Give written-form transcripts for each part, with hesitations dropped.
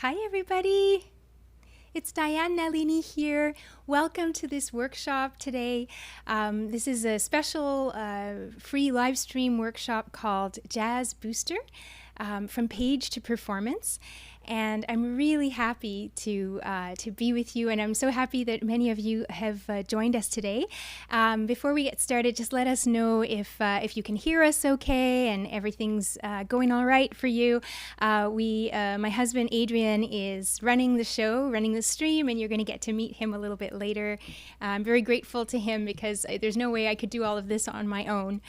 Hi, everybody. It's Diane Nalini here. Welcome to this workshop today. This is a special free live stream workshop called Jazz Booster, From Page to Performance. And I'm really happy to be with you, and I'm so happy that many of you have joined us today. Before we get started, just let us know if you can hear us okay and everything's going all right for you. My husband Adrian is running the show, running the stream, and you're going to get to meet him a little bit later. I'm very grateful to him because there's no way I could do all of this on my own.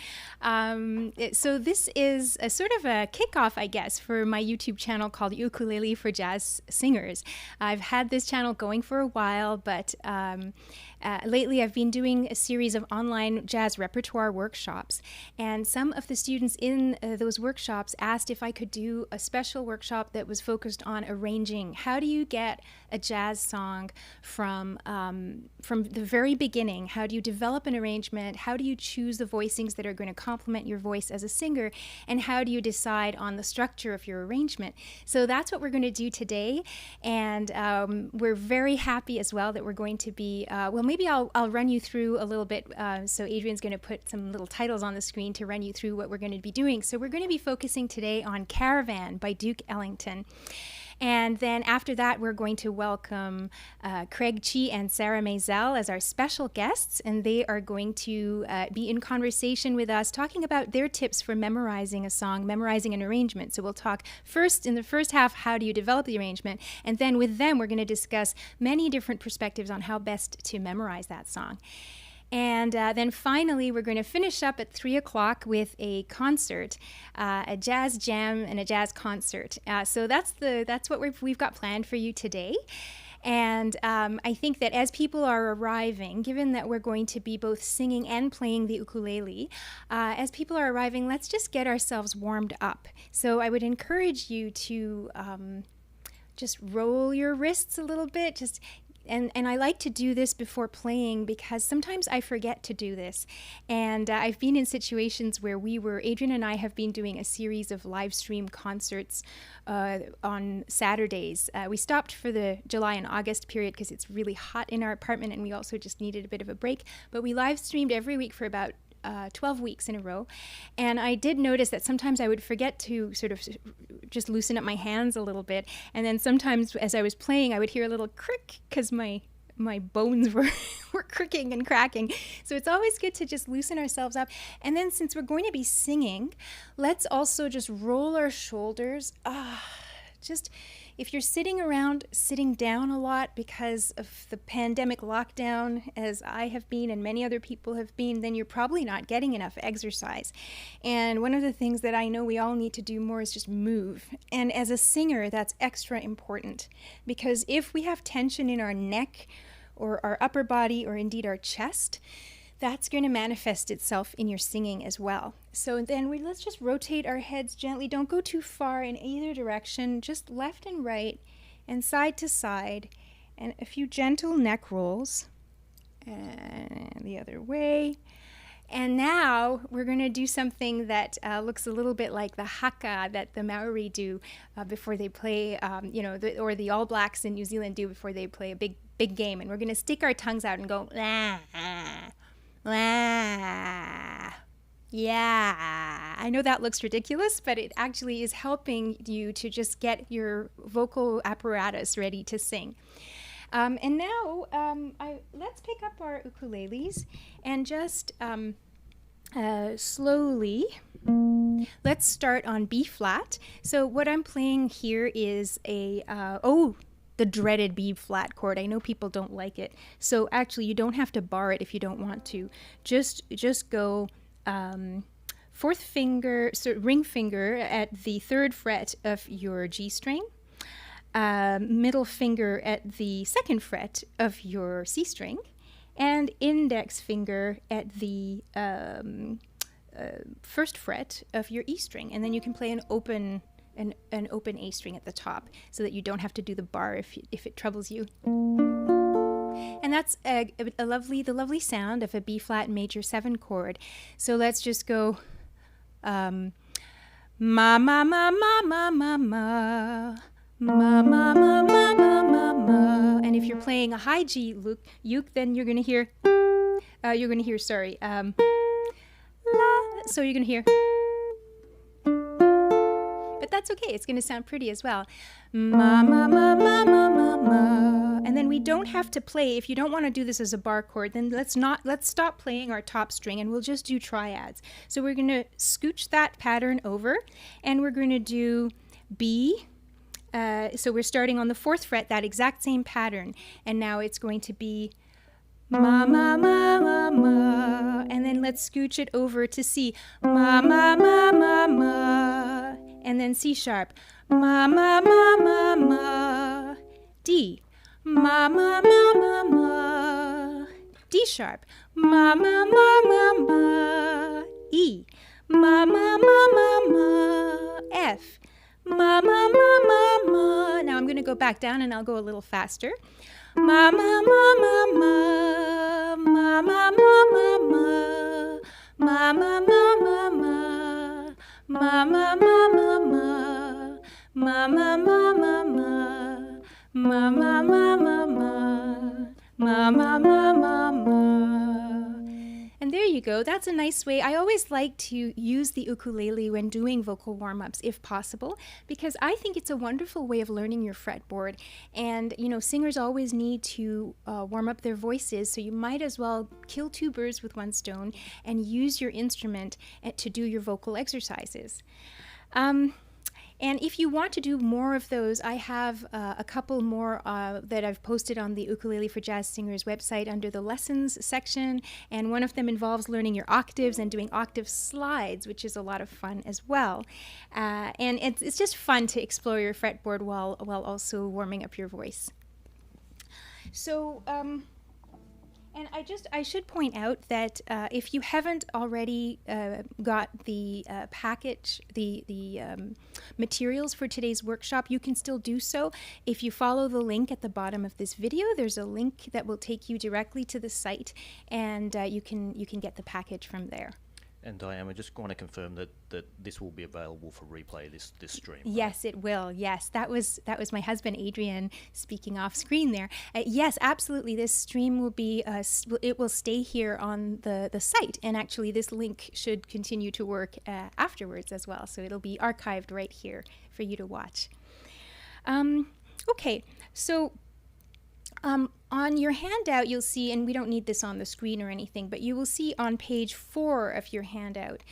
So this is a sort of a kickoff, I guess, for my YouTube channel called Ukulele for Jazz Singers. I've had this channel going for a while, but lately I've been doing a series of online jazz repertoire workshops, and some of the students in those workshops asked if I could do a special workshop that was focused on arranging. How do you get a jazz song from the very beginning? How do you develop an arrangement? How do you choose the voicings that are going to complement your voice as a singer? And how do you decide on the structure of your arrangement? So that's what we're going to do today, and we're very happy as well that we're going to be, maybe I'll run you through a little bit. So Adrian's going to put some little titles on the screen to run you through what we're going to be doing. So we're going to be focusing today on Caravan by Duke Ellington. And then after that, we're going to welcome Craig Chee and Sarah Maisel as our special guests, and they are going to be in conversation with us, talking about their tips for memorizing a song, memorizing an arrangement. So we'll talk first, in the first half, how do you develop the arrangement, and then with them, we're going to discuss many different perspectives on how best to memorize that song. And then finally, we're going to finish up at 3 o'clock with a concert, a jazz jam and a jazz concert. So that's what we've got planned for you today. And I think that as people are arriving, given that we're going to be both singing and playing the ukulele, as people are arriving, let's just get ourselves warmed up. So I would encourage you to just roll your wrists a little bit, And I like to do this before playing because sometimes I forget to do this. And I've been in situations where Adrian and I have been doing a series of live stream concerts on Saturdays. We stopped for the July and August period because it's really hot in our apartment and we also just needed a bit of a break. But we live streamed every week for about 12 weeks in a row. And I did notice that sometimes I would forget to sort of just loosen up my hands a little bit. And then sometimes as I was playing, I would hear a little crick because my bones were cricking and cracking. So it's always good to just loosen ourselves up. And then since we're going to be singing, let's also just roll our shoulders. If you're sitting down a lot because of the pandemic lockdown, as I have been and many other people have been, then you're probably not getting enough exercise. And one of the things that I know we all need to do more is just move. And as a singer, that's extra important because if we have tension in our neck or our upper body or indeed our chest, that's going to manifest itself in your singing as well. So then let's just rotate our heads gently. Don't go too far in either direction, just left and right and side to side, and a few gentle neck rolls and the other way. And now we're going to do something that looks a little bit like the haka that the Maori do before they play, or the All Blacks in New Zealand do before they play a big game. And we're going to stick our tongues out and go, "Ah, ah. Yeah." I know that looks ridiculous, but it actually is helping you to just get your vocal apparatus ready to sing. And now let's pick up our ukuleles and just slowly, let's start on B flat. So what I'm playing here is the dreaded B flat chord. I know people don't like it. So actually you don't have to bar it if you don't want to. Just go fourth finger, so ring finger at the 3rd fret of your G string, middle finger at the 2nd fret of your C string, and index finger at the 1st fret of your E string. And then you can play an open A string at the top so that you don't have to do the bar if it troubles you. And that's the lovely sound of a B flat major 7 chord. So let's just go ma ma ma ma ma ma ma ma, ma, ma, ma, ma, ma, ma. And if you're playing a high G uke, then you're going to hear, la. So you're going to hear, but that's okay. It's going to sound pretty as well. Ma, ma, ma, ma, ma, ma, ma. And then we don't have to play. If you don't want to do this as a bar chord, then let's stop playing our top string and we'll just do triads. So we're going to scooch that pattern over and we're going to do B. So we're starting on the 4th fret, that exact same pattern. And now it's going to be ma, ma, ma, ma, ma. And then let's scooch it over to C. Ma, ma, ma, ma, ma. And then C sharp. Ma, ma, ma, ma, ma. D. Ma, ma, ma, ma, ma. D sharp. Ma, ma, ma, ma, ma. E. Ma, ma, ma, ma, ma. F. Ma, ma, ma, ma, ma. Now I'm going to go back down and I'll go a little faster. Ma, ma, ma, ma, ma. Ma, ma, ma, ma, ma. Ma, ma, ma, ma, ma. Ma, ma, ma, ma, ma. Ma, ma, ma, ma, ma. Ma, ma, ma, ma, ma. Ma, ma, ma, ma, ma. And there you go. That's a nice way. I always like to use the ukulele when doing vocal warm-ups if possible, because I think it's a wonderful way of learning your fretboard. And, you know, singers always need to warm up their voices, so you might as well kill 2 birds with 1 stone and use your instrument to do your vocal exercises. And if you want to do more of those, I have a couple more that I've posted on the Ukulele for Jazz Singers website under the lessons section, and one of them involves learning your octaves and doing octave slides, which is a lot of fun as well. And it's just fun to explore your fretboard while also warming up your voice. So, and I should point out that if you haven't already got the package, the materials for today's workshop, you can still do so. If you follow the link at the bottom of this video, there's a link that will take you directly to the site, and you can get the package from there. And Diane, we just want to confirm that this will be available for replay, this stream. Right? Yes, it will. Yes, that was my husband Adrian speaking off screen there. Yes, absolutely. This stream will be it will stay here on the site, and actually this link should continue to work afterwards as well. So it'll be archived right here for you to watch. Okay, so. On your handout, you'll see, and we don't need this on the screen or anything, but you will see on page 4 of your handout,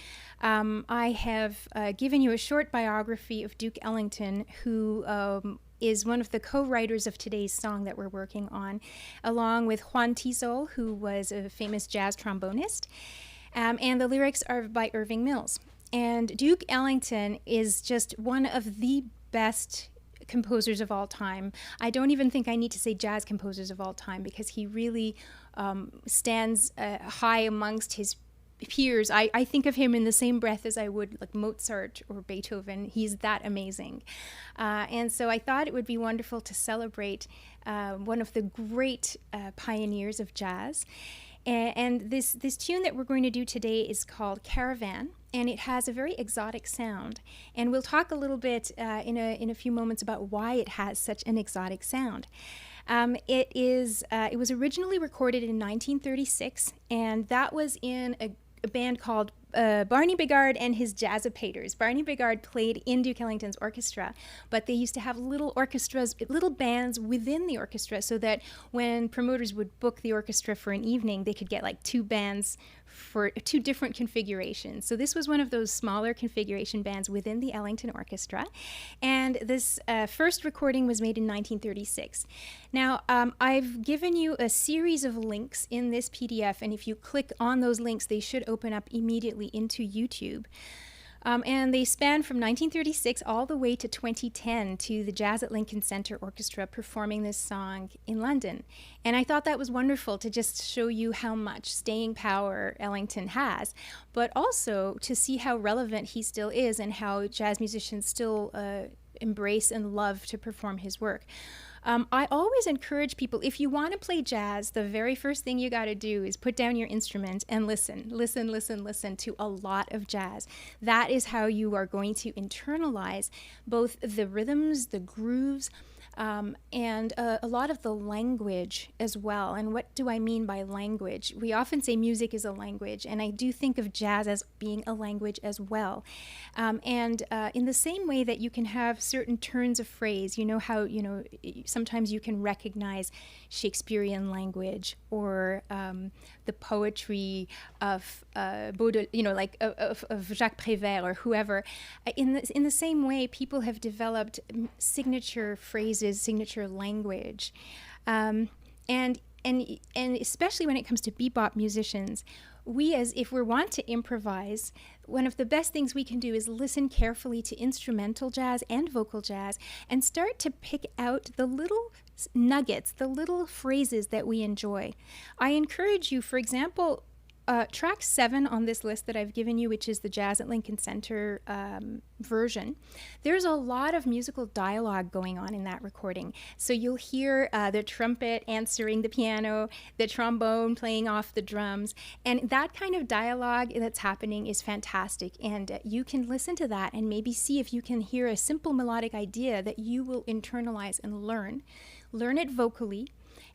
I have given you a short biography of Duke Ellington, who is one of the co-writers of today's song that we're working on, along with Juan Tizol, who was a famous jazz trombonist, and the lyrics are by Irving Mills. And Duke Ellington is just one of the best composers of all time. I don't even think I need to say jazz composers of all time, because he really stands high amongst his peers. I think of him in the same breath as I would like Mozart or Beethoven. He's that amazing. And so I thought it would be wonderful to celebrate one of the great pioneers of jazz. And this tune that we're going to do today is called Caravan, and it has a very exotic sound. And we'll talk a little bit in a few moments about why it has such an exotic sound. It was originally recorded in 1936, and that was in a band called Barney Bigard and his Jazzipators. Barney Bigard played in Duke Ellington's orchestra, but they used to have little orchestras, little bands within the orchestra, so that when promoters would book the orchestra for an evening, they could get like 2 bands for 2 different configurations. So this was one of those smaller configuration bands within the Ellington Orchestra, and this first recording was made in 1936. Now, I've given you a series of links in this PDF, and if you click on those links, they should open up immediately into YouTube. And they span from 1936 all the way to 2010 to the Jazz at Lincoln Center Orchestra performing this song in London. And I thought that was wonderful to just show you how much staying power Ellington has, but also to see how relevant he still is and how jazz musicians still embrace and love to perform his work. I always encourage people, if you want to play jazz, the very first thing you got to do is put down your instrument and listen to a lot of jazz. That is how you are going to internalize both the rhythms, the grooves, and a lot of the language as well. And what do I mean by language? We often say music is a language, and I do think of jazz as being a language as well. And in the same way that you can have certain turns of phrase, you know how, sometimes you can recognize Shakespearean language or the poetry of Baudelaire, of Jacques Prévert or whoever. In the same way, people have developed signature phrases, signature language, and especially when it comes to bebop musicians, if we want to improvise, one of the best things we can do is listen carefully to instrumental jazz and vocal jazz and start to pick out the little nuggets, the little phrases that we enjoy. I encourage you, for example, track 7 on this list that I've given you, which is the Jazz at Lincoln Center version, there's a lot of musical dialogue going on in that recording. So you'll hear the trumpet answering the piano, the trombone playing off the drums, and that kind of dialogue that's happening is fantastic. And you can listen to that and maybe see if you can hear a simple melodic idea that you will internalize and learn it vocally,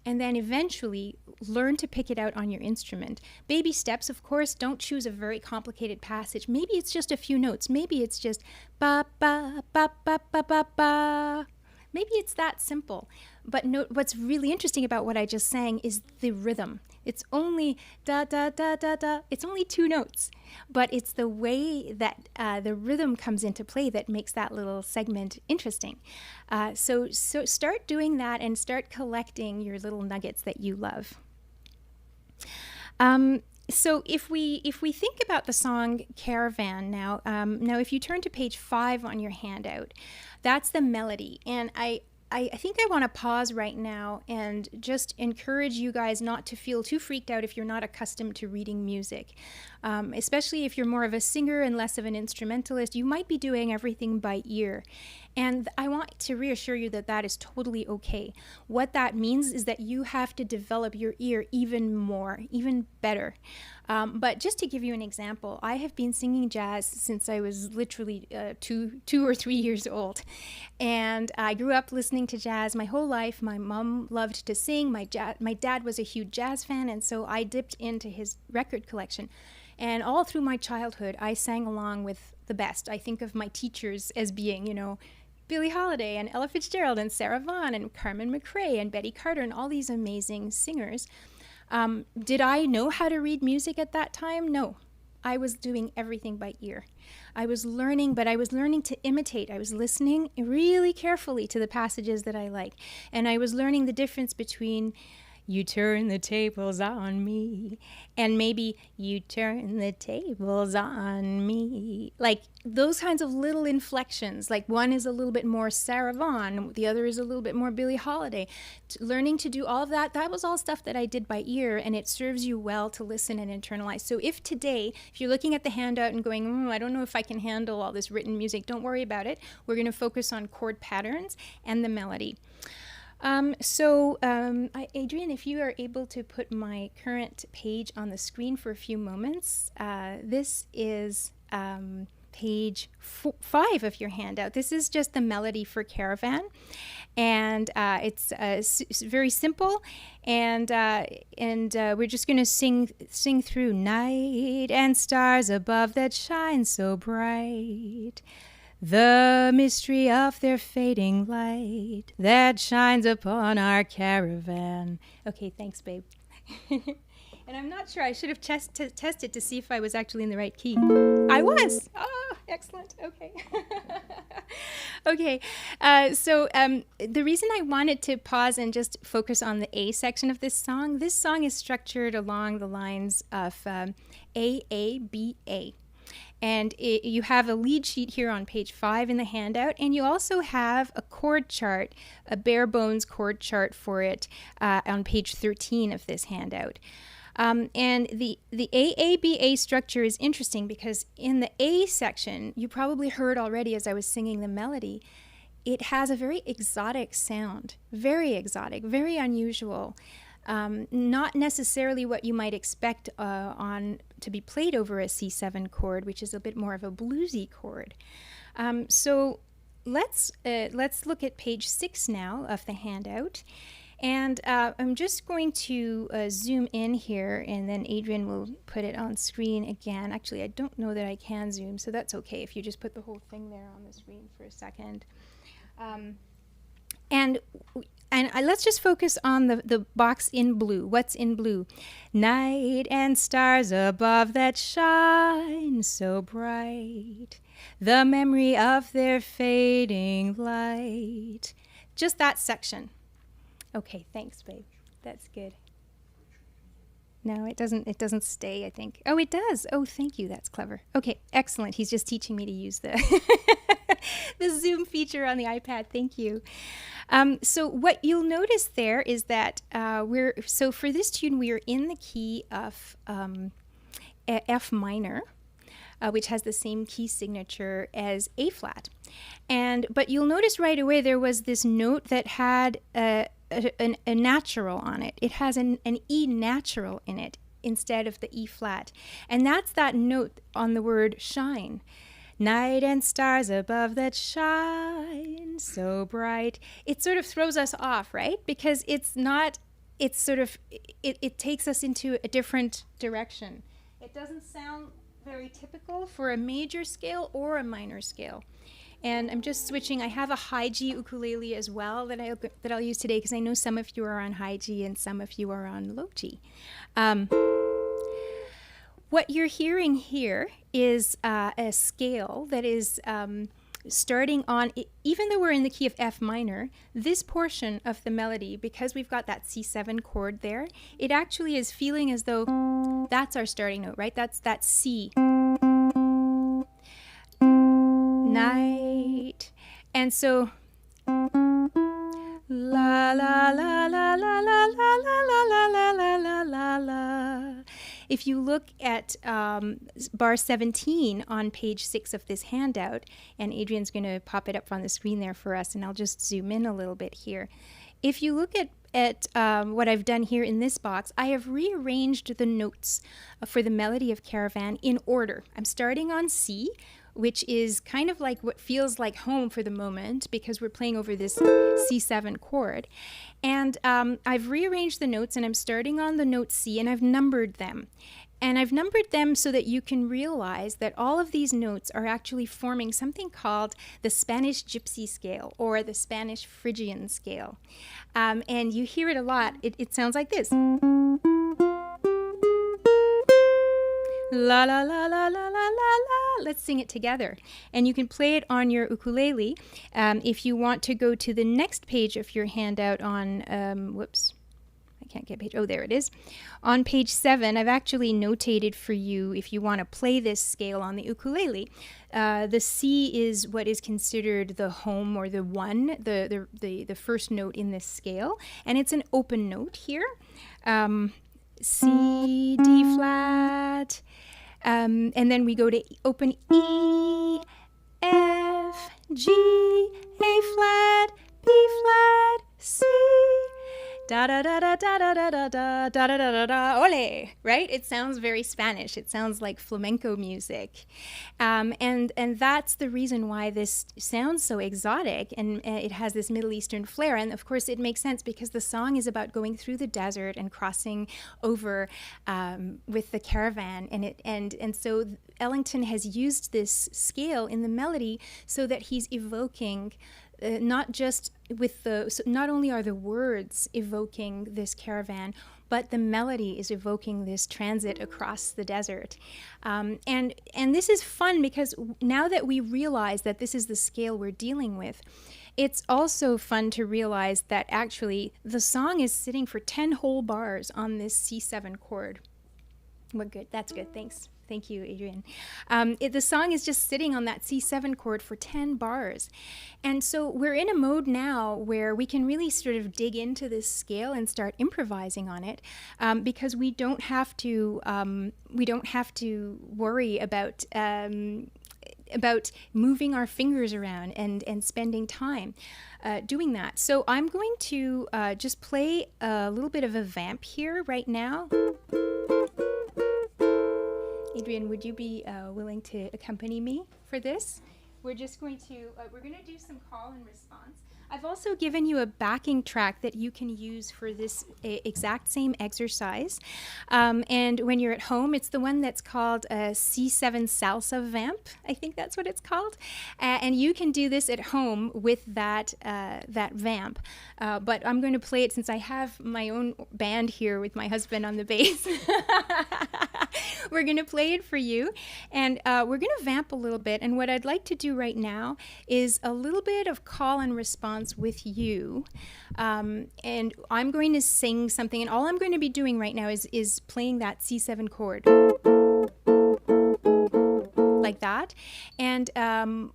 and then eventually learn to pick it out on your instrument. Baby steps, of course. Don't choose a very complicated passage. Maybe it's just a few notes. Maybe it's just ba ba ba ba ba ba ba. Maybe it's that simple. But what's really interesting about what I just sang is the rhythm. It's only da da da da da. It's only 2 notes, but it's the way that the rhythm comes into play that makes that little segment interesting. So start doing that and start collecting your little nuggets that you love. So if we think about the song Caravan now, if you turn to page 5 on your handout, that's the melody. And I think I want to pause right now and just encourage you guys not to feel too freaked out if you're not accustomed to reading music. Especially if you're more of a singer and less of an instrumentalist, you might be doing everything by ear. And I want to reassure you that that is totally okay. What that means is that you have to develop your ear even more, even better. But just to give you an example, I have been singing jazz since I was literally 2 or 3 years old. And I grew up listening to jazz my whole life. My mom loved to sing. My dad was a huge jazz fan, and so I dipped into his record collection. And all through my childhood, I sang along with the best. I think of my teachers as being, Billie Holiday and Ella Fitzgerald and Sarah Vaughan and Carmen McRae and Betty Carter and all these amazing singers. Did I know how to read music at that time? No. I was doing everything by ear. I was learning, but I was learning to imitate. I was listening really carefully to the passages that I like. And I was learning the difference between "You turn the tables on me," and maybe "You turn the tables on me." Like those kinds of little inflections. Like one is a little bit more Sarah Vaughan, the other is a little bit more Billie Holiday. Learning to do all of that, that was all stuff that I did by ear, and it serves you well to listen and internalize. So if you're looking at the handout and going, I don't know if I can handle all this written music, don't worry about it. We're going to focus on chord patterns and the melody. Adrian, if you are able to put my current page on the screen for a few moments, this is page 5 of your handout. This is just the melody for Caravan, and it's very simple, and we're just going to sing through. Night and stars above that shine so bright, the mystery of their fading light that shines upon our caravan. Okay, thanks, babe. And I'm not sure, I should have tested to see if I was actually in the right key. I was. Oh, excellent. Okay. Okay. The reason I wanted to pause and just focus on the A section of this song is structured along the lines of A.A.B.A. And you have a lead sheet here on page 5 in the handout, and you also have a chord chart, a bare bones chord chart for it on page 13 of this handout. And the AABA structure is interesting because in the A section, you probably heard already as I was singing the melody, it has a very exotic sound, very exotic, very unusual. Not necessarily what you might expect to be played over a C7 chord, which is a bit more of a bluesy chord. So let's look at page 6 now of the handout. And I'm just going to zoom in here, and then Adrian will put it on screen again. Actually, I don't know that I can zoom, so that's okay if you just put the whole thing there on the screen for a second. And let's just focus on the box in blue. What's in blue? Night and stars above that shine so bright, the memory of their fading light. Just that section. Okay, thanks, babe. That's good. No, it doesn't stay, I think. Oh, it does. Oh, thank you. That's clever. Okay, excellent. He's just teaching me to use the the zoom feature on the iPad. Thank you. So what you'll notice there is that for this tune, we are in the key of F minor, which has the same key signature as A flat. But you'll notice right away there was this note that had a natural on it. It has an E natural in it instead of the E flat. And that's that note on the word shine. Night and stars above that shine so bright. It sort of throws us off, right? Because it takes us into a different direction. It doesn't sound very typical for a major scale or a minor scale. And I'm just switching. I have a high G ukulele as well that I'll use today, because I know some of you are on high G and some of you are on low G. What you're hearing here is a scale that is starting on, even though we're in the key of F minor, this portion of the melody, because we've got that C7 chord there, it actually is feeling as though that's our starting note, right? That's that C. Night. And so la la la la la la la la la la la la la la. If you look at bar 17 on page 6 of this handout, and Adrian's going to pop it up on the screen there for us, and I'll just zoom in a little bit here. If you look at what I've done here in this box, I have rearranged the notes for the melody of Caravan in order. I'm starting on C, which is kind of like what feels like home for the moment, because we're playing over this C7 chord. And I've rearranged the notes, and I'm starting on the note C, and I've numbered them. And I've numbered them so that you can realize that all of these notes are actually forming something called the Spanish Gypsy scale, or the Spanish Phrygian scale. And you hear it a lot. It sounds like this. La la la la la la la la. Let's sing it together. And you can play it on your ukulele. If you want to go to the next page of your handout on, whoops, I can't get page, oh, there it is. On page 7, I've actually notated for you if you want to play this scale on the ukulele. The C is what is considered the home, or the one, the first note in this scale. And it's an open note here. C, D flat, and then we go to open E, F, G, A flat, B flat, C, da da da da da da da da da da da da da, ole, right? It sounds very Spanish. It sounds like flamenco music, and that's the reason why this sounds so exotic, and it has this Middle Eastern flair. And of course, it makes sense because the song is about going through the desert and crossing over with the caravan, and so Ellington has used this scale in the melody so that he's evoking. Not only are the words evoking this caravan, but the melody is evoking this transit across the desert. And this is fun because now that we realize that this is the scale we're dealing with, it's also fun to realize that actually the song is sitting for 10 whole bars on this C7 chord. Well, good. That's good. Thanks. Thank you, Adrian. The song is just sitting on that C7 chord for 10 bars. And so we're in a mode now where we can really sort of dig into this scale and start improvising on it, because we don't have to worry about about moving our fingers around and spending time doing that. So I'm going to just play a little bit of a vamp here right now. Adrian, would you be willing to accompany me for this? We're just going to, we're going to do some call and response. I've also given you a backing track that you can use for this exact same exercise. And when you're at home, it's the one that's called a C7 salsa vamp. I think that's what it's called. And you can do this at home with that vamp. But I'm going to play it since I have my own band here with my husband on the bass. We're going to play it for you. And we're going to vamp a little bit. And what I'd like to do right now is a little bit of call and response with you, and I'm going to sing something, and all I'm going to be doing right now is playing that C7 chord like that, and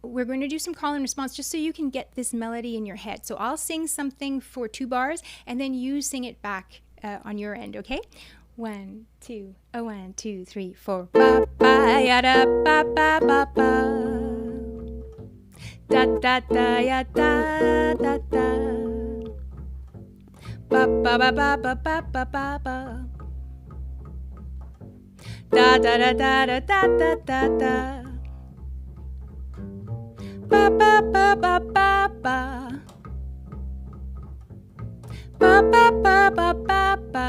we're going to do some call and response just so you can get this melody in your head. So I'll sing something for 2 bars, and then you sing it back on your end, okay? 1, 2, 1, 2, 3, 4. Ba ba ya da ba ba ba ba. Da da da ya da da da. Ba ba ba ba ba ba ba ba ba. Da da da da da da da da da. Ba ba ba ba ba ba. Ba ba ba ba ba ba.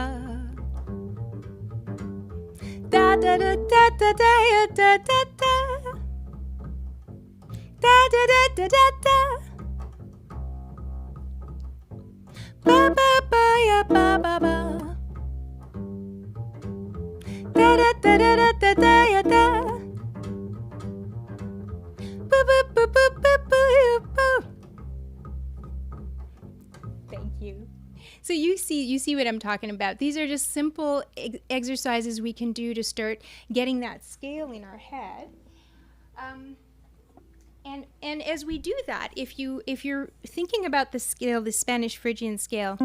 Da da da da da da da da da. Da da da da da da. Ba ba ba ya ba ba ba. Da da da da da da da ya da. Boo boo boo boo boo boo boo. Thank you. So you see what I'm talking about. These are just simple exercises we can do to start getting that scale in our head. And as we do that, if you're thinking about the scale, the Spanish Phrygian scale,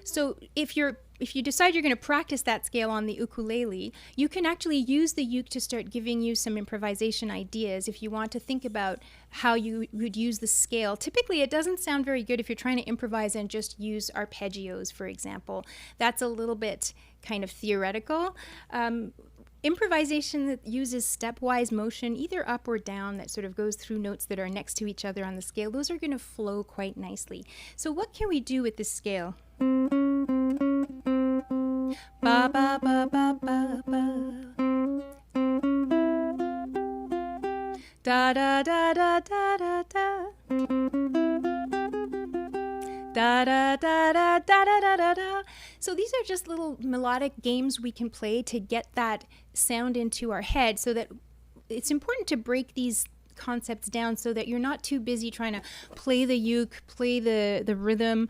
so if you decide you're going to practice that scale on the ukulele, you can actually use the uke to start giving you some improvisation ideas if you want to think about how you would use the scale. Typically, it doesn't sound very good if you're trying to improvise and just use arpeggios, for example. That's a little bit kind of theoretical. Improvisation that uses stepwise motion, either up or down, that sort of goes through notes that are next to each other on the scale, those are going to flow quite nicely. So what can we do with this scale? Ba ba ba ba ba ba. Da da da da da da da. Da da da da da da da da. So these are just little melodic games we can play to get that sound into our head, so that it's important to break these concepts down so that you're not too busy trying to play the uke, play the rhythm,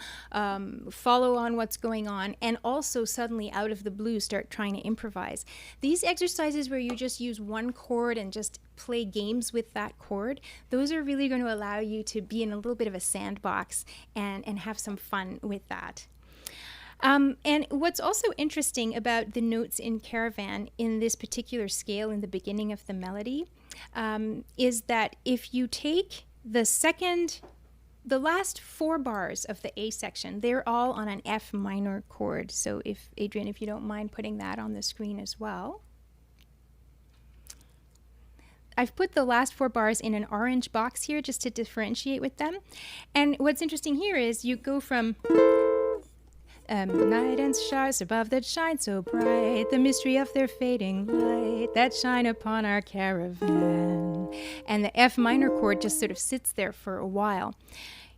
follow on what's going on, and also suddenly out of the blue start trying to improvise. These exercises where you just use one chord and just play games with that chord, those are really going to allow you to be in a little bit of a sandbox and have some fun with that. And what's also interesting about the notes in Caravan in this particular scale in the beginning of the melody is that if you take the last 4 bars of the A section, they're all on an F minor chord. So if, Adrian, if you don't mind putting that on the screen as well. I've put the last 4 bars in an orange box here just to differentiate with them. And what's interesting here is you go from night and stars above that shine so bright, the mystery of their fading light that shine upon our caravan. And the F minor chord just sort of sits there for a while.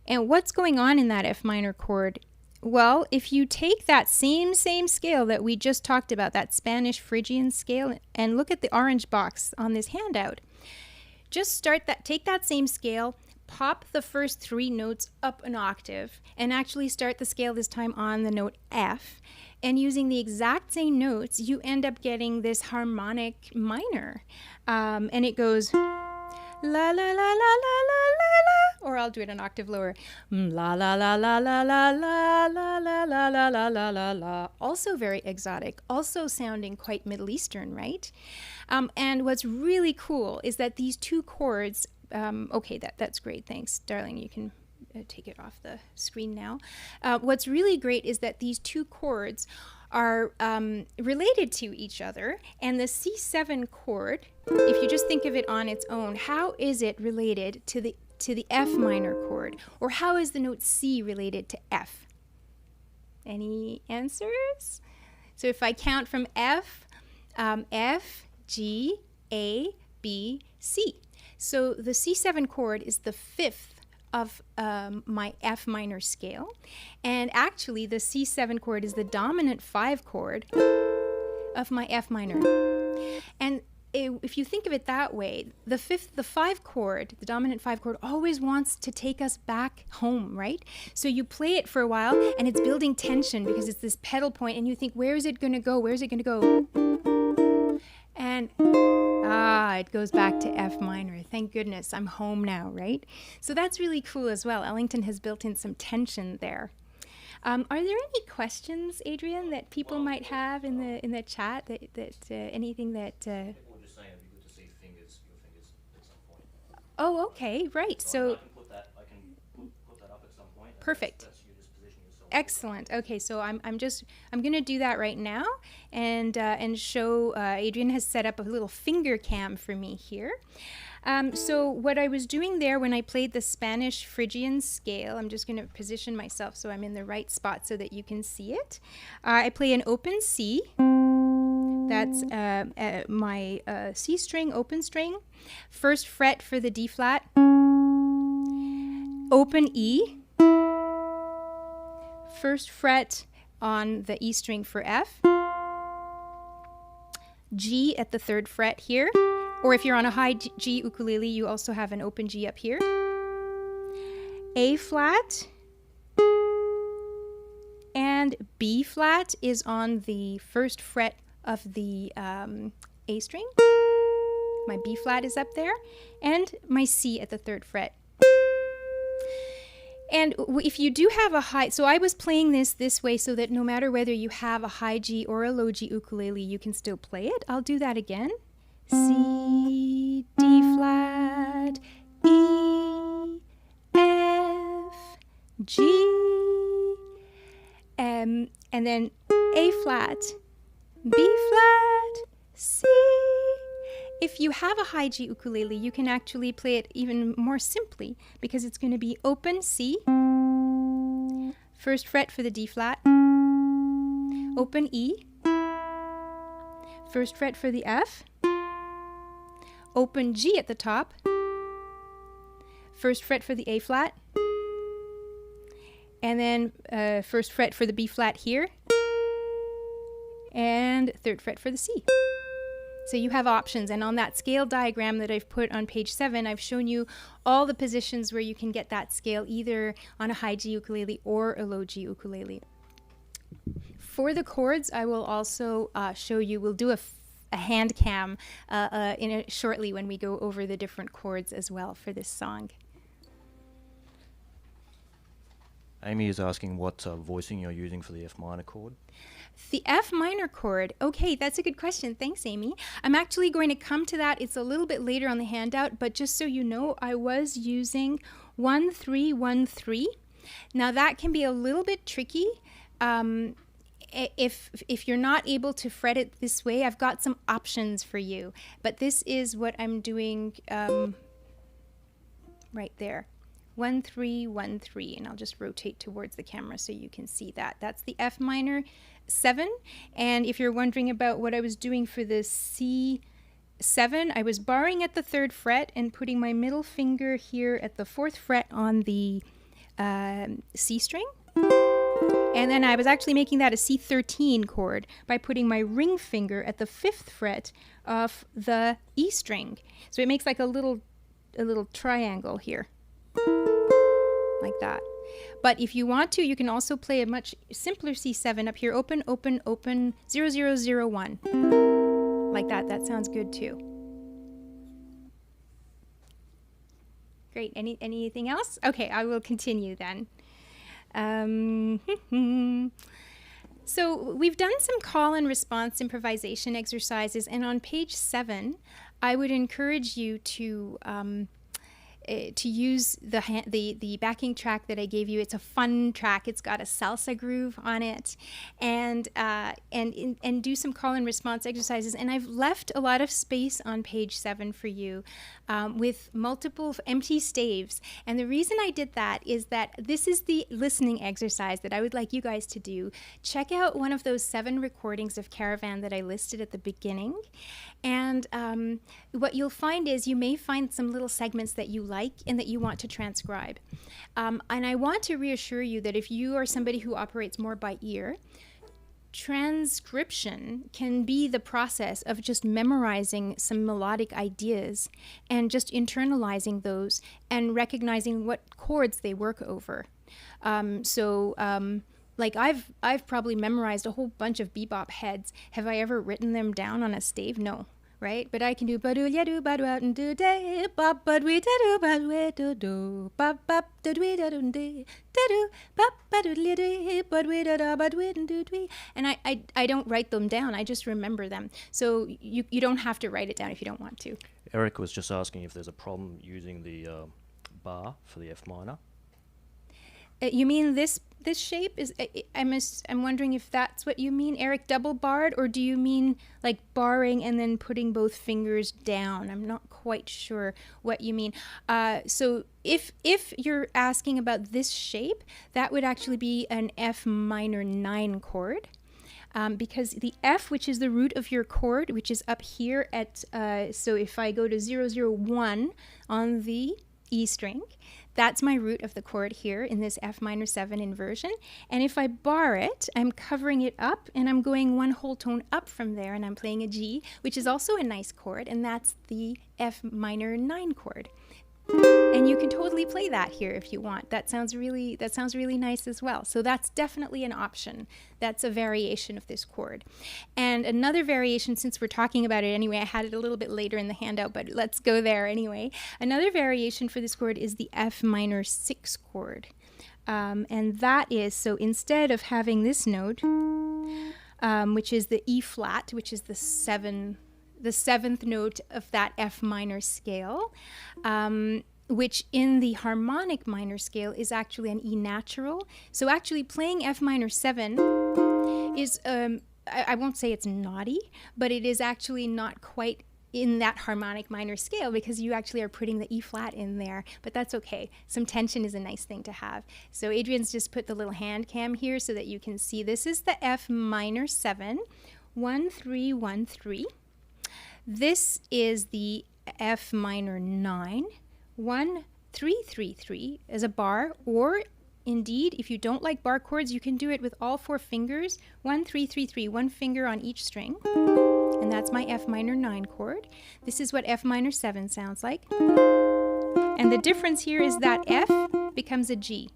And what's going on in that F minor chord? Well, if you take that same scale that we just talked about, that Spanish Phrygian scale, and look at the orange box on this handout, just take that same scale, pop the first 3 notes up an octave, and actually start the scale this time on the note F. And using the exact same notes, you end up getting this harmonic minor. And it goes la la la la la la la la. or I'll do it an octave lower. La la la la la la la la la la la la la la la. Also very exotic, also sounding quite Middle Eastern, right? And what's really cool is that these two chords, okay, that's great. Thanks, darling. You can take it off the screen now. What's really great is that these two chords are related to each other, and the C7 chord, if you just think of it on its own, how is it related to the F minor chord, or how is the note C related to F? Any answers? So if I count from F, F, G, A, B, C. So the C7 chord is the fifth of my F minor scale, and actually the C7 chord is the dominant 5 chord of my F minor. And if you think of it that way, the 5 chord, the dominant 5 chord, always wants to take us back home, right? So you play it for a while and it's building tension because it's this pedal point, and you think, where is it going to go? Where is it going to go? And it goes back to F minor. Thank goodness, I'm home now, right? So that's really cool as well. Ellington has built in some tension there. Are there any questions, Adrian, that people might have in the chat? That anything that? We're just saying it'd be good to see your fingers at some point. Oh, okay, right. So I can put that up at some point. Perfect. That's you just position yourself. Excellent. Okay, so I'm going to do that right now, and show. Adrian has set up a little finger cam for me here. So what I was doing there when I played the Spanish Phrygian scale, I'm just going to position myself so I'm in the right spot so that you can see it. I play an open C. That's my C string, open string. First fret for the D flat. Open E. First fret on the E string for F. G at the 3rd fret here. Or if you're on a high G ukulele, you also have an open G up here. A flat. And B flat is on the 1st fret of the A string. My B flat is up there. And my C at the 3rd fret. And if you do have a high, so I was playing this way so that no matter whether you have a high G or a low G ukulele, you can still play it. I'll do that again. C, D flat, E, F, G, and then A flat, B flat, C. If you have a high G ukulele, you can actually play it even more simply because it's going to be open C, 1st fret for the D flat, open E, 1st fret for the F, open G at the top, 1st fret for the A flat, and then 1st fret for the B flat here, and 3rd fret for the C. So you have options, and on that scale diagram that I've put on page 7, I've shown you all the positions where you can get that scale either on a high G ukulele or a low G ukulele. For the chords, I will also show you, we'll do a hand cam shortly when we go over the different chords as well for this song. Amy is asking what voicing you're using for the F minor chord. The F minor chord, okay, that's a good question. Thanks, Amy. I'm actually going to come to that. It's a little bit later on the handout, but just so you know, I was using 1-3-1-3. Now that can be a little bit tricky. If you're not able to fret it this way, I've got some options for you. But this is what I'm doing right there. 1-3-1-3, and I'll just rotate towards the camera so you can see that. That's the F minor 7, and if you're wondering about what I was doing for the C7, I was barring at the 3rd fret and putting my middle finger here at the 4th fret on the C string, and then I was actually making that a C13 chord by putting my ring finger at the 5th fret of the E string. So it makes like a little triangle here. Like that. But if you want to, you can also play a much simpler C7 up here. Open, open, open, 0001. Like that. That sounds good too. Great. Anything else? Okay, I will continue then. So we've done some call and response improvisation exercises, and on page 7, I would encourage you to use the backing track that I gave you. It's a fun track. It's got a salsa groove on it, and do some call and response exercises. And I've left a lot of space on page 7 for you with multiple empty staves. And the reason I did that is that this is the listening exercise that I would like you guys to do. Check out one of those 7 recordings of Caravan that I listed at the beginning. And what you'll find is you may find some little segments that you like and that you want to transcribe. And I want to reassure you that if you are somebody who operates more by ear, transcription can be the process of just memorizing some melodic ideas and just internalizing those and recognizing what chords they work over. Like I've probably memorized a whole bunch of bebop heads. Have I ever written them down on a stave? No. Right? But I can do ba do ya do ba do out and do day bop ba we da do ba we do do bop bop da we da do day da do bop ba do li do ba we da da ba we do we. And I don't write them down. I just remember them. So you don't have to write it down if you don't want to. Eric was just asking if there's a problem using the bar for the F minor. You mean this shape is? I'm wondering if that's what you mean, Eric. Double barred, or do you mean like barring and then putting both fingers down? I'm not quite sure what you mean. So if you're asking about this shape, that would actually be an F minor 9 chord. Because the F, which is the root of your chord, which is up here at, so if I go to 001 on the E string, that's my root of the chord here in this F minor 7 inversion. And if I bar it, I'm covering it up and I'm going one whole tone up from there and I'm playing a G, which is also a nice chord, and that's the F minor 9 chord. And you can totally play that here if you want. That sounds really nice as well. So that's definitely an option. That's a variation of this chord. And another variation, since we're talking about it anyway, I had it a little bit later in the handout, but let's go there anyway. Another variation for this chord is the F minor 6 chord. And that is, so instead of having this note, which is the E flat, which is the 7th note of that F minor scale, which in the harmonic minor scale is actually an E natural. So actually playing F minor 7 is, I won't say it's naughty, but it is actually not quite in that harmonic minor scale because you actually are putting the E flat in there, but that's okay. Some tension is a nice thing to have. So Adrian's just put the little hand cam here so that you can see. This is the F minor 7, 1, 3, 1, 3. This is the F minor 9, 1, 3, 3, 3 as a bar, or indeed, if you don't like bar chords, you can do it with all 4 fingers, 1, 3, 3, 3, 1 finger on each string, and that's my F minor 9 chord. This is what F minor 7 sounds like. And the difference here is that F becomes a G.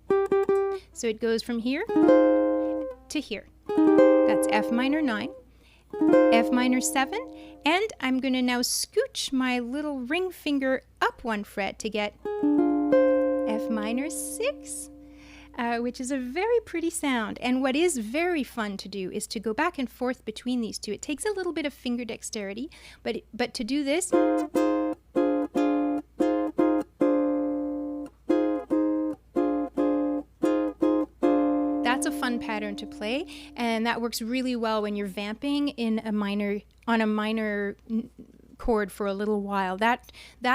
So it goes from here to here. That's F minor 9. F minor 7, and I'm going to now scooch my little ring finger up 1 fret to get F minor 6, which is a very pretty sound. And what is very fun to do is to go back and forth between these two. It takes a little bit of finger dexterity, but to do this, that's a fun pattern to play, and that works really well when you're vamping in on a minor chord for a little while. That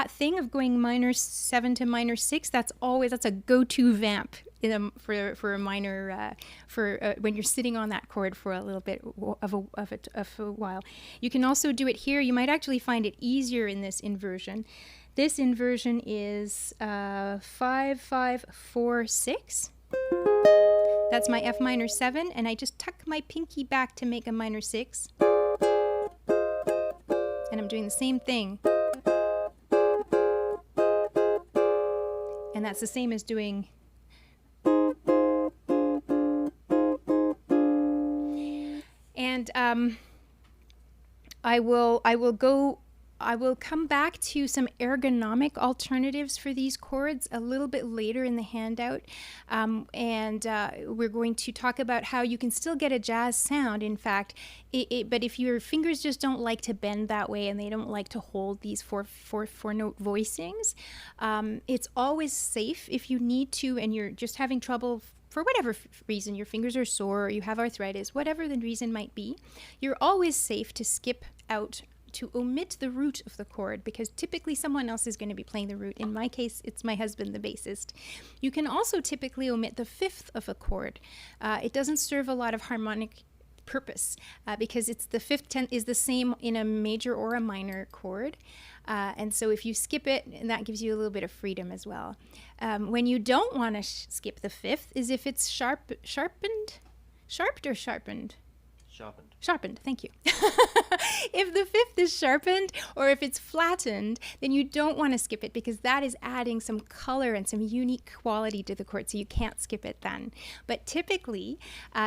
thing of going minor 7 to minor 6, that's a go-to vamp for a minor when you're sitting on that chord for a little bit of a while. You can also do it here. You might actually find it easier in this inversion. This inversion is 5, 5, 4, 6. That's my F minor 7, and I just tuck my pinky back to make a minor 6. And I'm doing the same thing. And that's the same as doing. And I will go I will come back to some ergonomic alternatives for these chords a little bit later in the handout. We're going to talk about how you can still get a jazz sound, in fact, but if your fingers just don't like to bend that way and they don't like to hold these four-note voicings, it's always safe if you need to and you're just having trouble for whatever reason, your fingers are sore, or you have arthritis, whatever the reason might be, you're always safe to skip out, to omit the root of the chord, because typically someone else is going to be playing the root. In my case, it's my husband, the bassist. You can also typically omit the fifth of a chord. It doesn't serve a lot of harmonic purpose because it's the fifth tenth is the same in a major or a minor chord. And so if you skip it, and that gives you a little bit of freedom as well. When you don't want to skip the fifth is if it's sharpened, thank you. If the fifth is sharpened or if it's flattened, then you don't want to skip it because that is adding some color and some unique quality to the chord, so you can't skip it then. But typically,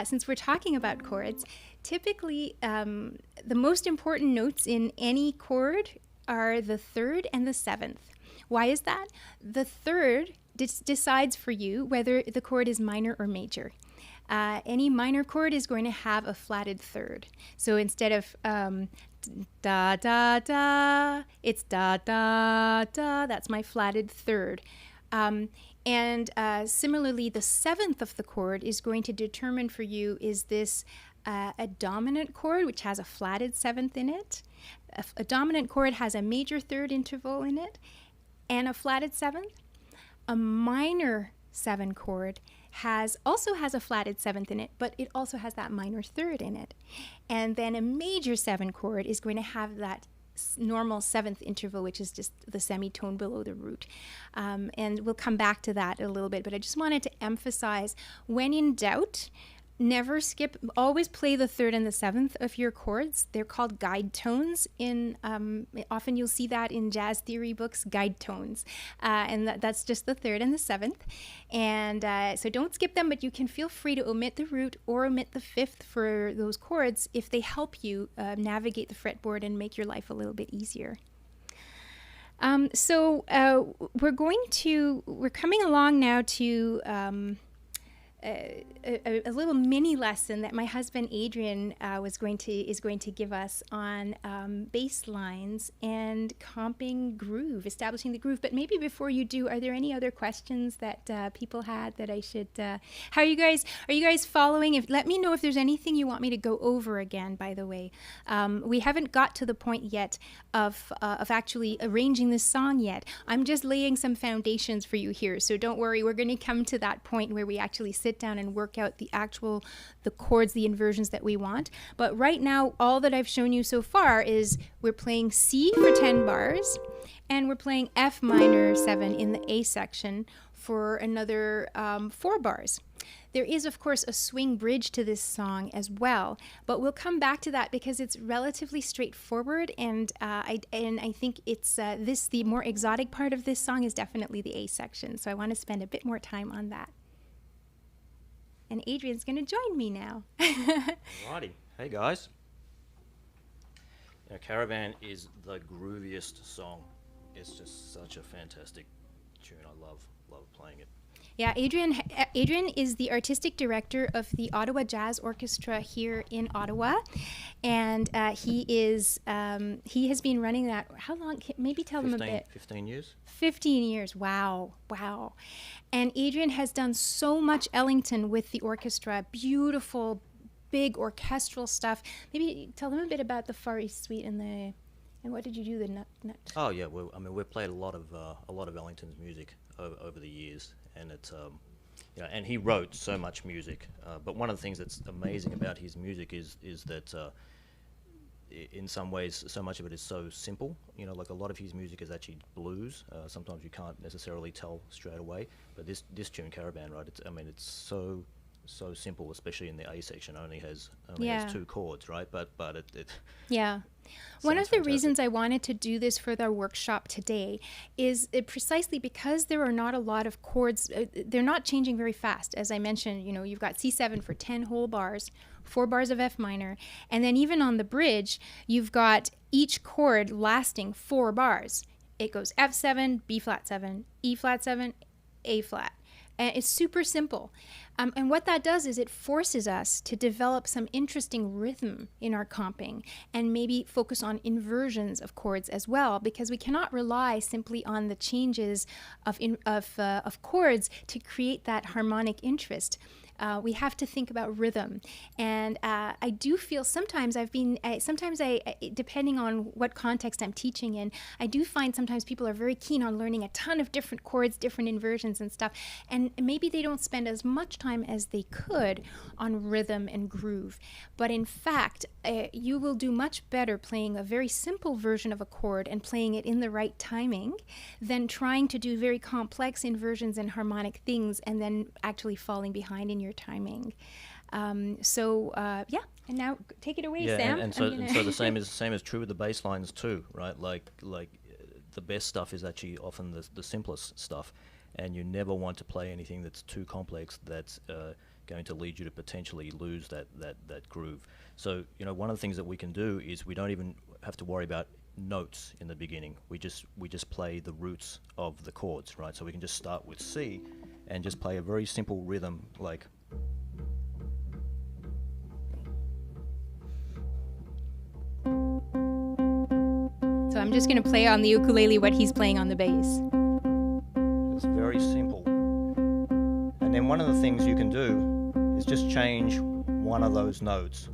since we're talking about chords, typically the most important notes in any chord are the third and the seventh. Why is that? The third decides for you whether the chord is minor or major. Any minor chord is going to have a flatted third. So instead of da da da, it's da da da. That's my flatted third. Similarly, the seventh of the chord is going to determine for you, is this a dominant chord which has a flatted seventh in it? A dominant chord has a major third interval in it and a flatted seventh. A minor seven chord also has a flatted seventh in it, but it also has that minor third in it. And then a major seven chord is going to have that normal seventh interval, which is just the semitone below the root. And we'll come back to that a little bit, but I just wanted to emphasize, when in doubt, never skip, always play the third and the seventh of your chords. They're called guide tones. Often you'll see that in jazz theory books, guide tones. And that's just the third and the seventh. And so don't skip them, but you can feel free to omit the root or omit the fifth for those chords if they help you navigate the fretboard and make your life a little bit easier. We're coming along now to a little mini lesson that my husband Adrian is going to give us on bass lines and comping groove, establishing the groove. But maybe before you do, are there any other questions that people had that I should? How are you guys? Are you guys following? Let me know if there's anything you want me to go over again. By the way, we haven't got to the point yet of actually arranging this song yet. I'm just laying some foundations for you here, so don't worry. We're going to come to that point where we actually sit down and work out the chords, the inversions that we want. But right now, all that I've shown you so far is we're playing C for 10 bars, and we're playing F minor 7 in the A section for another 4 bars. There is, of course, a swing bridge to this song as well, but we'll come back to that because it's relatively straightforward, and I think it's the more exotic part of this song is definitely the A section, so I want to spend a bit more time on that. And Adrian's going to join me now. Righty. Hey, guys. Caravan is the grooviest song. It's just such a fantastic tune. I love playing it. Yeah, Adrian is the artistic director of the Ottawa Jazz Orchestra here in Ottawa, and he has been running that. How long? Maybe tell them a bit. 15 years. 15 years. Wow. And Adrian has done so much Ellington with the orchestra. Beautiful, big orchestral stuff. Maybe tell them a bit about the Far East Suite and what did you do the nut? Oh yeah, we've played a lot of Ellington's music over the years, and it's and he wrote so much music. But one of the things that's amazing about his music is that in some ways so much of it is so simple. Like a lot of his music is actually blues. Sometimes you can't necessarily tell straight away. But this tune, Caravan, right? It's so so simple, especially in the A section. Only has Yeah. 2 chords, right? But it Yeah. One sounds of the fantastic. reasons I wanted to do this for the workshop today is precisely because there are not a lot of chords. They're not changing very fast. As I mentioned, you've got C7 for 10 whole bars, 4 bars of F minor, and then even on the bridge, you've got each chord lasting 4 bars. It goes F7, B flat 7, E flat 7, A flat. And it's super simple. And what that does is it forces us to develop some interesting rhythm in our comping and maybe focus on inversions of chords as well, because we cannot rely simply on the changes of chords to create that harmonic interest. We have to think about rhythm, and I do feel sometimes depending on what context I'm teaching in, I do find sometimes people are very keen on learning a ton of different chords, different inversions and stuff, and maybe they don't spend as much time as they could on rhythm and groove. But in fact, you will do much better playing a very simple version of a chord and playing it in the right timing than trying to do very complex inversions and harmonic things and then actually falling behind in your timing. Yeah, and now take it away, Sam. and so the same is true with the bass lines too, right? Like the best stuff is actually often the simplest stuff, and you never want to play anything that's too complex that's going to lead you to potentially lose that groove. So one of the things that we can do is we don't even have to worry about notes in the beginning. We just play the roots of the chords, right? So we can just start with C and just play a very simple rhythm like. So I'm just going to play on the ukulele what he's playing on the bass. It's very simple. And then one of the things you can do is just change one of those notes.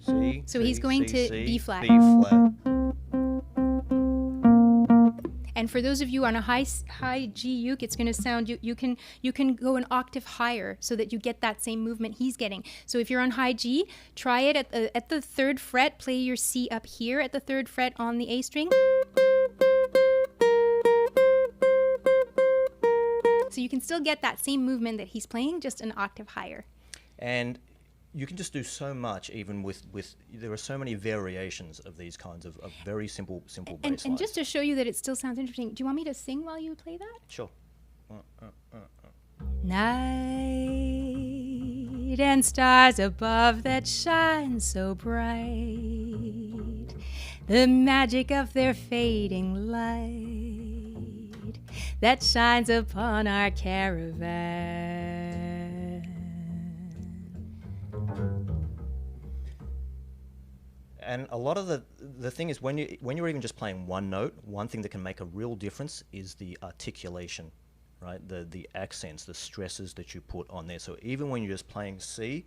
C. So he's going to B flat. B flat. And for those of you on a high G uke, it's going to sound you can go an octave higher so that you get that same movement he's getting. So if you're on high G, try it at the 3rd fret. Play your C up here at the 3rd fret on the A string. So you can still get that same movement that he's playing, just an octave higher. And you can just do so much, even with there are so many variations of these kinds of very simple bass lines. And just to show you that it still sounds interesting, do you want me to sing while you play that? Sure. Night and stars above that shine so bright, the magic of their fading light that shines upon our caravan. And a lot of the thing is when you're even just playing one note, one thing that can make a real difference is the articulation, right? The accents, the stresses that you put on there. So even when you're just playing C,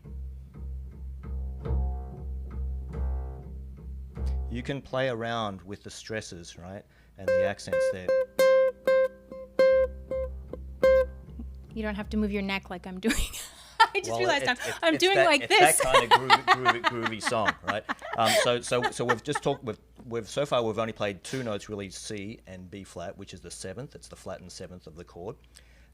you can play around with the stresses, right? And the accents there. You don't have to move your neck like I'm doing. I just Well, realized I'm doing like this. It's that kind of groovy song, right? So we've just talked. So far we've only played 2 notes really, C and B flat, which is the 7th. It's the flattened 7th of the chord.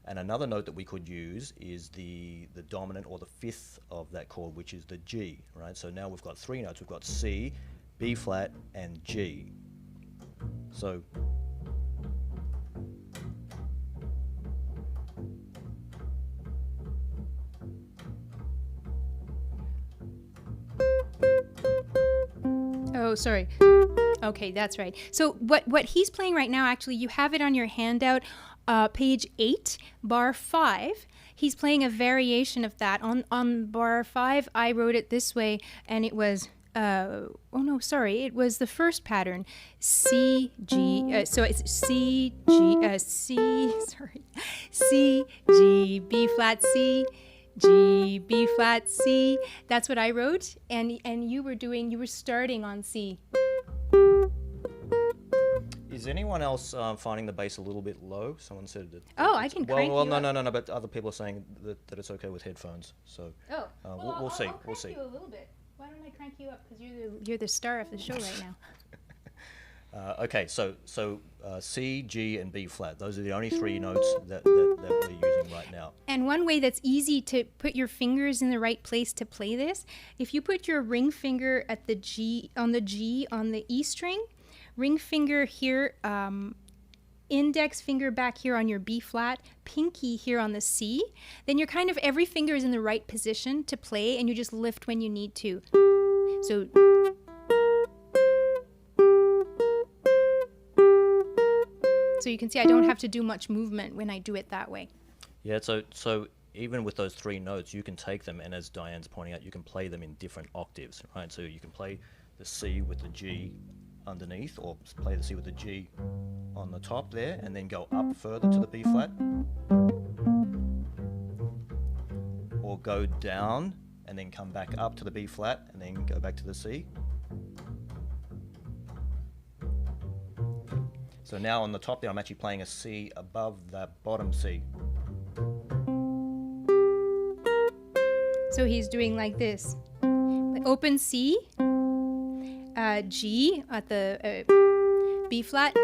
And another note that we could use is the dominant or the 5th of that chord, which is the G, right? So now we've got 3 notes. We've got C, B flat, and G. So. Oh, sorry. Okay, that's right. So what he's playing right now, actually, you have it on your handout, page 8, bar 5. He's playing a variation of that. On bar 5, I wrote it this way, and it was, it was the first pattern, C, G, so it's C, G, C, G, B flat, C, G, B flat, C. That's what I wrote, and you were starting on C. Is anyone else finding the bass a little bit low? Someone said that. I can crank you up. No. But other people are saying that it's okay with headphones. So we'll see. I'll crank you a little bit. Why don't I crank you up? Because you're the star of the show right Okay, so C, G, and B flat. Those are the only three notes that we're using right now. And one way that's easy to put your fingers in the right place to play this, if you put your ring finger at the G on the E string, ring finger here, index finger back here on your B flat, pinky here on the C, then you're kind of, every finger is in the right position to play, and you just lift when you need to. So you can see I don't have to do much movement when I do it that way. Yeah, so even with those three notes, you can take them, and as Diane's pointing out, you can play them in different octaves, right? So you can play the C with the G underneath, or play the C with the G on the top there, and then go up further to the B flat, or go down and then come back up to the B flat and then go back to the C. So now on the top there, I'm actually playing a C above that bottom C. So he's doing like this. Open C, G at the B flat.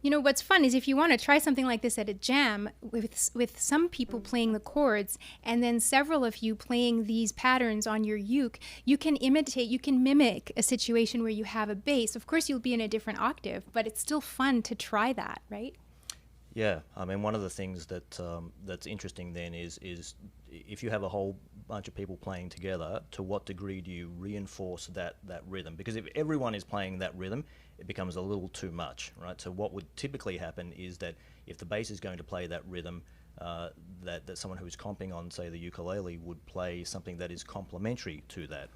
You know, what's fun is if you want to try something like this at a jam with some people playing the chords and then several of you playing these patterns on your uke, you can mimic a situation where you have a bass. Of course, you'll be in a different octave, but it's still fun to try that, right? Yeah, I mean, one of the things that that's interesting then is if you have a whole bunch of people playing together, to what degree do you reinforce that rhythm? Because if everyone is playing that rhythm, it becomes a little too much, right? So what would typically happen is that if the bass is going to play that rhythm, that someone who's comping on, say, the ukulele would play something that is complementary to that.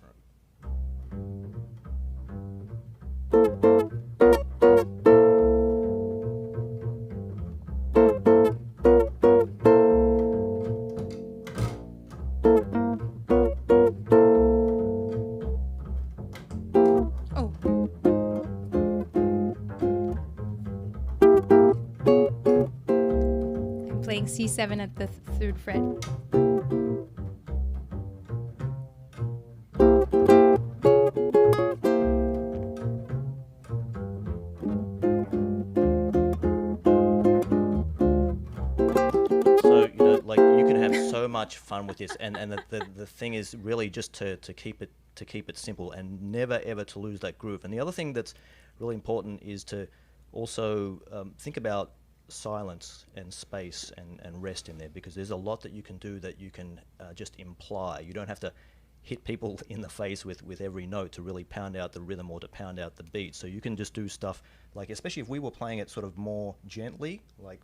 C7 at the third fret. So, you know, like, you can have so much fun with this, and the thing is really just to keep it simple and never ever to lose that groove. And the other thing that's really important is to also think about silence and space and rest in there, because there's a lot that you can do that you can just imply. You don't have to hit people in the face with every note to really pound out the rhythm or to pound out the beat. So you can just do stuff like, especially if we were playing it sort of more gently, like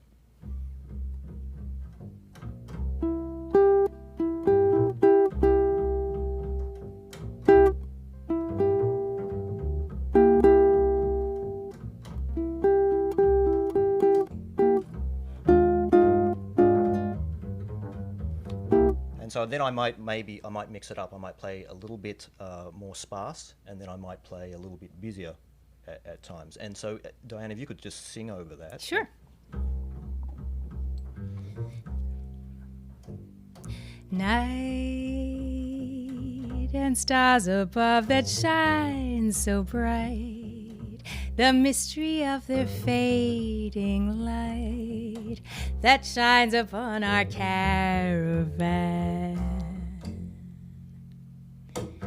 so then I might mix it up. I might play a little bit more sparse, and then I might play a little bit busier at times. And so, Diane, if you could just sing over that. Sure. Night and stars above that shine so bright, the mystery of their fading light that shines upon our caravan.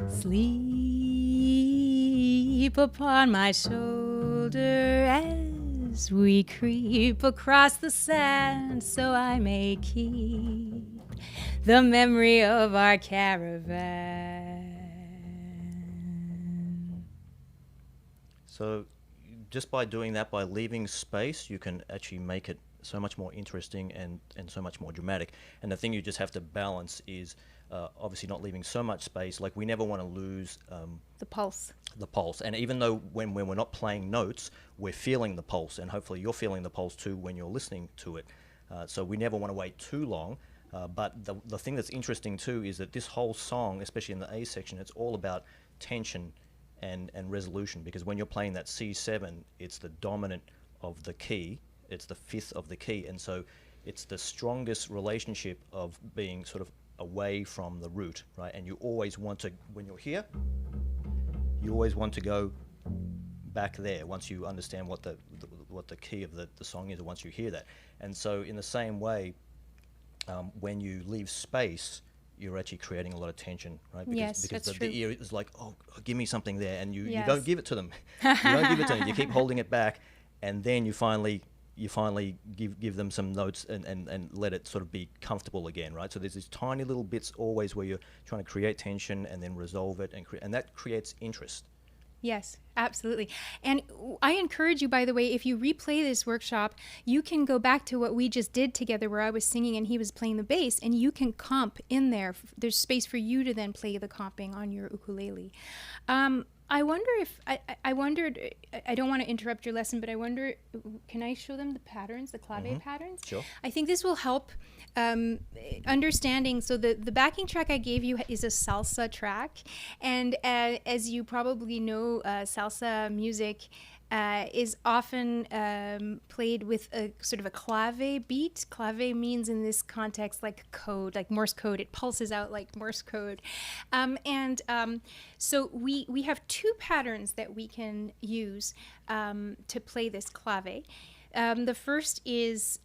Sleep upon my shoulder as we creep across the sand, so I may keep the memory of our caravan. So just by doing that, by leaving space, you can actually make it so much more interesting and so much more dramatic. And the thing you just have to balance is obviously not leaving so much space. Like, we never want to lose the pulse. And even though when we're not playing notes, we're feeling the pulse, and hopefully you're feeling the pulse too when you're listening to it. So we never want to wait too long. But the thing that's interesting too is that this whole song, especially in the A section, it's all about tension and resolution, because when you're playing that C7, it's the dominant of the key, it's the fifth of the key, and so it's the strongest relationship of being sort of away from the root, right? And you always want to, when you're here, you always want to go back there once you understand what the key of the song is, or once you hear that. And so in the same way, when you leave space, you're actually creating a lot of tension, right? Yes, because that's true. the ear is like, oh, give me something there, and you Yes. don't give it to them. You don't give it to them. You keep holding it back, and then you finally give them some notes and let it sort of be comfortable again, right? So there's these tiny little bits always where you're trying to create tension and then resolve it, and that creates interest. Yes, absolutely. And I encourage you, by the way, if you replay this workshop, you can go back to what we just did together where I was singing and he was playing the bass, and you can comp in there. There's space for you to then play the comping on your ukulele. I wonder if, I wondered, I don't want to interrupt your lesson, but I wonder, can I show them the patterns, the clave patterns? Sure. I think this will help understanding. So the backing track I gave you is a salsa track. And as you probably know, salsa music is often played with a sort of a clave beat. Clave means in this context like code, like Morse code. It pulses out like Morse code. So we have two patterns that we can use to play this clave. The first is,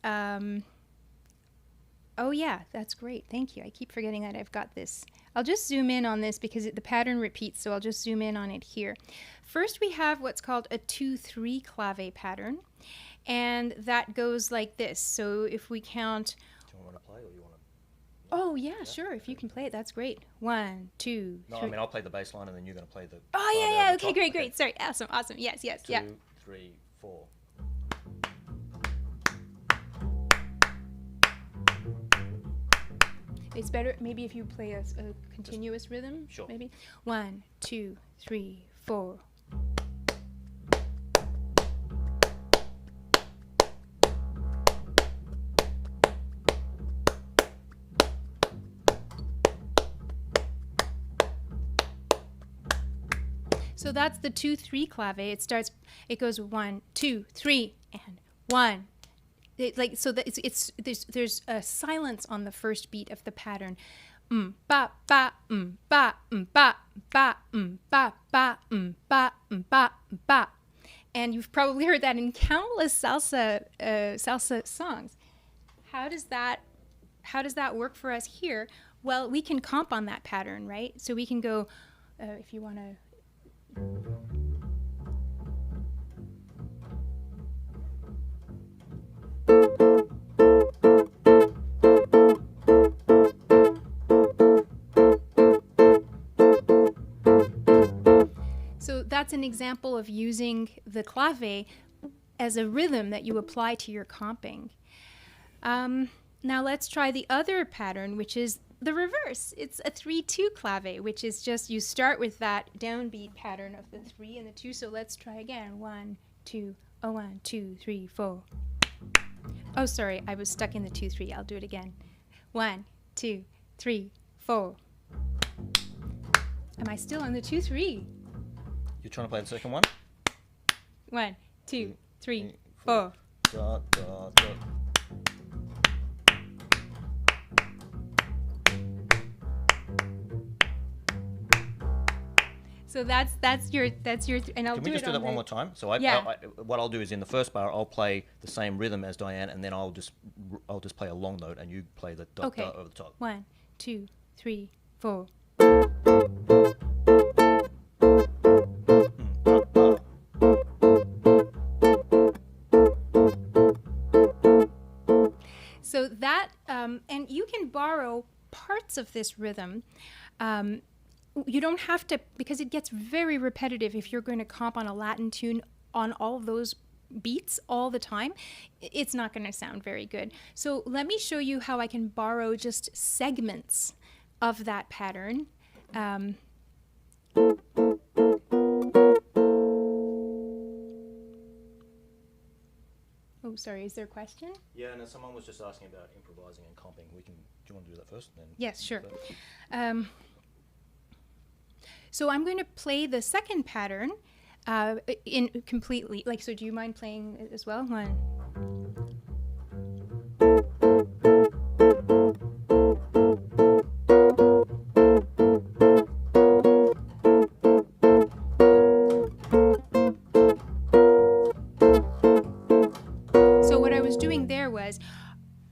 oh yeah, that's great. Thank you. I keep forgetting that I've got this. I'll just zoom in on this because the pattern repeats, so I'll just zoom in on it here. First, we have what's called a 2-3 clave pattern, and that goes like this. So if we count... Do you want to play, or you want to... Oh, yeah, sure. If you can play it, that's great. 1, 2, 3. No, I mean, I'll play the bass line, and then you're going to play the... Oh, yeah. Okay, great. Sorry. Awesome. Yes. 2, Yeah. 3, 4. It's better maybe if you play a continuous rhythm. Sure. Maybe 1, 2, 3, 4. So that's the 2-3 clave. It goes 1, 2, 3, and 1. There's a silence on the first beat of the pattern. Ba ba ba ba ba ba ba ba ba. And you've probably heard that in countless salsa songs. How does that work for us here? Well, we can comp on that pattern, right? So we can go, if you want to. So that's an example of using the clave as a rhythm that you apply to your comping. Now let's try the other pattern, which is the reverse. It's a 3-2 clave, which is just you start with that downbeat pattern of the 3 and the 2. So let's try again. 1, 2, 1, 2, 3, 4. Oh, sorry, I was stuck in the 2-3. I'll do it again. 1, 2, 3, 4. Am I still on the 2-3? You're trying to play the second one? 1, 2, 3, 4. Da, da, da. So that's your and I'll Can do we just it do that on one more time? So what I'll do is in the first bar I'll play the same rhythm as Diane, and then I'll just play a long note, and you play the dot Okay. dot over the top. 1, 2, 3, 4. So that and you can borrow parts of this rhythm. You don't have to, because it gets very repetitive if you're going to comp on a Latin tune on all of those beats all the time. It's not going to sound very good. So let me show you how I can borrow just segments of that pattern. Oh, sorry, is there a question? Yeah, no, someone was just asking about improvising and comping. Do you want to do that first? Then Yes, sure. So I'm going to play the second pattern in completely. So do you mind playing it as well? 1.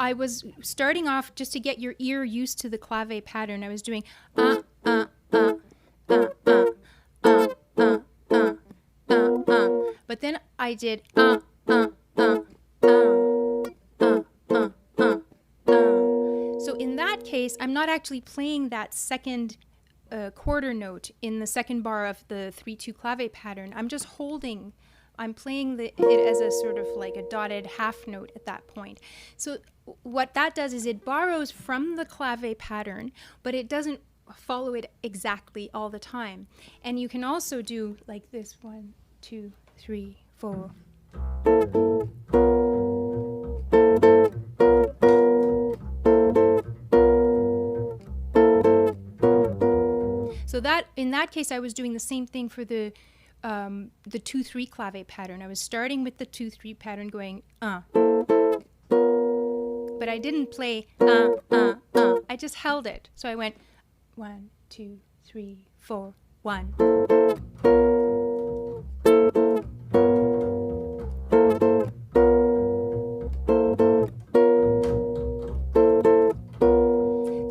I was starting off just to get your ear used to the clave pattern. I was doing but then I did So in that case, I'm not actually playing that second quarter note in the second bar of the 3/2 clave pattern. I'm just holding. I'm playing it as a sort of like a dotted half note at that point. So what that does is it borrows from the clave pattern, but it doesn't follow it exactly all the time. And you can also do like this 1, 2, 3, 4. So that in that case, I was doing the same thing for the 2/3 clave pattern. I was starting with the 2/3 pattern, going but I didn't play I just held it. So I went 1, 2, 3, 4, 1.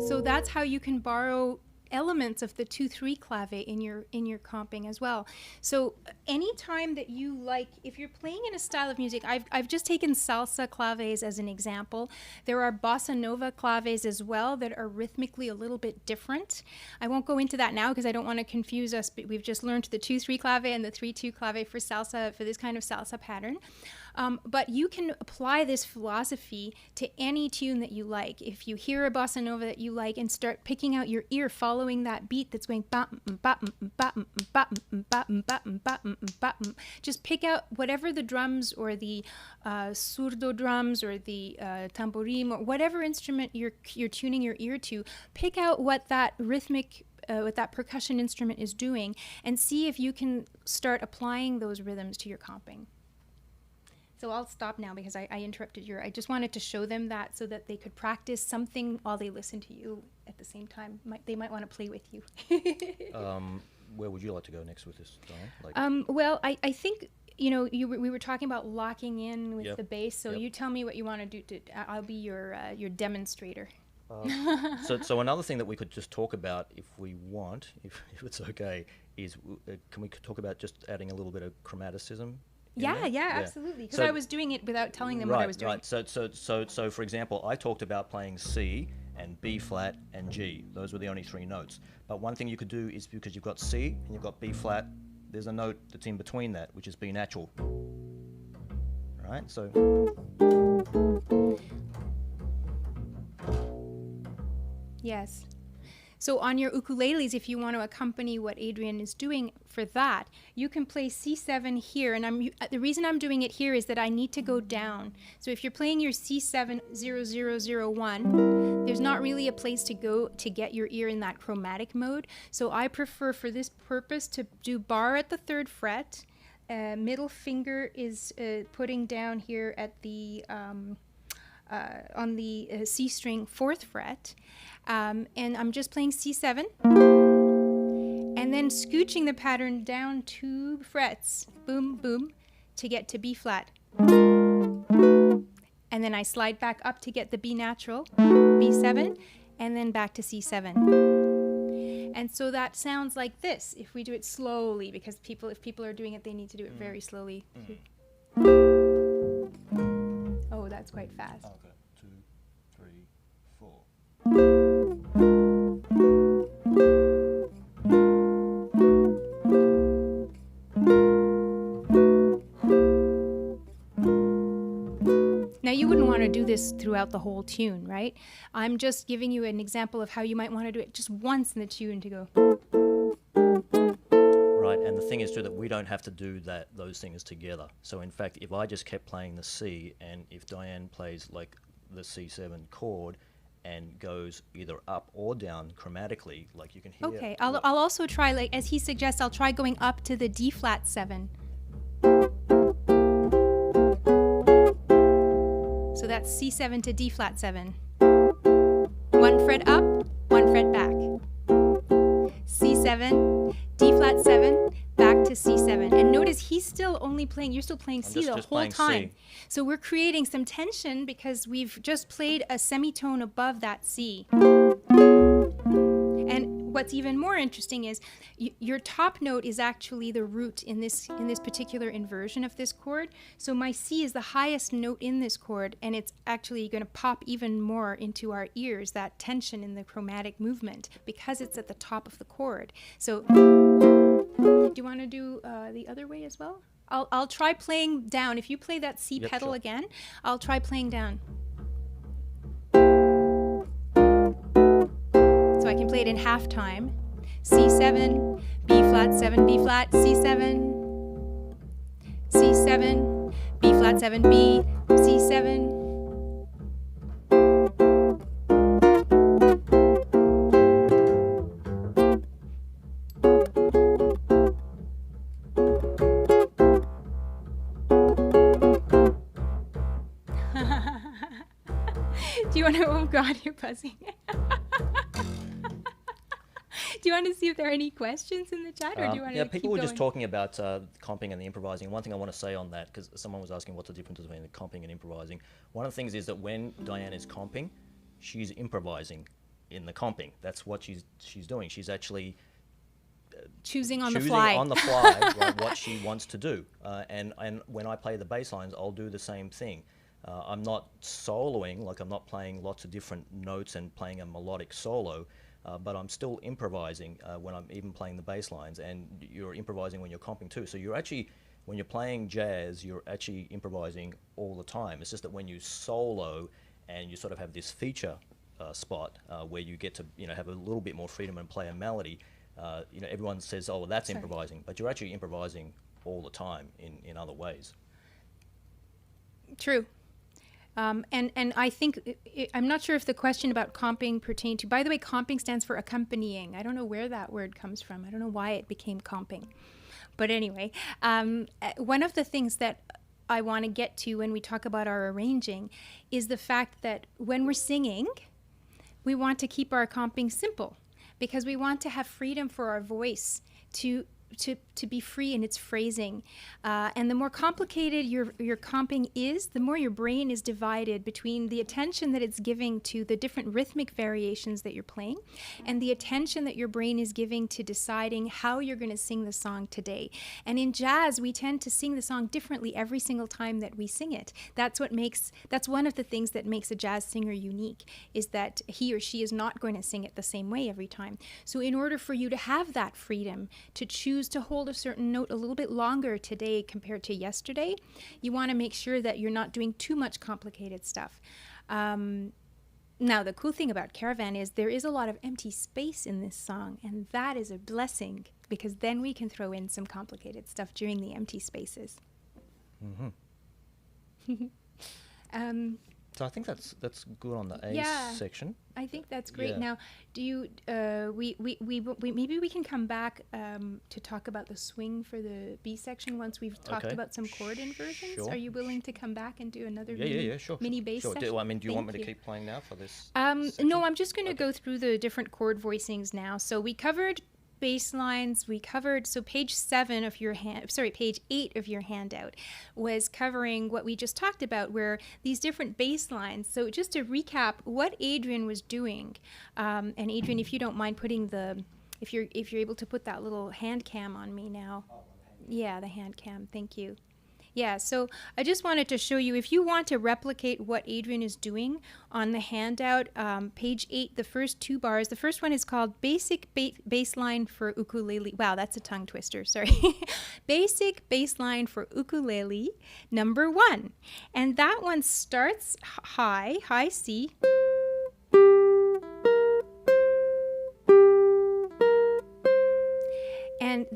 So that's how you can borrow elements of the 2/3 clave in your comping as well. So anytime that you like, if you're playing in a style of music, I've just taken salsa claves as an example. There are bossa nova claves as well that are rhythmically a little bit different. I won't go into that now because I don't want to confuse us, but we've just learned the 2/3 clave and the 3/2 clave for salsa, for this kind of salsa pattern. But you can apply this philosophy to any tune that you like. If you hear a bossa nova that you like and start picking out your ear, following that beat that's going just pick out whatever the drums or the surdo drums or the tamborim or whatever instrument you're tuning your ear to. Pick out what that rhythmic what that percussion instrument is doing and see if you can start applying those rhythms to your comping. So I'll stop now because I interrupted I just wanted to show them that so that they could practice something while they listen to you at the same time. They might want to play with you. Where would you like to go next with this, Diane? Well, I think, we were talking about locking in with the bass. So you tell me what you want to do. I'll be your demonstrator. So another thing that we could just talk about if we want, if it's okay, is can we talk about just adding a little bit of chromaticism? Yeah, absolutely. Because I was doing it without telling them what I was doing. Right. So for example, I talked about playing C and B flat and G. Those were the only 3 notes. But one thing you could do is, because you've got C and you've got B flat, there's a note that's in between that, which is B natural. Right. So. Yes. So on your ukuleles, if you want to accompany what Adrian is doing for that, you can play C7 here. And the reason I'm doing it here is that I need to go down. So if you're playing your C70001, there's not really a place to go to get your ear in that chromatic mode. So I prefer for this purpose to do bar at the 3rd fret. Middle finger is putting down here at the on the C string 4th fret. And I'm just playing C7 and then scooching the pattern down 2 frets, boom, boom, to get to B flat. And then I slide back up to get the B natural, B7, and then back to C7. And so that sounds like this if we do it slowly, because if people are doing it, they need to do it very slowly. Oh, that's quite fast. Okay. 2, 3, 4. Now you wouldn't want to do this throughout the whole tune, right? I'm just giving you an example of how you might want to do it just once in the tune to go. Right, and the thing is too that we don't have to do those things together. So in fact, if I just kept playing the C, and if Diane plays like the C7 chord and goes either up or down chromatically, like you can hear. Okay, I'll also try, like as he suggests, I'll try going up to the D flat 7. So that's C7 to D flat 7. 1 fret up, 1 fret back. C7, D flat 7, back to C7. And notice notice he's still only playing, you're still playing C the whole time. So we're creating some tension because we've just played a semitone above that C. And what's even more interesting is your top note is actually the root in this particular inversion of this chord. So my C is the highest note in this chord, and it's actually going to pop even more into our ears, that tension in the chromatic movement, because it's at the top of the chord. So do you want to do the other way as well? I'll try playing down. If you play that C pedal again, I'll try playing down. So I can play it in half time. C7, B flat 7, B flat, C7, C7, B flat 7, B, C7. Do you want to, oh God, you're buzzing. Do you want to see if there are any questions in the chat, or do you want to keep people were going? just talking about comping and the improvising. One thing I want to say on that, because someone was asking what's the difference between the comping and improvising. One of the things is that when Diane is comping, she's improvising in the comping. That's what she's doing. She's actually choosing on the fly right, what she wants to do. And when I play the bass lines, I'll do the same thing. I'm not soloing, like I'm not playing lots of different notes and playing a melodic solo. But I'm still improvising when I'm even playing the bass lines, and you're improvising when you're comping too. So you're actually, when you're playing jazz, you're actually improvising all the time. It's just that when you solo and you sort of have this feature spot where you get to have a little bit more freedom and play a melody, everyone says, oh, well, that's improvising, but you're actually improvising all the time in other ways. True. And I think, I'm not sure if the question about comping pertained to, by the way, comping stands for accompanying. I don't know where that word comes from. I don't know why it became comping. But anyway, one of the things that I want to get to when we talk about our arranging is the fact that when we're singing, we want to keep our comping simple, because we want to have freedom for our voice to be free in its phrasing. And the more complicated your comping is, the more your brain is divided between the attention that it's giving to the different rhythmic variations that you're playing and the attention that your brain is giving to deciding how you're going to sing the song today. And in jazz, we tend to sing the song differently every single time that we sing it. That's one of the things that makes a jazz singer unique, is that he or she is not going to sing it the same way every time. So in order for you to have that freedom to choose to hold a certain note a little bit longer today compared to yesterday, you want to make sure that you're not doing too much complicated stuff. Now, the cool thing about Caravan is there is a lot of empty space in this song, and that is a blessing, because then we can throw in some complicated stuff during the empty spaces. Mm-hmm. So I think that's good on the A section. I think that's great. Now, do you we maybe we can come back to talk about the swing for the B section once we've talked about some chord inversions. Sure. Are you willing to come back and do another sure, mini bass section? Do you want me to keep playing now for this? No, I'm just going to go through the different chord voicings now. So we covered bass lines. We covered, so page 8 of your handout was covering what we just talked about, where these different bass lines. So just to recap what Adrian was doing, and Adrian, if you don't mind putting if you're able to put that little hand cam on me now. Yeah, the hand cam, thank you. Yeah, so I just wanted to show you, if you want to replicate what Adrian is doing on the handout, page 8, the first 2 bars. The first one is called Basic Bass Line for Ukulele. Wow, that's a tongue twister, sorry. Basic Bass Line for Ukulele, number 1. And that one starts high C. And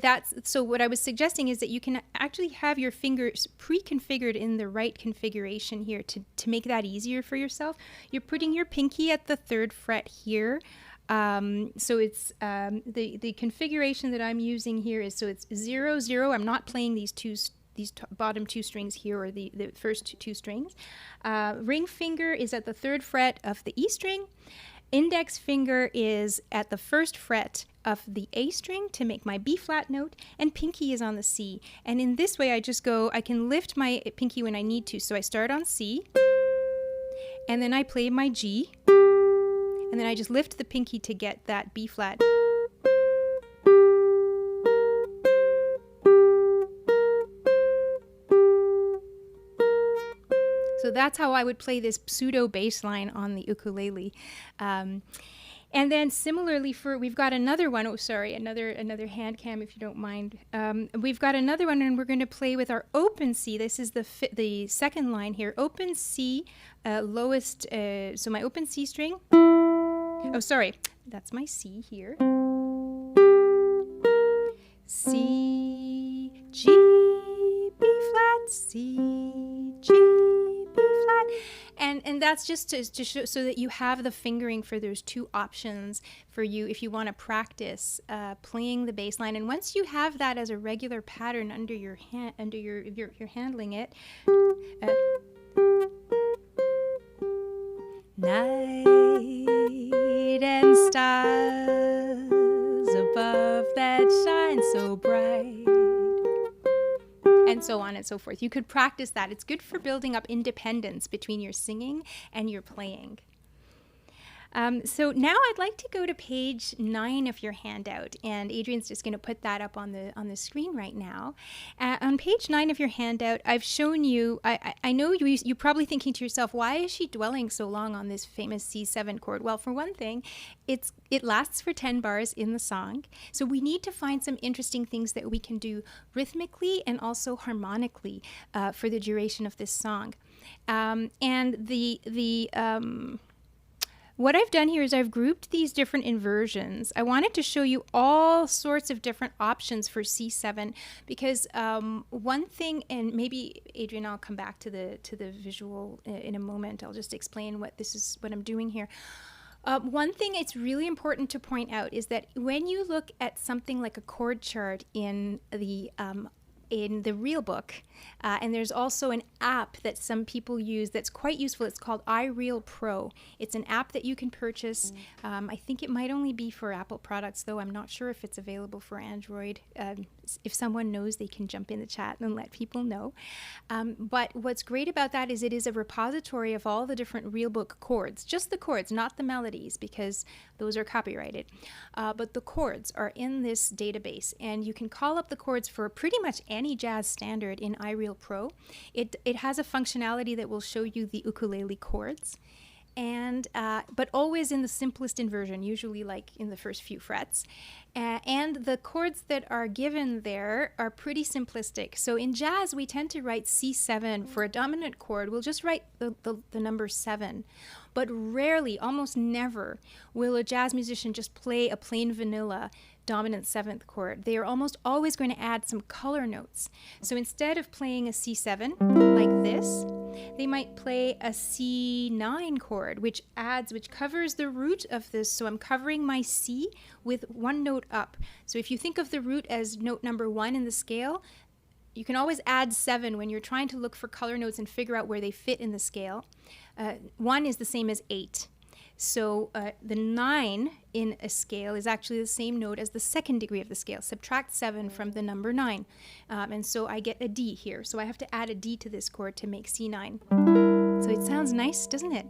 so what I was suggesting is that you can actually have your fingers pre-configured in the right configuration here to make that easier for yourself. You're putting your pinky at the 3rd fret here. So it's the configuration that I'm using here is, so it's 0, 0. I'm not playing these bottom 2 strings here, or the first 2 strings. Ring finger is at the 3rd fret of the E string. Index finger is at the first fret of the A string to make my B flat note, and pinky is on the C. And in this way, I can lift my pinky when I need to. So I start on C, and then I play my G, and then I just lift the pinky to get that B flat. So that's how I would play this pseudo bass line on the ukulele. And then similarly we've got another one. Oh, sorry, another hand cam, if you don't mind. We've got another one, and we're going to play with our open C. This is the second line here. Open C, lowest. So my open C string. Oh, sorry, that's my C here. C, G, B flat, C, G, B flat. And that's just to show so that you have the fingering for those two options for you if you want to practice playing the bass line. And once you have that as a regular pattern under your hand, you're handling it. Night and stars above that shine so bright. And so on and so forth. You could practice that. It's good for building up independence between your singing and your playing. So now I'd like to go to page 9 of your handout, and Adrian's just going to put that up on the screen right now. On page 9 of your handout, I've shown you. I know you're probably thinking to yourself, why is she dwelling so long on this famous C7 chord? Well, for one thing, it lasts for 10 bars in the song, so we need to find some interesting things that we can do rhythmically and also harmonically for the duration of this song. What I've done here is I've grouped these different inversions. I wanted to show you all sorts of different options for C7 because one thing, and maybe Adrian, I'll come back to the visual in a moment. I'll just explain what I'm doing here. One thing it's really important to point out is that when you look at something like a chord chart in the real book, and there's also an app that some people use that's quite useful. It's called iReal Pro. It's an app that you can purchase. I think it might only be for Apple products, though. I'm not sure if it's available for Android. If someone knows, they can jump in the chat and let people know. But what's great about that is it is a repository of all the different real book chords, just the chords, not the melodies, because those are copyrighted. But the chords are in this database, and you can call up the chords for pretty much any jazz standard in iReal Pro. It has a functionality that will show you the ukulele chords, and but always in the simplest inversion, usually like in the first few frets. And the chords that are given there are pretty simplistic. So in jazz, we tend to write C7 for a dominant chord. We'll just write the number 7. But rarely, almost never, will a jazz musician just play a plain vanilla dominant 7th chord. They are almost always going to add some color notes. So instead of playing a C7 like this, they might play a C9 chord, which covers the root of this. So I'm covering my C with one note up. So if you think of the root as note number 1 in the scale, you can always add 7 when you're trying to look for color notes and figure out where they fit in the scale. 1 is the same as 8. So the 9 in a scale is actually the same note as the second degree of the scale. Subtract 7 from the number 9. And so I get a D here. So I have to add a D to this chord to make C9. So it sounds nice, doesn't it?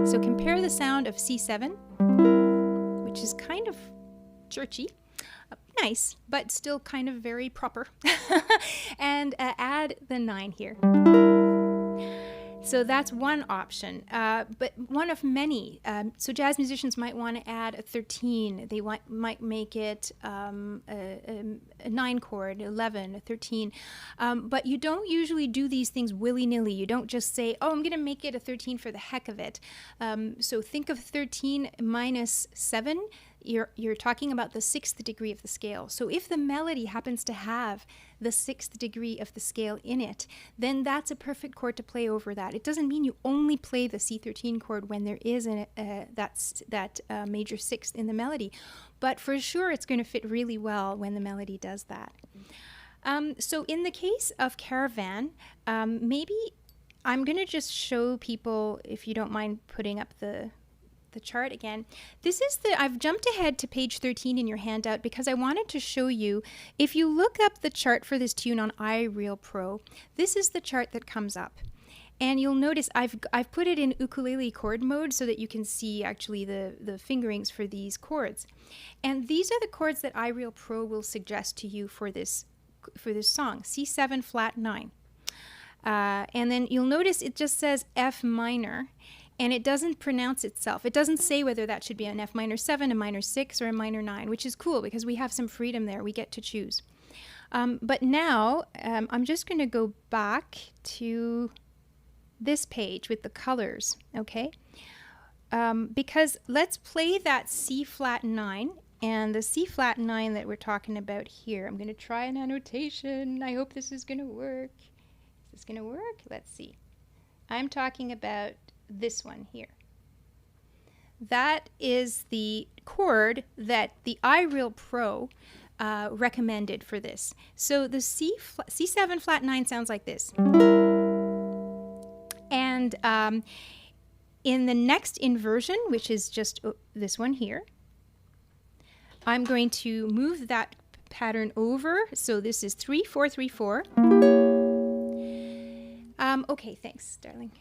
So compare the sound of C7, which is kind of churchy. Nice, but still kind of very proper. And add the 9 here. So that's one option, but one of many. So jazz musicians might want to add a 13. They might make it a 9 chord, 11, a 13. But you don't usually do these things willy-nilly. You don't just say, oh, I'm going to make it a 13 for the heck of it. So think of 13 minus 7. You're talking about the 6th degree of the scale. So if the melody happens to have the 6th degree of the scale in it, then that's a perfect chord to play over that. It doesn't mean you only play the C13 chord when there is that major 6th in the melody, but for sure it's going to fit really well when the melody does that. So in the case of Caravan, maybe I'm going to just show people, if you don't mind putting up the the chart again. This is I've jumped ahead to page 13 in your handout because I wanted to show you, if you look up the chart for this tune on iReal Pro, this is the chart that comes up. And you'll notice I've put it in ukulele chord mode so that you can see actually the fingerings for these chords. And these are the chords that iReal Pro will suggest to you for this song, C7 flat 9. And then you'll notice it just says F minor, and it doesn't pronounce itself. It doesn't say whether that should be an F minor 7, a minor 6, or a minor 9, which is cool because we have some freedom there. We get to choose. But now I'm just going to go back to this page with the colors, okay? Because let's play that C flat 9, and the C flat 9 that we're talking about here. I'm going to try an annotation. I hope this is going to work. Is this going to work? Let's see. I'm talking about this one here. That is the chord that the iReal Pro recommended for this. So the C7 flat 9 sounds like this. And in the next inversion, which is just this one here, I'm going to move that pattern over. So this is 3, 4, 3, 4. Okay, thanks, darling.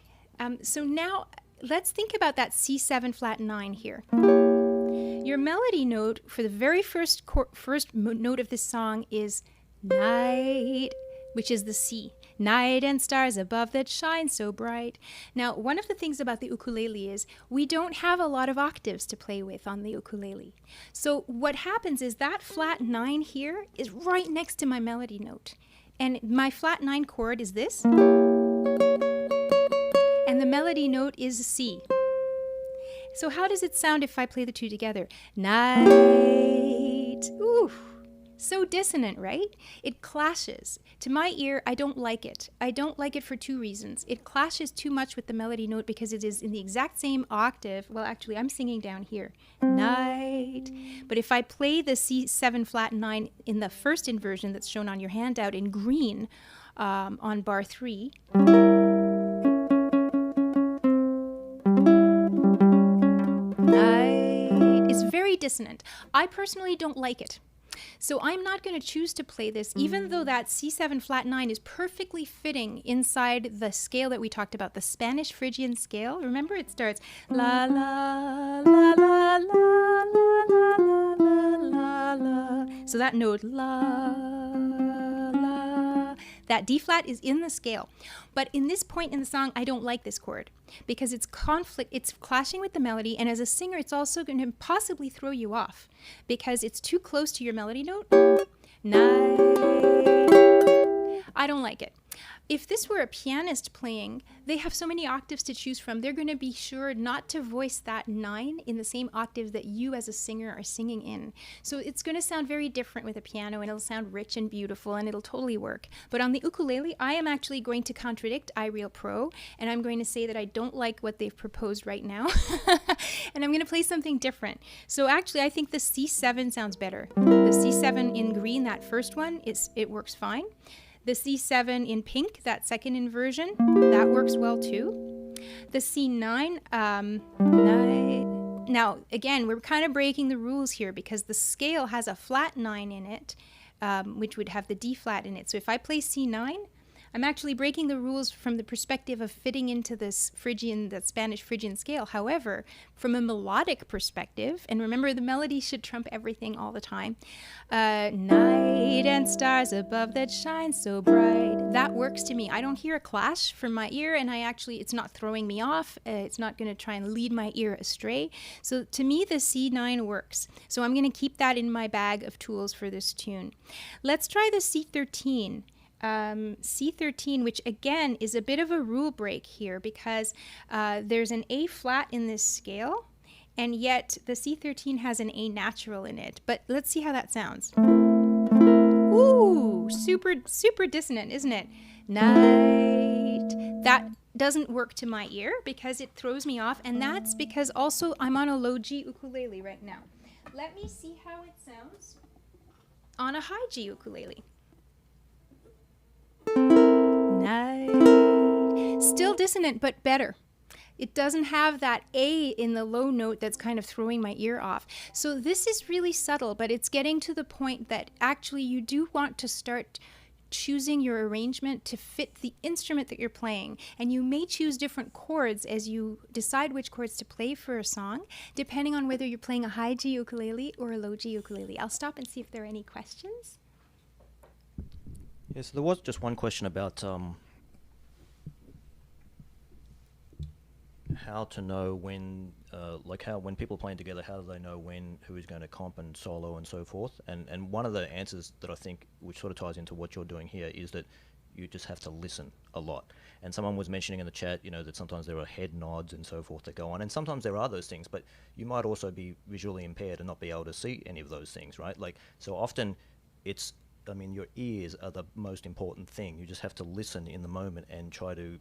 So now let's think about that C7 flat 9 here. Your melody note for the very first note of this song is night, which is the C. Night and stars above that shine so bright. Now, one of the things about the ukulele is we don't have a lot of octaves to play with on the ukulele. So what happens is that flat 9 here is right next to my melody note. And my flat 9 chord is this. And the melody note is C. So how does it sound if I play the two together? Night. Ooh. So dissonant, right? It clashes. To my ear, I don't like it. I don't like it for two reasons. It clashes too much with the melody note because it is in the exact same octave. Well, actually, I'm singing down here. Night. But if I play the C7 flat 9 in the first inversion that's shown on your handout in green on bar 3, night is very dissonant. I personally don't like it. So I'm not going to choose to play this, even though that C7 flat 9 is perfectly fitting inside the scale that we talked about, the Spanish Phrygian scale. Remember, it starts la la la la la la la la la la. So that note la la, that D flat is in the scale. But in this point in the song, I don't like this chord because it's clashing with the melody, and as a singer, it's also going to possibly throw you off because it's too close to your melody note. Night. I don't like it. If this were a pianist playing, they have so many octaves to choose from. They're going to be sure not to voice that 9 in the same octave that you as a singer are singing in. So it's going to sound very different with a piano, and it'll sound rich and beautiful, and it'll totally work. But on the ukulele, I am actually going to contradict iReal Pro, and I'm going to say that I don't like what they've proposed right now. And I'm going to play something different. So actually, I think the C7 sounds better. The C7 in green, that first one, it works fine. The C7 in pink, that second inversion, that works well too. The C9, now again, we're kind of breaking the rules here because the scale has a flat 9 in it, which would have the D flat in it. So if I play C9, I'm actually breaking the rules from the perspective of fitting into this the Spanish Phrygian scale. However, from a melodic perspective, and remember the melody should trump everything all the time, night and stars above that shine so bright, that works to me. I don't hear a clash from my ear, and it's not throwing me off. It's not going to try and lead my ear astray. So to me, the C9 works. So I'm going to keep that in my bag of tools for this tune. Let's try the C13. C13, which again is a bit of a rule break here because there's an A flat in this scale, and yet the C13 has an A natural in it. But let's see how that sounds. Ooh, super, super dissonant, isn't it? Night. That doesn't work to my ear because it throws me off, and that's because also I'm on a low G ukulele right now. Let me see how it sounds on a high G ukulele. Night. Still dissonant, but better. It doesn't have that A in the low note that's kind of throwing my ear off. So this is really subtle, but it's getting to the point that actually you do want to start choosing your arrangement to fit the instrument that you're playing. And you may choose different chords as you decide which chords to play for a song, depending on whether you're playing a high G ukulele or a low G ukulele. I'll stop and see if there are any questions. Yeah, so there was just one question about how to know when, when people are playing together, how do they know who is going to comp and solo and so forth? And one of the answers that I think, which sort of ties into what you're doing here, is that you just have to listen a lot. And someone was mentioning in the chat, that sometimes there are head nods and so forth that go on, and sometimes there are those things, but you might also be visually impaired and not be able to see any of those things, right? So often your ears are the most important thing. You just have to listen in the moment and try to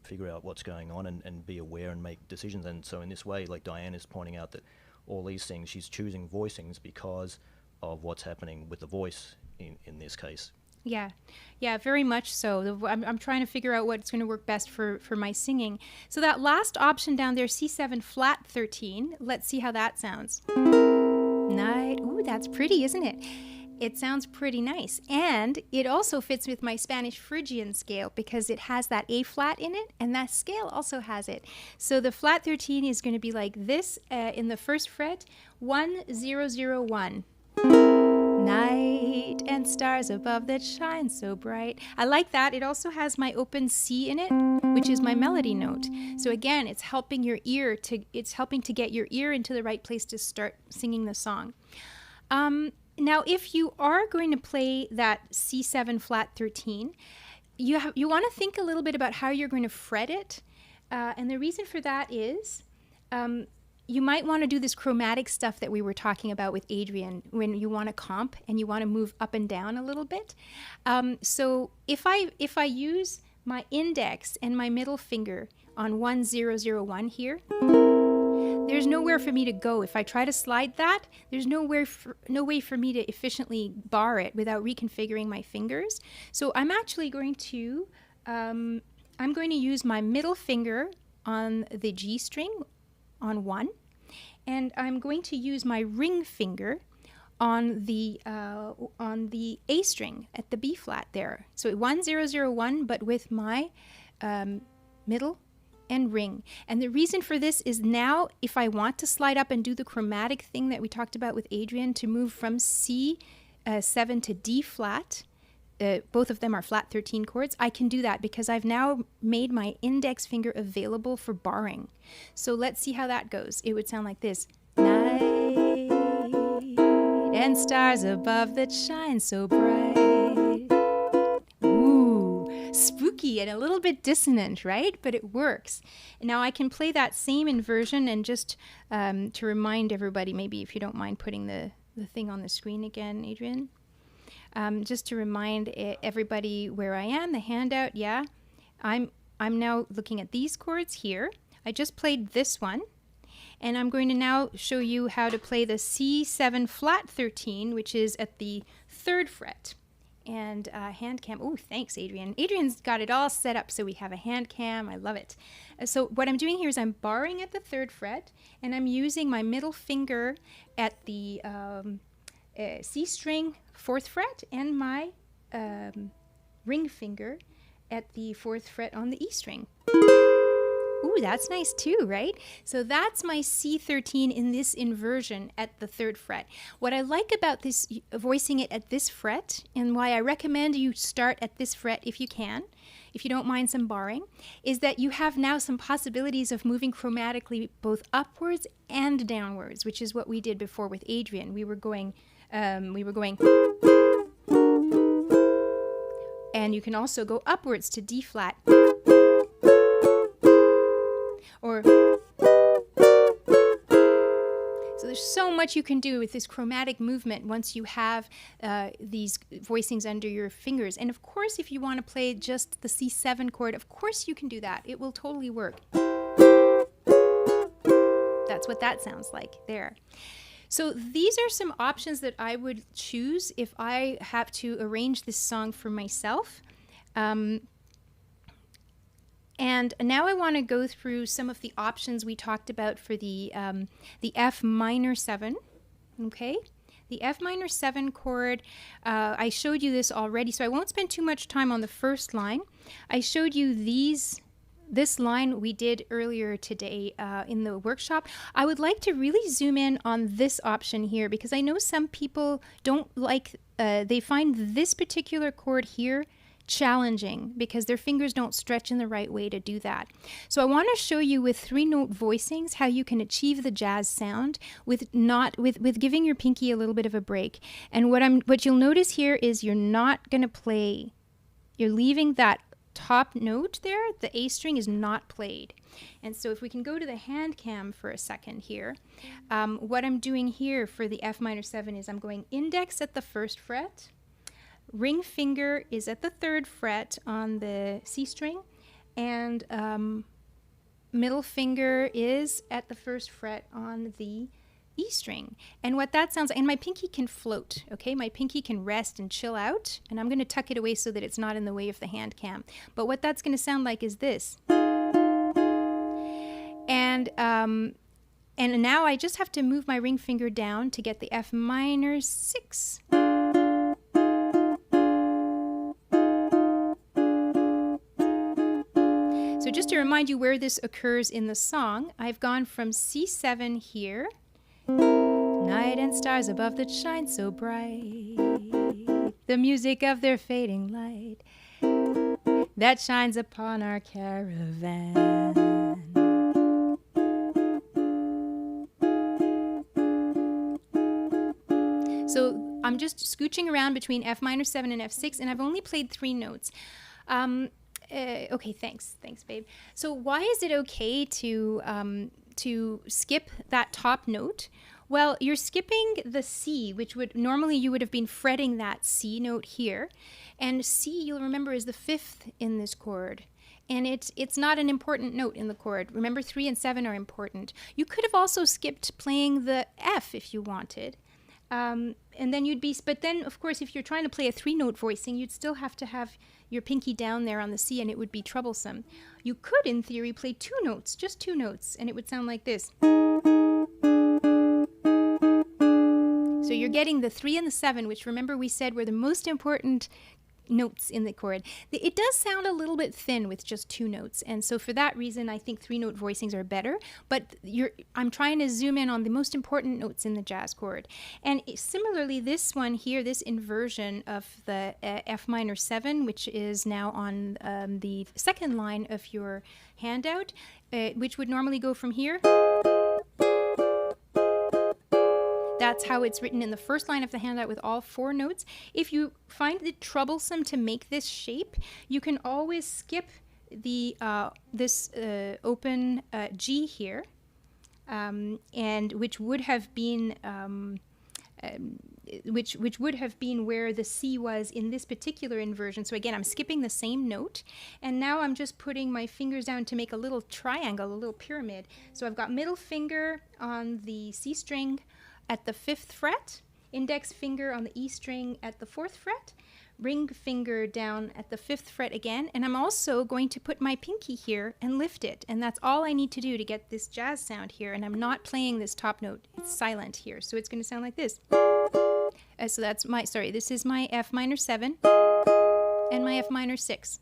figure out what's going on and be aware and make decisions. And so in this way, like Diane is pointing out, that all these things, she's choosing voicings because of what's happening with the voice in this case. Yeah, very much so. I'm trying to figure out what's going to work best for my singing. So that last option down there, C7 flat 13, let's see how that sounds. Nice. Ooh, that's pretty, isn't it? It sounds pretty nice. And it also fits with my Spanish Phrygian scale because it has that A flat in it, and that scale also has it. So the flat 13 is going to be like this in the first fret, 1, 0, 0, 1. Night and stars above that shine so bright. I like that. It also has my open C in it, which is my melody note. So again, it's helping to get your ear into the right place to start singing the song. Now, if you are going to play that C7 flat 13, you want to think a little bit about how you're going to fret it. And the reason for that is you might want to do this chromatic stuff that we were talking about with Adrian when you want to comp and you want to move up and down a little bit. So if I use my index and my middle finger on 1, 0, 0, 1 here, there's nowhere for me to go. If I try to slide that, there's no way for me to efficiently bar it without reconfiguring my fingers. So I'm actually going to use my middle finger on the G string on 1, and I'm going to use my ring finger on the A string at the B flat there. So 1, 0, 0, 1, but with my middle and ring. And the reason for this is now if I want to slide up and do the chromatic thing that we talked about with Adrian to move from C7 to D flat, both of them are flat 13 chords, I can do that because I've now made my index finger available for barring. So let's see how that goes. It would sound like this. Night and stars above that shine so bright. Spooky and a little bit dissonant, right? But it works. Now I can play that same inversion, and just to remind everybody, maybe if you don't mind putting the thing on the screen again, Adrian, just to remind everybody where I am, the handout. Yeah, I'm now looking at these chords here. I just played this one, and I'm going to now show you how to play the C7 flat 13, which is at the 3rd fret. And hand cam. Oh, thanks, Adrian. Adrian's got it all set up so we have a hand cam. I love it. So what I'm doing here is I'm barring at the 3rd fret, and I'm using my middle finger at the C string 4th fret and my ring finger at the 4th fret on the E string. Ooh, that's nice too, right? So that's my C13 in this inversion at the 3rd fret. What I like about this, voicing it at this fret, and why I recommend you start at this fret if you can, if you don't mind some barring, is that you have now some possibilities of moving chromatically both upwards and downwards, which is what we did before with Adrian. We were going, and you can also go upwards to D flat. So there's so much you can do with this chromatic movement once you have these voicings under your fingers. And of course, if you want to play just the C7 chord, of course you can do that. It will totally work. That's what that sounds like there. So these are some options that I would choose if I have to arrange this song for myself. And now I want to go through some of the options we talked about for the F minor 7, okay? The F minor 7 chord, I showed you this already, so I won't spend too much time on the first line. I showed you this line we did earlier today in the workshop. I would like to really zoom in on this option here because I know some people don't like, they find this particular chord here challenging because their fingers don't stretch in the right way to do that. So I want to show you with 3-note voicings how you can achieve the jazz sound with giving your pinky a little bit of a break. And what you'll notice here is you're not going to play. You're leaving that top note there, the A string is not played. And so if we can go to the hand cam for a second here, what I'm doing here for the F minor 7 is I'm going index at the 1st fret, ring finger is at the 3rd fret on the C string, and middle finger is at the 1st fret on the E string. And what that sounds like, and my pinky can float, okay? My pinky can rest and chill out, and I'm going to tuck it away so that it's not in the way of the hand cam. But what that's going to sound like is this. And now I just have to move my ring finger down to get the F minor 6. So just to remind you where this occurs in the song, I've gone from C7 here, night and stars above that shine so bright, the music of their fading light that shines upon our caravan. So I'm just scooching around between F minor 7 and F6, and I've only played 3 notes. Okay, thanks, babe. So why is it okay to skip that top note? Well, you're skipping the C, which would normally you would have been fretting that C note here, and C, you'll remember, is the 5th in this chord, and it's not an important note in the chord. Remember, 3 and 7 are important. You could have also skipped playing the F if you wanted. And then but then, of course, if you're trying to play a 3-note voicing, you'd still have to have your pinky down there on the C, and it would be troublesome. You could, in theory, play 2 notes, just 2 notes, and it would sound like this. So you're getting the 3 and the 7, which, remember, we said were the most important notes in the chord. It does sound a little bit thin with just 2 notes, and so for that reason I think 3-note voicings are better, but I'm trying to zoom in on the most important notes in the jazz chord. And similarly, this one here, this inversion of the F minor 7, which is now on the 2nd line of your handout, which would normally go from here. That's how it's written in the 1st line of the handout with all 4 notes. If you find it troublesome to make this shape, you can always skip the this open G here, and which would have been which would have been where the C was in this particular inversion. So again, I'm skipping the same note, and now I'm just putting my fingers down to make a little triangle, a little pyramid. So I've got middle finger on the C string at the 5th fret, index finger on the E string at the 4th fret, ring finger down at the 5th fret again, and I'm also going to put my pinky here and lift it, and that's all I need to do to get this jazz sound here, and I'm not playing this top note, it's silent here, so it's going to sound like this. So that's this is my F minor 7 and my F minor 6.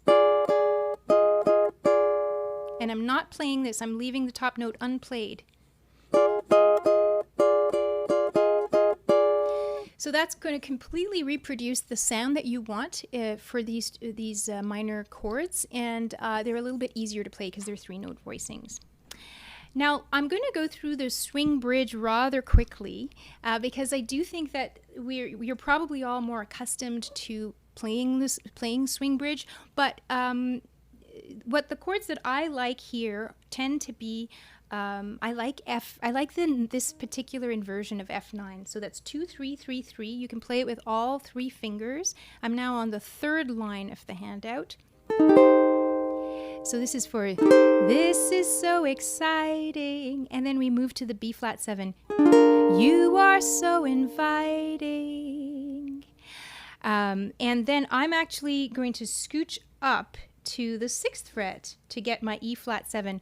And I'm not playing this, I'm leaving the top note unplayed. So that's going to completely reproduce the sound that you want for these minor chords, and they're a little bit easier to play because they're 3-note voicings. Now, I'm going to go through the swing bridge rather quickly because I do think that you're probably all more accustomed to playing swing bridge, but what the chords that I like here tend to be I like this particular inversion of F9. So that's 2, 3, 3, 3. You can play it with all 3 fingers. I'm now on the 3rd line of the handout. So this is for this is so exciting. And then we move to the B flat 7. You are so inviting. And then I'm actually going to scooch up to the 6th fret to get my E flat 7.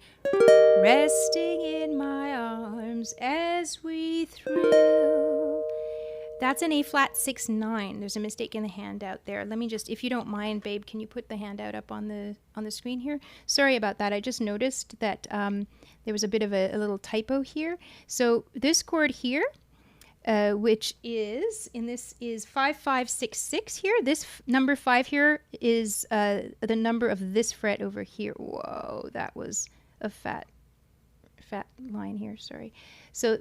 Resting in my arms as we thrill. That's an A flat 6 9. There's a mistake in the handout there. Let me just, if you don't mind, babe, can you put the handout up on the screen here? Sorry about that. I just noticed that there was a bit of a little typo here. So this chord here, which is, and this is 5 5 6 6 here. This number 5 here is the number of this fret over here. Whoa, that was a fat line here. Sorry. So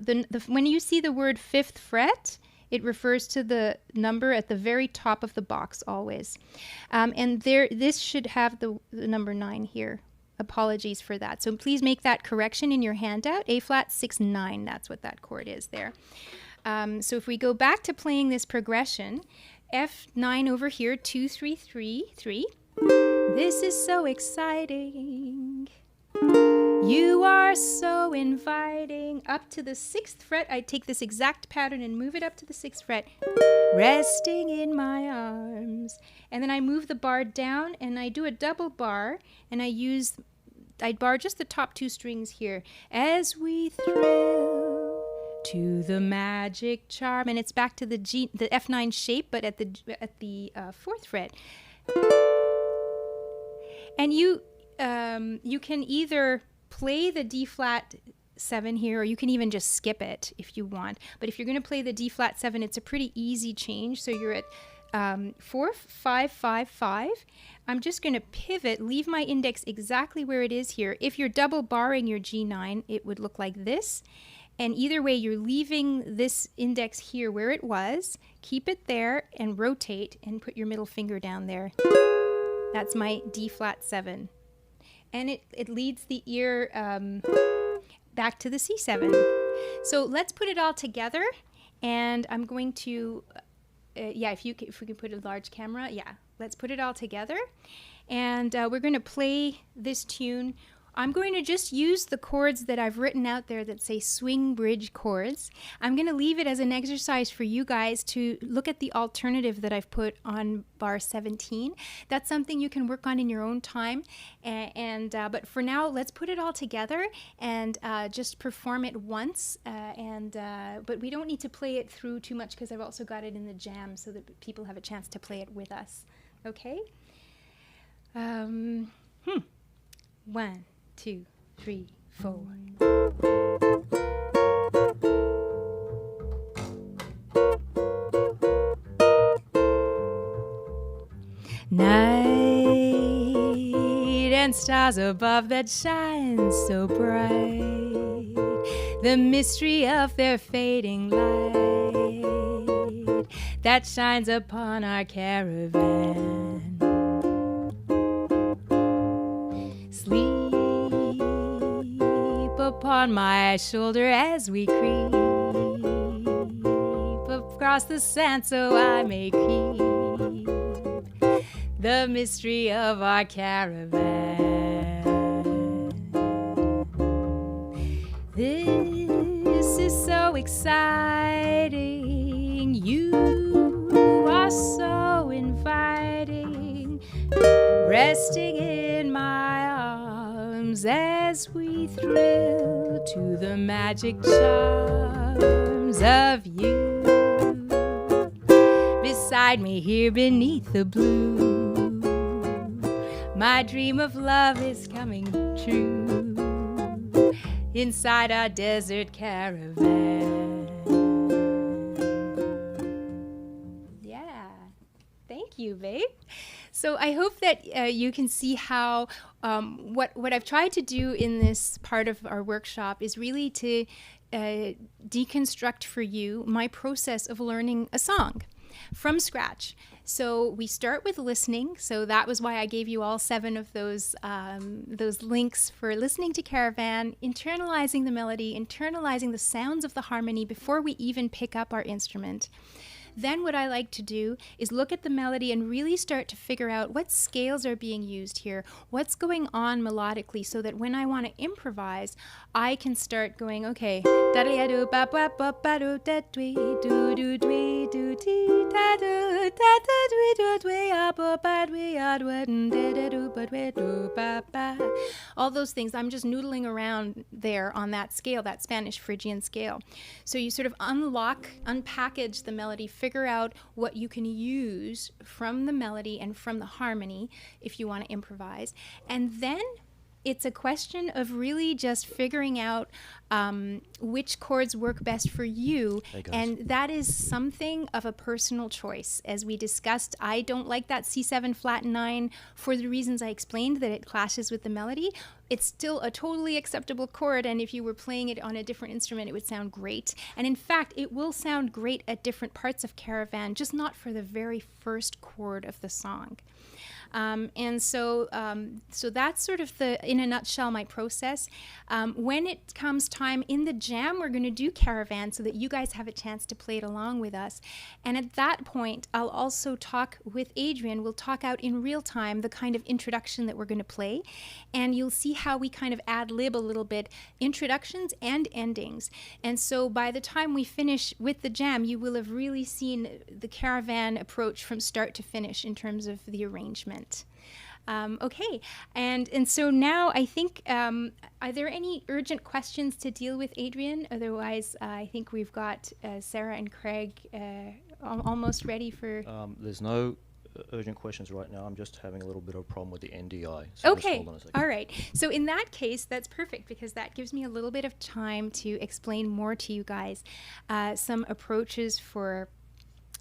when you see the word 5th fret, it refers to the number at the very top of the box always. And this should have the number 9 here. Apologies for that. So please make that correction in your handout. A flat 6 9. That's what that chord is there. So if we go back to playing this progression, F9 over here, 2 3 3 3. This is so exciting. You are so inviting. Up to the 6th fret, I take this exact pattern and move it up to the 6th fret. Resting in my arms. And then I move the bar down and I do a double bar and I bar just the top 2 strings here. As we thrill to the magic charm. And it's back to the F9 shape, but at the 4th fret. And you can either play the D flat 7 here, or you can even just skip it if you want. But if you're going to play the D flat 7, it's a pretty easy change. So you're at 4 5 5 5. I'm just going to pivot, leave my index exactly where it is here. If you're double barring your G9, it would look like this. And either way, you're leaving this index here where it was. Keep it there and rotate and put your middle finger down there. That's my D flat 7. And it leads the ear back to the C7. So let's put it all together. And I'm going to, if we can put a large camera, let's put it all together. And we're going to play this tune. I'm going to just use the chords that I've written out there that say swing bridge chords. I'm going to leave it as an exercise for you guys to look at the alternative that I've put on bar 17. That's something you can work on in your own time. But for now, let's put it all together and just perform it once. But we don't need to play it through too much because I've also got it in the jam so that people have a chance to play it with us. Okay? 1, 2, 3, 4. Night and stars above that shine so bright, the mystery of their fading light that shines upon our caravan. Sleep upon my shoulder as we creep across the sand so I may keep the mystery of our caravan. This is so exciting. You are so inviting. Resting in my arms as we thrill to the magic charms of you. Beside me here beneath the blue, my dream of love is coming true. Inside our desert caravan. Yeah, thank you, babe. So I hope that you can see how what I've tried to do in this part of our workshop is really to deconstruct for you my process of learning a song from scratch. So we start with listening. So that was why I gave you all 7 of those links for listening to Caravan, internalizing the melody, internalizing the sounds of the harmony before we even pick up our instrument. Then what I like to do is look at the melody and really start to figure out what scales are being used here, what's going on melodically, so that when I want to improvise, I can start going, okay, all those things. I'm just noodling around there on that scale, that Spanish Phrygian scale. So you sort of unpackage the melody, figure out what you can use from the melody and from the harmony if you want to improvise. And then it's a question of really just figuring out which chords work best for you. Hey, guys. And that is something of a personal choice. As we discussed, I don't like that C7 flat 9 for the reasons I explained, that it clashes with the melody. It's still a totally acceptable chord, and if you were playing it on a different instrument, it would sound great. And in fact, it will sound great at different parts of Caravan, just not for the very first chord of the song. So that's sort of in a nutshell, my process. When it comes time in the jam, we're going to do Caravan so that you guys have a chance to play it along with us. And at that point, I'll also talk with Adrian. We'll talk out in real time the kind of introduction that we're going to play. And you'll see how we kind of ad-lib a little bit, introductions and endings. And so by the time we finish with the jam, you will have really seen the Caravan approach from start to finish in terms of the arrangement. Okay, and so now I think, are there any urgent questions to deal with, Adrian? Otherwise, I think we've got Sarah and Craig almost ready for... There's no urgent questions right now. I'm just having a little bit of a problem with the NDI. So okay, hold on a second. all right. So in that case, that's perfect, because that gives me a little bit of time to explain more to you guys some approaches for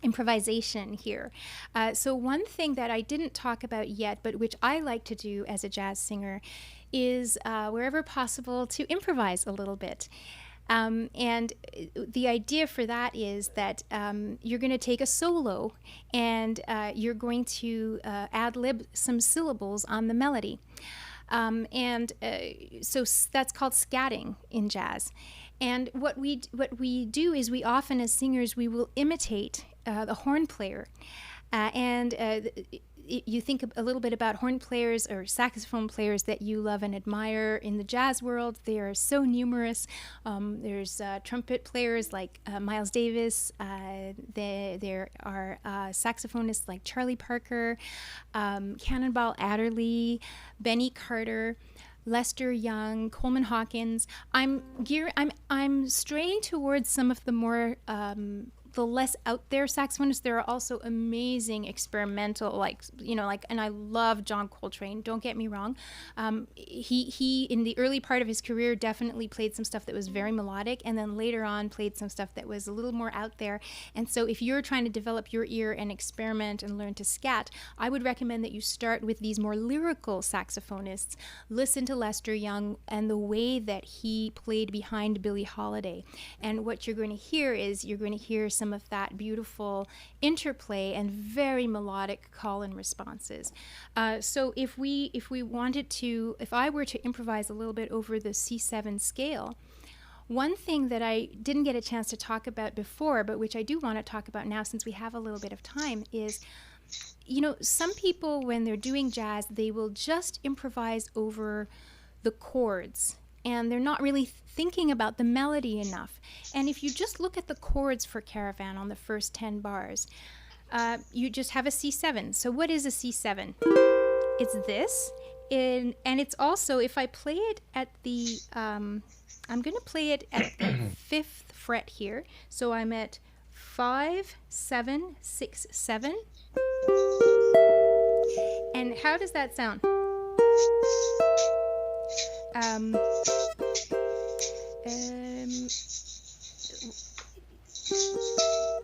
improvisation here. So one thing that I didn't talk about yet, but which I like to do as a jazz singer, is wherever possible to improvise a little bit. And the idea for that is that you're going to take a solo and you're going to ad-lib some syllables on the melody. So that's called scatting in jazz. And what we do is we often, as singers, we will imitate the horn player. You think a little bit about horn players or saxophone players that you love and admire in the jazz world. They are so numerous. There's trumpet players like Miles Davis. There are saxophonists like Charlie Parker, Cannonball Adderley, Benny Carter, Lester Young, Coleman Hawkins. I'm straying towards some of the more the less out there saxophonists. There are also amazing experimental, and I love John Coltrane, don't get me wrong. He in the early part of his career definitely played some stuff that was very melodic, and then later on played some stuff that was a little more out there. And so if you're trying to develop your ear and experiment and learn to scat, I would recommend that you start with these more lyrical saxophonists. Listen to Lester Young and the way that he played behind Billie Holiday. And what you're going to hear is some of that beautiful interplay and very melodic call and responses. So if I were to improvise a little bit over the C7 scale, one thing that I didn't get a chance to talk about before, but which I do want to talk about now since we have a little bit of time, is, some people, when they're doing jazz, they will just improvise over the chords, and they're not really thinking about the melody enough. And if you just look at the chords for Caravan on the first 10 bars, you just have a C7. So what is a C7? It's this, and it's also, if I play it at the, I'm going to play it at the 5th fret here. So I'm at 5, 7, 6, 7. And how does that sound?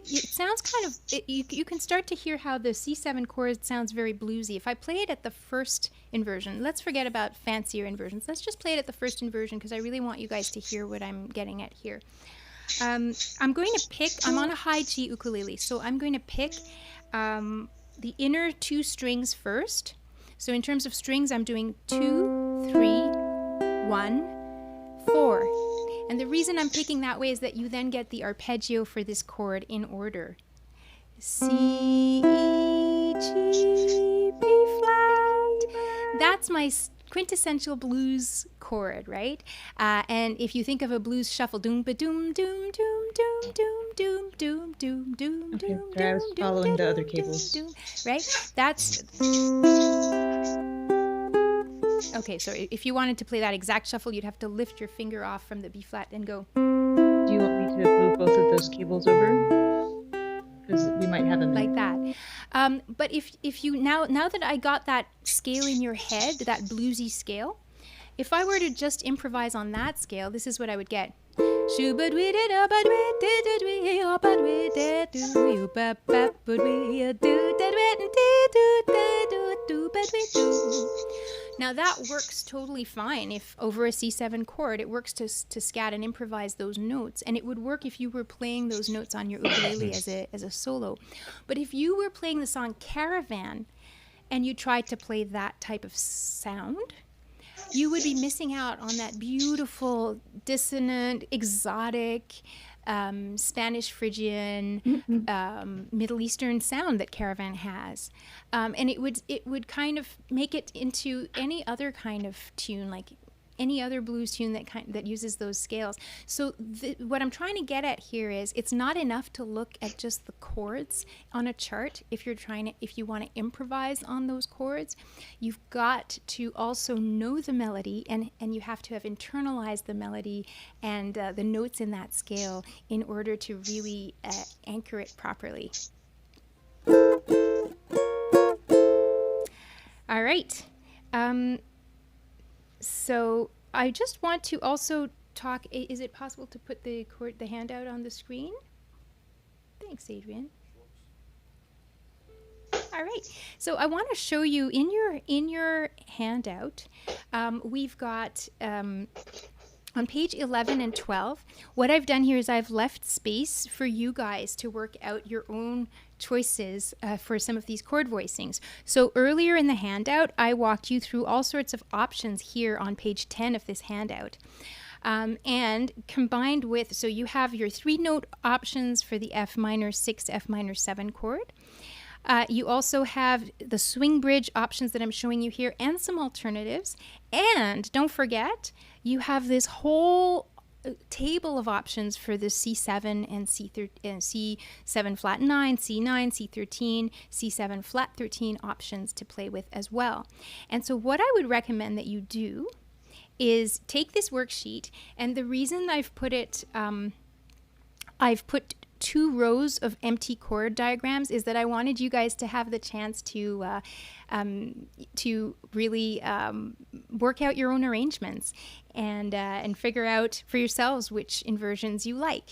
It sounds kind of, you can start to hear how the C7 chord sounds very bluesy. If I play it at the first inversion, let's forget about fancier inversions. Let's just play it at the first inversion, because I really want you guys to hear what I'm getting at here. I'm on a high G ukulele, so I'm going to pick the inner 2 strings first. So in terms of strings, I'm doing 2, 3, 1, 4. And the reason I'm picking that way is that you then get the arpeggio for this chord in order. C, E, G, B flat. That's my quintessential blues chord, right? And if you think of a blues shuffle, doom ba doom doom doom doom doom doom doom doom doom Okay, doom sorry, I was doom following the other doom cables. doom, right? That's okay. So if you wanted to play that exact shuffle, you'd have to lift your finger off from the B flat and go. Do you want me to move both of those cables over? Because we might have them Like that. But if you now that I got that scale in your head, that bluesy scale, if I were to just improvise on that scale, this is what I would get. Now that works totally fine if over a C7 chord. It works to scat and improvise those notes, and it would work if you were playing those notes on your ukulele as a solo. But if you were playing the song Caravan and you tried to play that type of sound, you would be missing out on that beautiful, dissonant, exotic, Spanish Phrygian, Middle Eastern sound that Caravan has, and it would kind of make it into any other kind of tune, like any other blues tune that uses those scales. So what I'm trying to get at here is it's not enough to look at just the chords on a chart. If you want to improvise on those chords, you've got to also know the melody, and you have to have internalized the melody and the notes in that scale in order to really anchor it properly. All right. So I just want to also talk. Is it possible to put the handout on the screen? Thanks, Adrian. All right. So I want to show you in your handout. We've got on page 11 and 12. What I've done here is I've left space for you guys to work out your own choices for some of these chord voicings. So earlier in the handout, I walked you through all sorts of options here on page 10 of this handout. And combined with, so you have your 3-note options for the F minor 6, F minor 7 chord. You also have the swing bridge options that I'm showing you here and some alternatives. And don't forget, you have this whole table of options for the C7 and C7 flat 9, C9, C13, C7 flat 13 options to play with as well. And so what I would recommend that you do is take this worksheet, and the reason I've put 2 rows of empty chord diagrams is that I wanted you guys to have the chance to really work out your own arrangements and figure out for yourselves which inversions you like.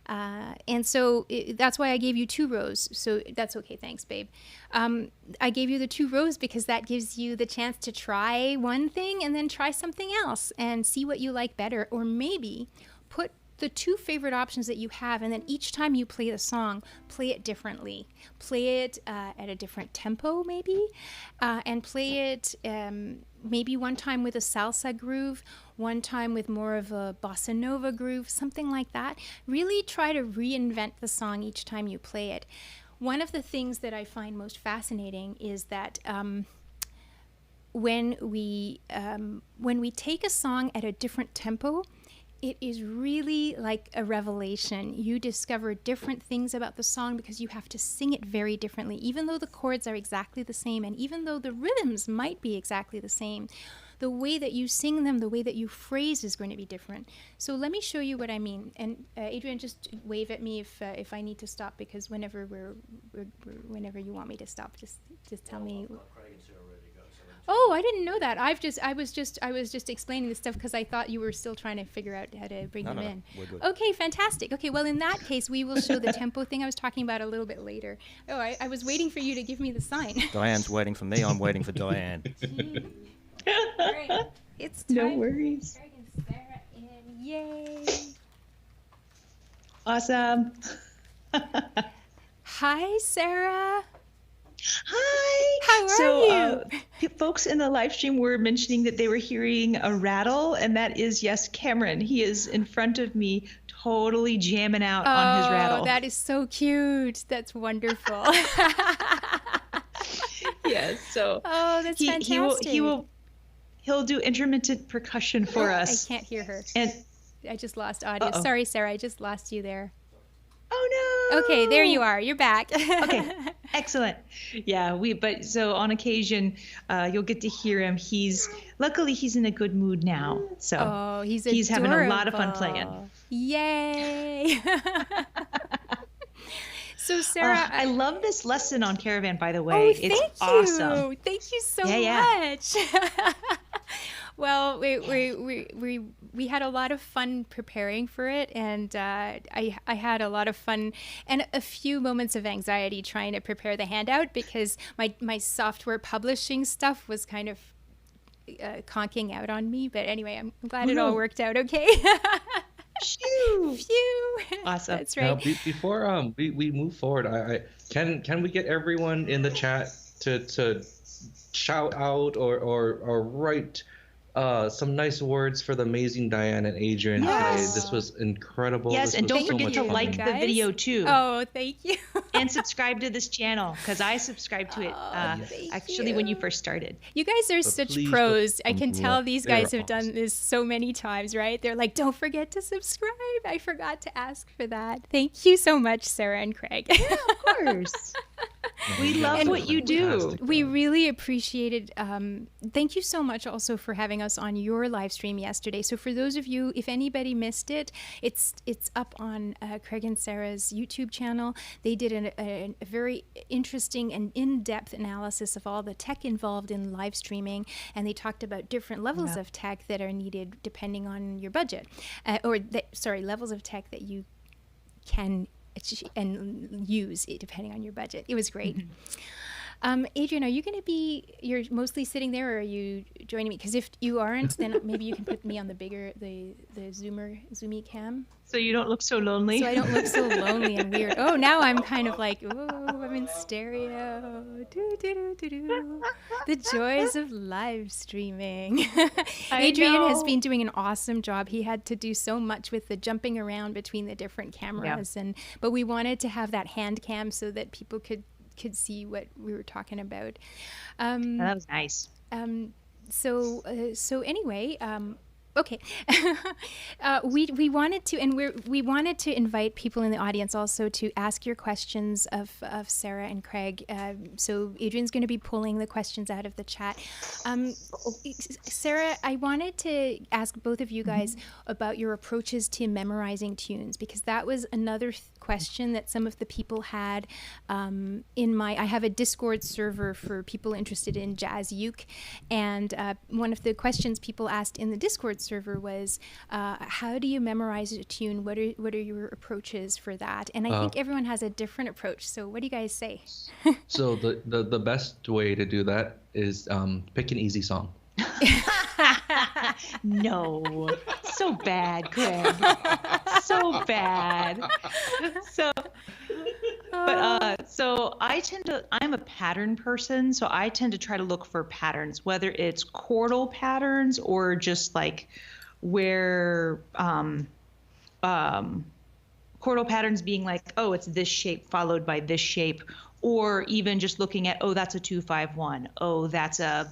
And so that's why I gave you 2 rows. So that's okay. Thanks, babe. I gave you the 2 rows because that gives you the chance to try one thing and then try something else and see what you like better, or maybe put the 2 favorite options that you have, and then each time you play the song, play it differently. Play it at a different tempo, maybe, and play it maybe one time with a salsa groove, one time with more of a bossa nova groove, something like that. Really try to reinvent the song each time you play it. One of the things that I find most fascinating is that when we take a song at a different tempo, it is really like a revelation. You discover different things about the song because you have to sing it very differently, even though the chords are exactly the same, and even though the rhythms might be exactly the same. The way that you sing them, the way that you phrase is going to be different. So let me show you what I mean. And Adrian, just wave at me if I need to stop, because whenever whenever you want me to stop, just tell me. Oh, I didn't know that. I was just explaining this stuff because I thought you were still trying to figure out how to bring them in. We're good. Okay, fantastic. Okay, well, in that case, we will show the tempo thing I was talking about a little bit later. Oh, I was waiting for you to give me the sign. Diane's waiting for me. I'm waiting for Diane. All right, it's time. No worries. For Craig and Sarah in. Yay! Awesome. Hi, Sarah. Hi. How are you? Folks in the live stream were mentioning that they were hearing a rattle, and that is, yes, Cameron. He is in front of me, totally jamming out on his rattle. Oh, that is so cute. That's wonderful. Yes, so that's fantastic. He'll do intermittent percussion for us. I can't hear her. And I just lost audio. Sorry, Sarah, I just lost you there. Oh no. Okay, there you are. You're back. Okay, excellent. Yeah, but so on occasion, you'll get to hear him. Luckily he's in a good mood now. So he's having a lot of fun playing. Yay. So Sarah, I love this lesson on Caravan, by the way. It's awesome. Thank you so much. Well, we had a lot of fun preparing for it, and I had a lot of fun and a few moments of anxiety trying to prepare the handout because my software publishing stuff was kind of conking out on me. But anyway, I'm glad it all worked out okay. Phew. Awesome. That's right. Now, before we move forward, I can we get everyone in the chat to shout out or write some nice words for the amazing Diane and Adrian today. This was incredible. Yes, and don't forget to like the video too. Oh, thank you. And subscribe to this channel because I subscribed to it actually when you first started. You guys are such pros. I can tell these guys have done this so many times, right? They're like, don't forget to subscribe. I forgot to ask for that. Thank you so much, Sarah and Craig. Yeah, of course. We love what you do. We really appreciated. Thank you so much also for having us on your live stream yesterday. So for those of you, if anybody missed it, it's up on Craig and Sarah's YouTube channel. They did a very interesting and in-depth analysis of all the tech involved in live streaming, and they talked about different levels of tech that are needed depending on your budget, levels of tech that you can and use it depending on your budget. It was great. Adrian, are you going to you're mostly sitting there, or are you joining me? Because if you aren't, then maybe you can put me on the zoomy cam. So you don't look so lonely. So I don't look so lonely and weird. Oh, now I'm kind of like, I'm in stereo. The joys of live streaming. Adrian has been doing an awesome job. He had to do so much with the jumping around between the different cameras, but we wanted to have that hand cam so that people could see what we were talking about. That was nice. So anyway, okay. We wanted to, and we wanted to invite people in the audience also to ask your questions of Sarah and Craig. So Adrian's going to be pulling the questions out of the chat. Sarah, I wanted to ask both of you guys about your approaches to memorizing tunes, because that was another question that some of the people had. I have a Discord server for people interested in jazz uke, and one of the questions people asked in the Discord server was, how do you memorize a tune? What are your approaches for that? And I think everyone has a different approach. So what do you guys say? So the best way to do that is pick an easy song. No, so bad, Craig. So bad. So I'm a pattern person, so I tend to try to look for patterns, whether it's chordal patterns or just like where chordal patterns being like, oh, it's this shape followed by this shape, or even just looking at, oh, that's a 2-5-1. Oh, that's a,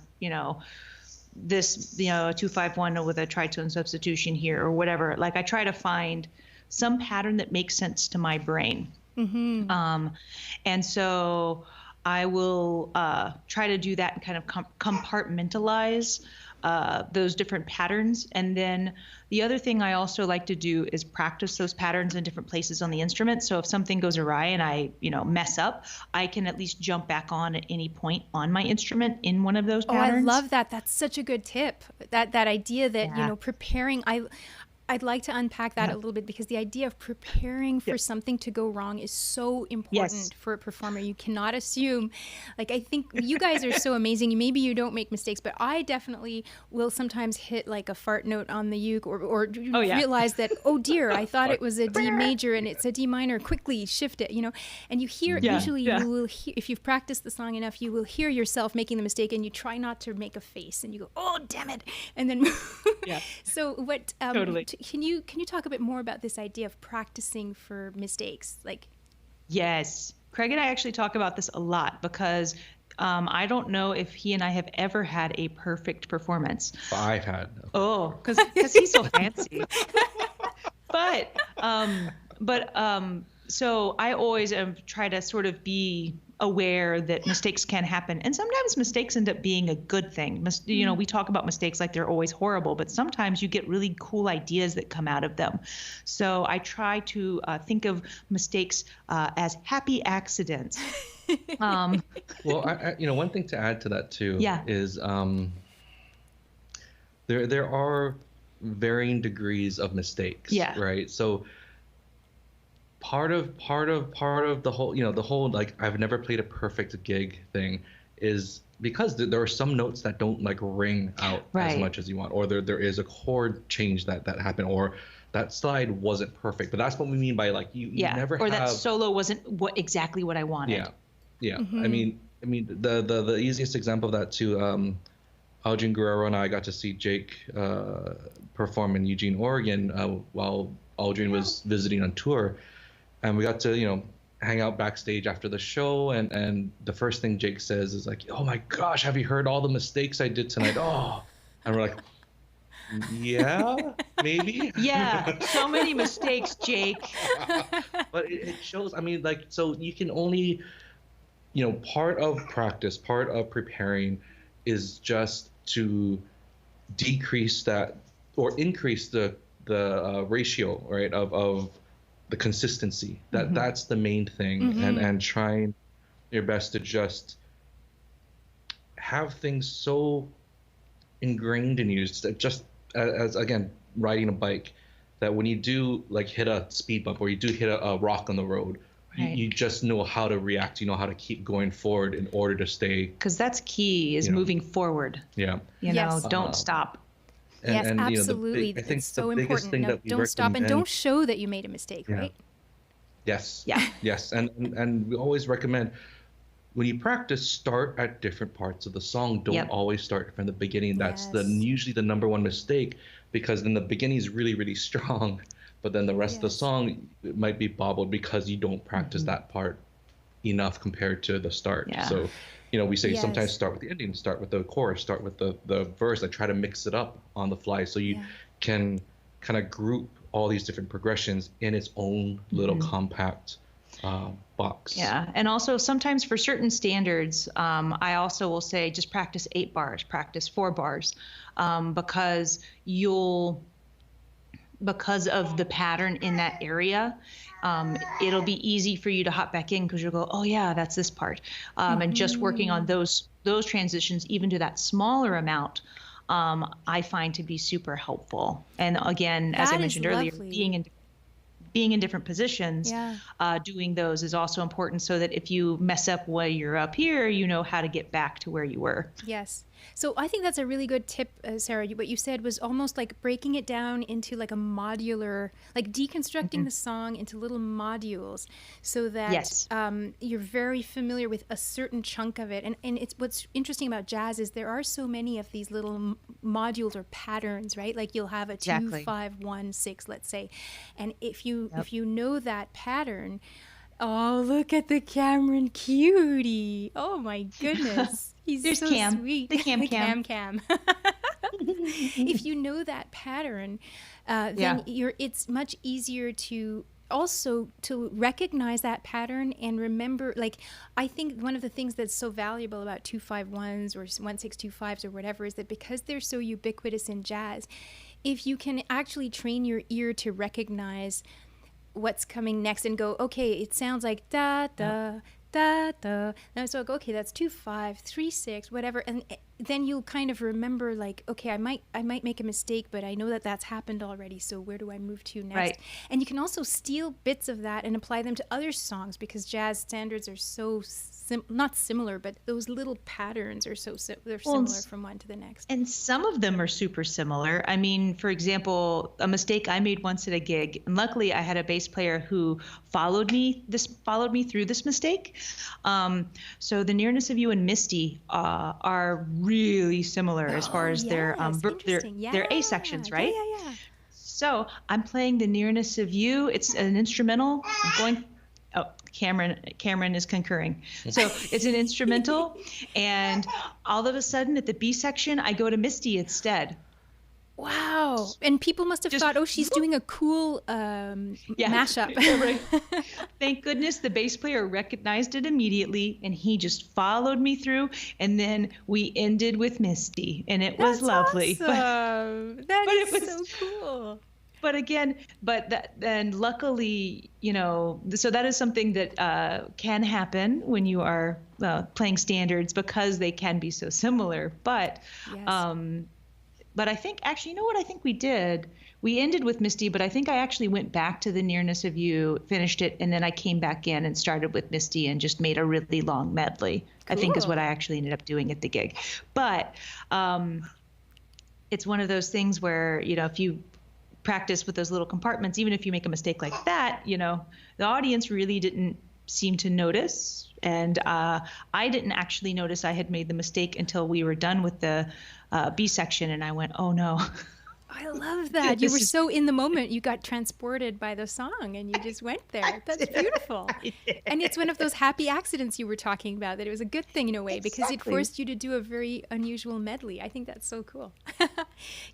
this, a 2-5-1 with a tritone substitution here or whatever. Like I try to find some pattern that makes sense to my brain. And so I will try to do that and kind of compartmentalize those different patterns. And then the other thing I also like to do is practice those patterns in different places on the instrument. So if something goes awry and I, mess up, I can at least jump back on at any point on my instrument in one of those patterns. Oh, I love that. That's such a good tip. That idea that, preparing, I'd like to unpack that a little bit, because the idea of preparing for something to go wrong is so important for a performer. You cannot assume. Like, I think you guys are so amazing. Maybe you don't make mistakes, but I definitely will sometimes hit like a fart note on the uke, or realize that, oh dear, I thought it was a D major and it's a D minor. Quickly shift it, And you hear, usually you will hear, if you've practiced the song enough, you will hear yourself making the mistake, and you try not to make a face, and you go, oh damn it, and then So what? Totally. Can you talk a bit more about this idea of practicing for mistakes? Like, Yes, Craig and I actually talk about this a lot, because I don't know if he and I have ever had a perfect performance. I've had. Oh, because he's so fancy. But so I always try to sort of be aware that mistakes can happen, and sometimes mistakes end up being a good thing. We talk about mistakes like they're always horrible, but sometimes you get really cool ideas that come out of them. So I try to think of mistakes as happy accidents. Well, one thing to add to that too is there are varying degrees of mistakes. Right. So part of the whole, the whole like I've never played a perfect gig thing is because there are some notes that don't like ring out as much as you want, or there is a chord change that happened, or that slide wasn't perfect. But that's what we mean by like you never or have, that solo wasn't exactly what I wanted. I mean the easiest example of that too, Adrian Guerrero and I got to see Jake perform in Eugene, Oregon while Adrian was visiting on tour. And we got to, hang out backstage after the show. And the first thing Jake says is like, oh my gosh, have you heard all the mistakes I did tonight? Oh, and we're like, yeah, maybe. Yeah, so many mistakes, Jake. But it shows, so you can only, part of practice, part of preparing is just to decrease that or increase the ratio, right, of the consistency. That's the main thing. And trying your best to just have things so ingrained in you, just as again riding a bike, that when you do like hit a speed bump or you do hit a rock on the road, you just know how to react, you know how to keep going forward in order to stay, because that's key, is moving forward. Don't stop. And absolutely. I think it's so the biggest important. thing that we don't stop, and recommend, don't show that you made a mistake, right? Yes. Yeah. Yes. And we always recommend, when you practice, start at different parts of the song. Don't always start from the beginning. That's usually the number one mistake, because then the beginning is really, really strong, but then the rest of the song might be bobbled because you don't practice that part enough compared to the start. Yeah. So, we say sometimes start with the ending, start with the chorus, start with the verse. I try to mix it up on the fly so you can kind of group all these different progressions in its own little compact box. Yeah, and also sometimes for certain standards, I also will say just practice 8 bars, practice 4 bars, because because of the pattern in that area, it'll be easy for you to hop back in, because you'll go, oh yeah, that's this part. And just working on those transitions, even to that smaller amount, I find to be super helpful. And again, as I mentioned earlier, being in different positions, doing those is also important, so that if you mess up while you're up here, you know how to get back to where you were. Yes. So I think that's a really good tip, Sarah. What you said was almost like breaking it down into like a modular, like deconstructing the song into little modules, so that you're very familiar with a certain chunk of it. And it's what's interesting about jazz is there are so many of these little modules or patterns, right? Like you'll have a 2, 5, 1, 6, let's say, and if you know that pattern. Oh, look at the Cameron cutie. Oh, my goodness. He's so Cam. sweet. The Cam. If you know that pattern, then it's much easier to also to recognize that pattern and remember. Like, I think one of the things that's so valuable about 2-5-1s or 1-6-2-5s or whatever is that because they're so ubiquitous in jazz, if you can actually train your ear to recognize what's coming next and go, okay, it sounds like da da da da. And so I go, okay, that's 2-5, 3-6, whatever. And then you'll kind of remember, like, okay, I might make a mistake, but I know that that's happened already, so where do I move to next? Right. And you can also steal bits of that and apply them to other songs, because jazz standards are so not similar, but those little patterns are so they're similar from one to the next. And some of them are super similar. I mean, for example, a mistake I made once at a gig, and luckily I had a bass player who followed me through this mistake. So the Nearness of You and Misty are really similar as far as their A sections, right? Yeah. So I'm playing the Nearness of You. It's an instrumental. I'm going. Oh, Cameron is concurring. So it's an instrumental, and all of a sudden at the B section, I go to Misty instead. Wow. And people must have thought, oh, she's doing a cool mashup. Right. Thank goodness the bass player recognized it immediately, and he just followed me through, and then we ended with Misty, and it was lovely. Awesome. That is so cool. But again, then luckily, so that is something that can happen when you are playing standards, because they can be so similar. But but I think actually, what I think we did? We ended with Misty, but I think I actually went back to the Nearness of You, finished it, and then I came back in and started with Misty and just made a really long medley. Cool. I think is what I actually ended up doing at the gig. But it's one of those things where, if you practice with those little compartments, even if you make a mistake like that, the audience really didn't seem to notice. And I didn't actually notice I had made the mistake until we were done with the B section, and I went, oh no. I love that. You were so in the moment. You got transported by the song and you just went there. That's beautiful. And it's one of those happy accidents you were talking about, that it was a good thing in a way, because it forced you to do a very unusual medley. I think that's so cool.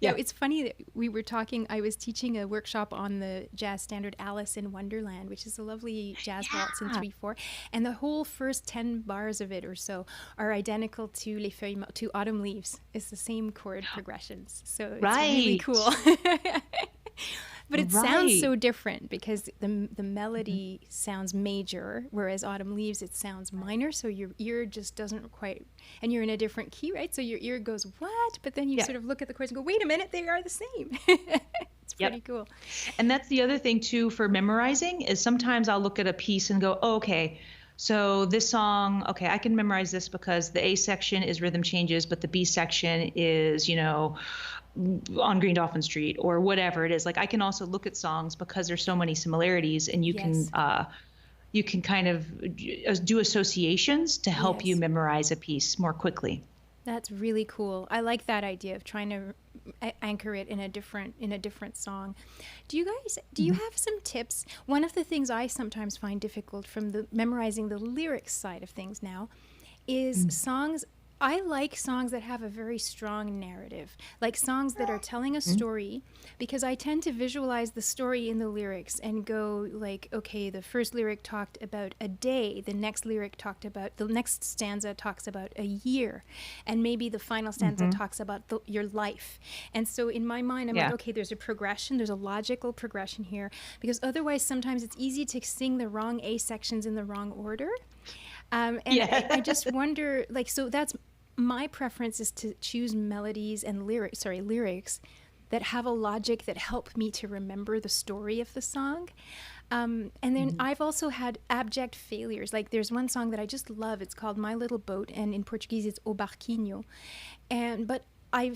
It's funny that we were talking, I was teaching a workshop on the jazz standard Alice in Wonderland, which is a lovely jazz waltz in 3/4. And the whole first 10 bars of it or so are identical to Les Feuilles to Autumn Leaves. It's the same chord progressions. So it's really cool. But it sounds so different, because the melody sounds major, whereas Autumn Leaves, it sounds minor, so your ear just doesn't quite, and you're in a different key, right? So your ear goes, what? But then you sort of look at the chords and go, wait a minute, they are the same. It's pretty cool. And that's the other thing too for memorizing, is sometimes I'll look at a piece and go, oh, okay, so this song, okay, I can memorize this because the A section is rhythm changes, but the B section is, on Green Dolphin Street or whatever it is. Like, I can also look at songs because there's so many similarities, and you can kind of do associations to help you memorize a piece more quickly. That's really cool. I like that idea of trying to anchor it in a different song. Do you have some tips? One of the things I sometimes find difficult from memorizing the lyrics side of things now is songs. I like songs that have a very strong narrative, like songs that are telling a story, because I tend to visualize the story in the lyrics and go like, okay, the first lyric talked about a day, the next stanza talks about a year, and maybe the final stanza talks about your life. And so in my mind, I'm like, okay, there's a progression, there's a logical progression here, because otherwise sometimes it's easy to sing the wrong A sections in the wrong order. I just wonder, like, so that's my preference, is to choose melodies and lyrics that have a logic that help me to remember the story of the song. And then I've also had abject failures. Like, there's one song that I just love. It's called My Little Boat, and in Portuguese it's O Barquinho. But I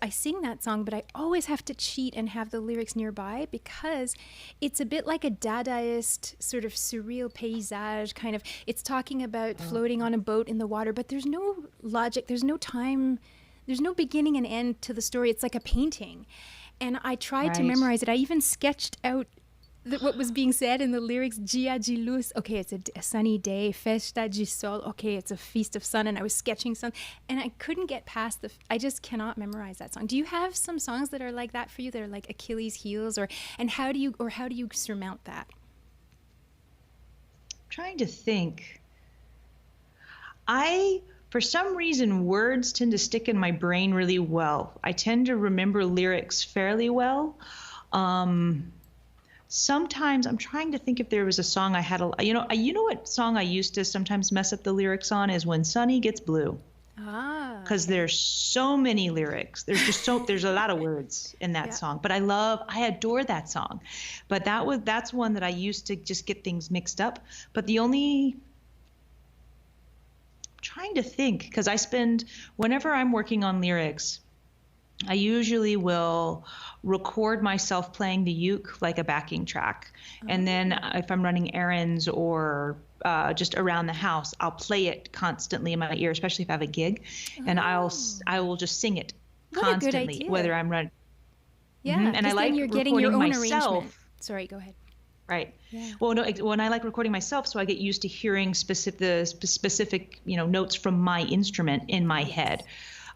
sing that song, but I always have to cheat and have the lyrics nearby, because it's a bit like a Dadaist sort of surreal paysage kind of. It's talking about floating on a boat in the water, but there's no logic, there's no time, there's no beginning and end to the story. It's like a painting. And I tried to memorize it. I even sketched out what was being said in the lyrics. Dia de luz, okay, it's a sunny day. Festa de sol, okay, it's a feast of sun. And I was sketching some, and I couldn't get past I just cannot memorize that song. Do you have some songs that are like that for you, that are like Achilles' heels, and how do you surmount that? I'm trying to think. For some reason, words tend to stick in my brain really well. I tend to remember lyrics fairly well. Sometimes I'm trying to think if there was a song I had you know what song I used to sometimes mess up the lyrics on is When Sunny Gets Blue. Ah. because there's so many lyrics. There's a lot of words in that song. But I adore that song. But that's one that I used to just get things mixed up. But trying to think, because whenever I'm working on lyrics, I usually will record myself playing the uke like a backing track. And then if I'm running errands or just around the house, I'll play it constantly in my ear, especially if I have a gig. And I will just sing it constantly, what a good idea. whether I'm running. Yeah, And I like then you're getting your own arrangement. Sorry, go ahead. Right. Yeah. Well, no, when I like recording myself, so I get used to hearing specific notes from my instrument in my head.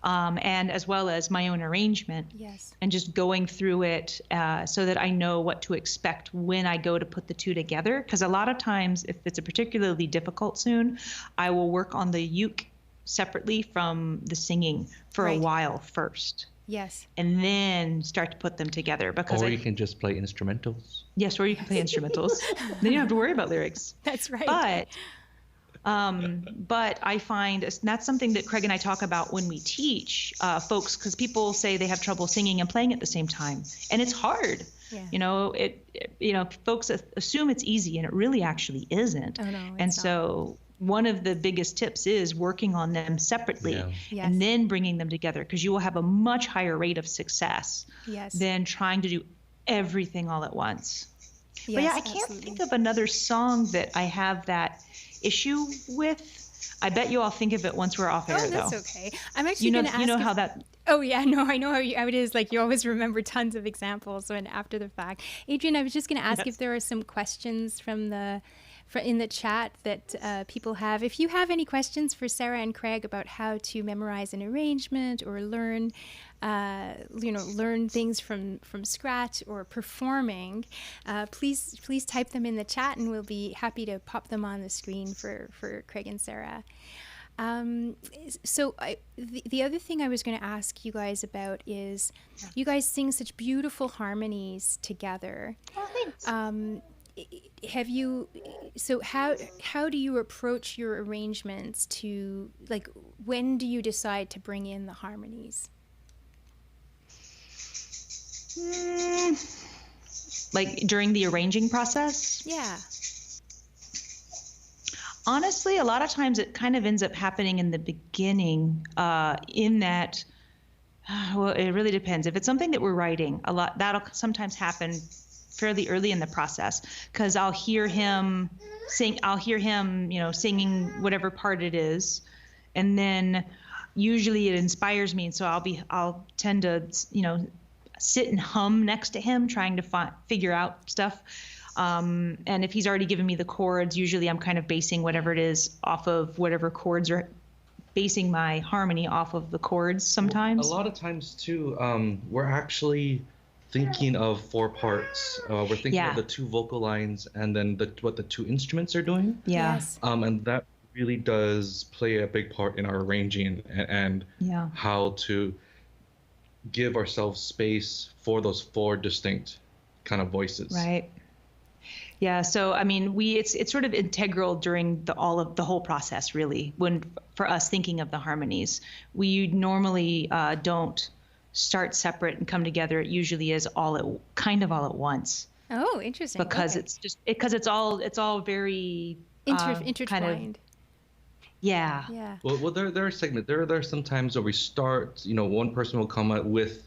And as well as my own arrangement. Yes. And just going through it so that I know what to expect when I go to put the two together. Because a lot of times, if it's a particularly difficult tune, I will work on the uke separately from the singing for a while first. Yes. And then start to put them together. Or you can just play instrumentals. Yes, or you can play instrumentals. Then you don't have to worry about lyrics. That's right. But I find that's something that Craig and I talk about when we teach folks, because people say they have trouble singing and playing at the same time, and it's hard. Yeah. Folks assume it's easy, and it really actually isn't. Oh, no, it's and not. So one of the biggest tips is working on them separately and then bringing them together, because you will have a much higher rate of success than trying to do everything all at once. Yes, but yeah, I can't think of another song that I have that issue with. I bet you I'll think of it once we're off air, though. Oh, that's okay. I'm actually going to ask. You know how that. Oh yeah, no, I know how it is. Like, you always remember tons of examples when after the fact. Adrian, I was just going to ask if there are some questions in the chat that people have. If you have any questions for Sarah and Craig about how to memorize an arrangement or learn things from scratch or performing, please type them in the chat, and we'll be happy to pop them on the screen for Craig and Sarah. The other thing I was going to ask you guys about is, you guys sing such beautiful harmonies together. Oh, thanks. How do you approach your arrangements to, like, when do you decide to bring in the harmonies? Like during the arranging process? Yeah. Honestly, a lot of times it kind of ends up happening in the beginning, in that, well, it really depends. If it's something that we're writing, that'll sometimes happen fairly early in the process, because I'll hear him sing, singing whatever part it is, and then usually it inspires me, and so I'll tend to, sit and hum next to him, trying to figure out stuff. And if he's already given me the chords, usually I'm kind of basing whatever it is off of whatever chords, or basing my harmony off of the chords sometimes. A lot of times too, we're actually thinking of 4 parts. We're thinking of the 2 vocal lines and then what the 2 instruments are doing. Yeah. Yes. And that really does play a big part in our arranging and how to give ourselves space for those 4 distinct kind of voices. Right. Yeah. So, I mean, it's sort of integral during the whole process, really, for us thinking of the harmonies. We normally don't start separate and come together. It usually is all at once. Oh, interesting. Because it's all very intertwined. Kind of, yeah. Well, there are segments. There are some times where we start. One person will come out with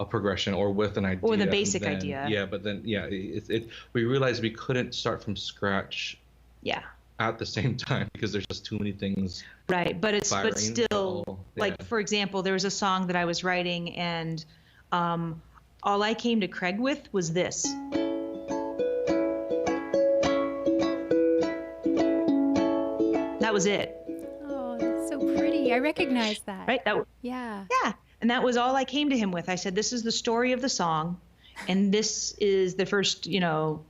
a progression or with an idea, or the basic idea. Yeah, but then we realized we couldn't start from scratch. Yeah. At the same time, because there's just too many things. Right, but still, like, for example, there was a song that I was writing, and all I came to Craig with was this. That was it. Oh, that's so pretty. I recognize that. Right? Yeah. Yeah. And that was all I came to him with. I said, this is the story of the song, and this is the first,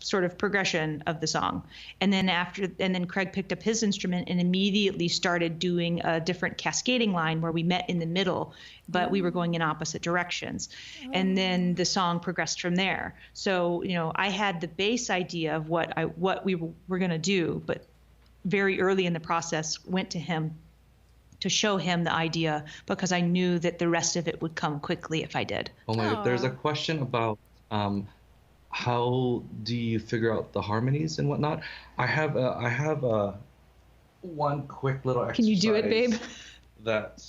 sort of progression of the song. And then Craig picked up his instrument and immediately started doing a different cascading line where we met in the middle, but we were going in opposite directions. And then the song progressed from there. So, I had the base idea of what we were going to do, but very early in the process went to him to show him the idea, because I knew that the rest of it would come quickly if I did. Oh my God. There's a question about how do you figure out the harmonies and whatnot? I have one quick little exercise. Can you do it, babe? That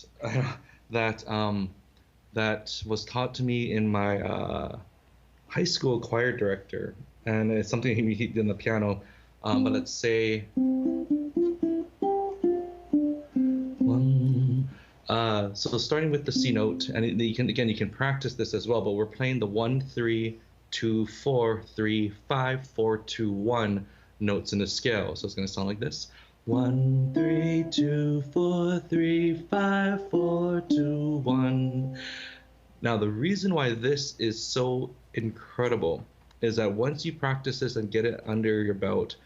was taught to me in my high school choir director, and it's something he did on the piano. But let's say one. So starting with the C note, and you can practice this as well. But we're playing the 1 3 2 4 3 5 4 2 1 notes in the scale. So it's going to sound like this: 1 3 2 4 3 5 4 2 1. Now the reason why this is so incredible is that once you practice this and get it under your belt,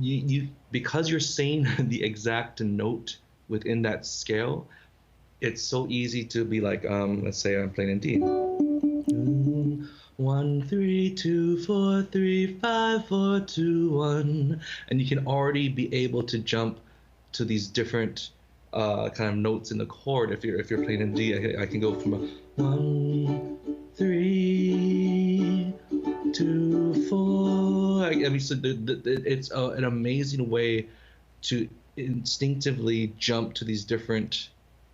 you because you're saying the exact note within that scale, it's so easy to be like, let's say I'm playing in D. 1 3 2 4 3 5 4 2 1, and you can already be able to jump to these different kind of notes in the chord. If you're playing in D, I can go from a 1 3 2 4. I mean, so it's an amazing way to instinctively jump to these different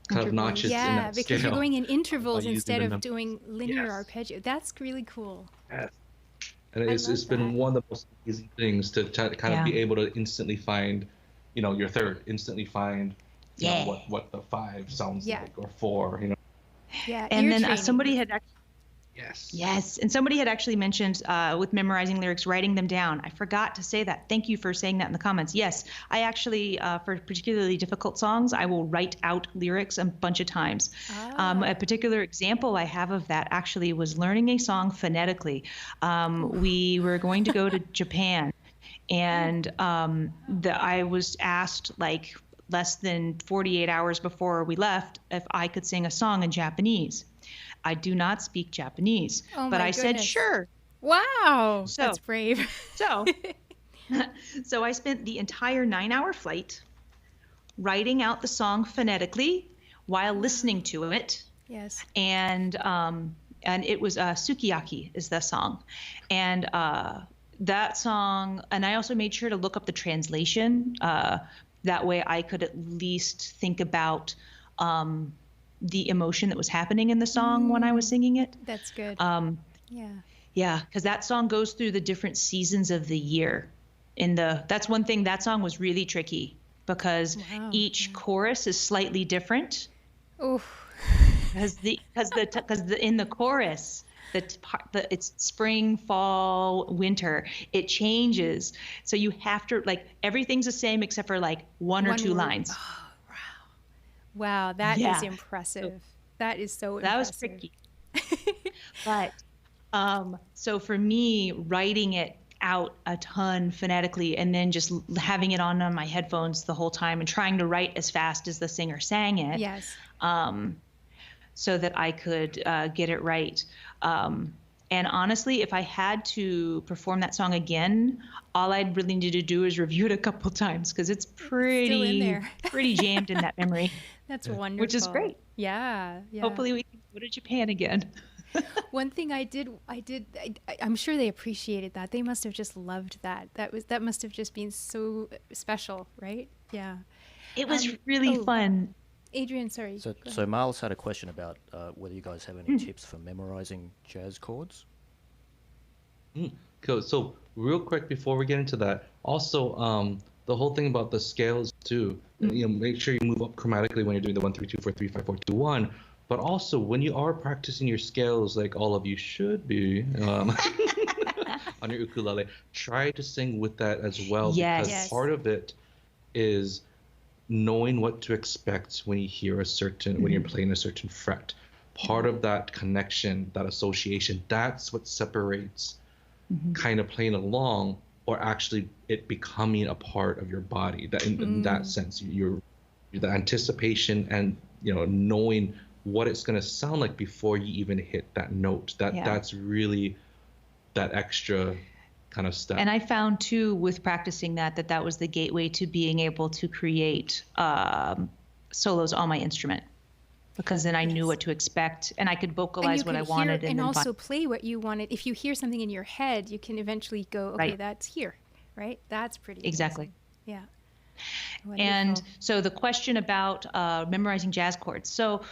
kind of notches in that because scale. you're going in intervals By instead using of doing linear arpeggio. That's really cool. Yes. And it's been one of the most easy things to kind of be able to instantly find, your third, instantly find what the 5 sounds like, or 4, Yeah. And then somebody had actually, Yes. And somebody had actually mentioned with memorizing lyrics, writing them down. I forgot to say that. Thank you for saying that in the comments. Yes, I actually, for particularly difficult songs, I will write out lyrics a bunch of times. A particular example I have of that actually was learning a song phonetically. We were going to go to Japan, and I was asked like less than 48 hours before we left if I could sing a song in Japanese. I do not speak Japanese, but I said, sure. Wow. That's brave. So I spent the entire 9-hour flight writing out the song phonetically while listening to it. Yes. And it was Sukiyaki is the song. And that song, and I also made sure to look up the translation. That way I could at least think about the emotion that was happening in the song when I was singing it. That's good. Yeah, because that song goes through the different seasons of the year. That's one thing, that song was really tricky because each chorus is slightly different. Oh. Because in the chorus, it's spring, fall, winter. It changes, so you have to everything's the same except for one or two lines. Wow, that is impressive. That is so impressive. That was tricky. But so for me, writing it out a ton phonetically and then just having it on my headphones the whole time and trying to write as fast as the singer sang it. Yes. So that I could get it right. And honestly, if I had to perform that song again, all I'd really need to do is review it a couple times because it's pretty jammed in that memory. That's wonderful. Which is great. Yeah. Hopefully we can go to Japan again. One thing I'm sure they appreciated that. They must have just loved that. That must have just been so special, right? Yeah. It was really fun. Adrian, sorry. So Miles had a question about whether you guys have any tips for memorizing jazz chords. Cool. So real quick before we get into that, also the whole thing about the scales too. Make sure you move up chromatically when you're doing the 1 3 2 4 3 5 4 2 1. But also when you are practicing your scales, like all of you should be on your ukulele, try to sing with that as well. Because part of it is knowing what to expect when you hear when you're playing a certain fret. Part of that connection, that association, that's what separates kind of playing along or actually it becoming a part of your body. That in that sense, the anticipation and knowing what it's going to sound like before you even hit that note. That's really that extra kind of step. And I found too with practicing that was the gateway to being able to create solos on my instrument, because then I knew what to expect and I could vocalize what I wanted. And also play what you wanted. If you hear something in your head, you can eventually go, okay, that's here, right? That's pretty exactly. amazing. Yeah. Wonderful. And so the question about memorizing jazz chords. So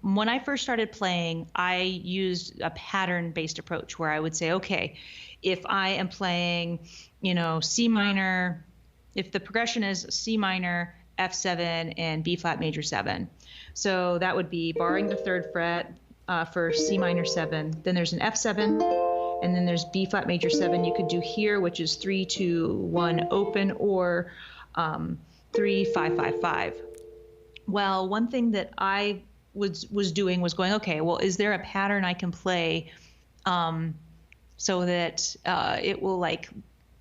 when I first started playing, I used a pattern-based approach where I would say, okay, if I am playing, C minor, if the progression is C minor, F7, and B flat major 7. So that would be barring the 3rd fret for C minor 7. Then there's an F7, and then there's B flat major 7 you could do here, which is 3, 2, 1 open, or 3, 5, 5, 5. Well, one thing that I was doing was going, okay, well, is there a pattern I can play so that it will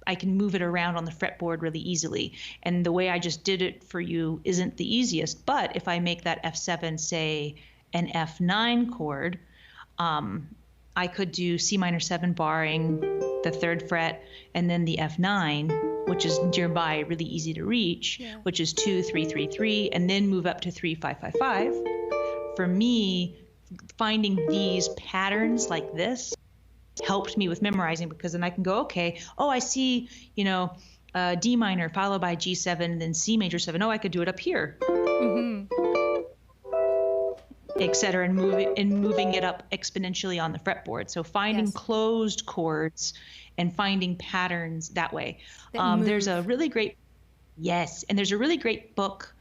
I can move it around on the fretboard really easily? And the way I just did it for you isn't the easiest, but if I make that F7, say, an F9 chord, I could do C minor 7 barring the 3rd fret, and then the F9, which is nearby, really easy to reach, which is 2, 3, 3, 3, and then move up to 3, 5, 5, 5. For me, finding these patterns like this helped me with memorizing, because then I can go, okay, I see, D minor followed by G7, and then C major 7. Oh, I could do it up here. Et cetera, and moving it up exponentially on the fretboard. So finding closed chords and finding patterns that way. There's a really great book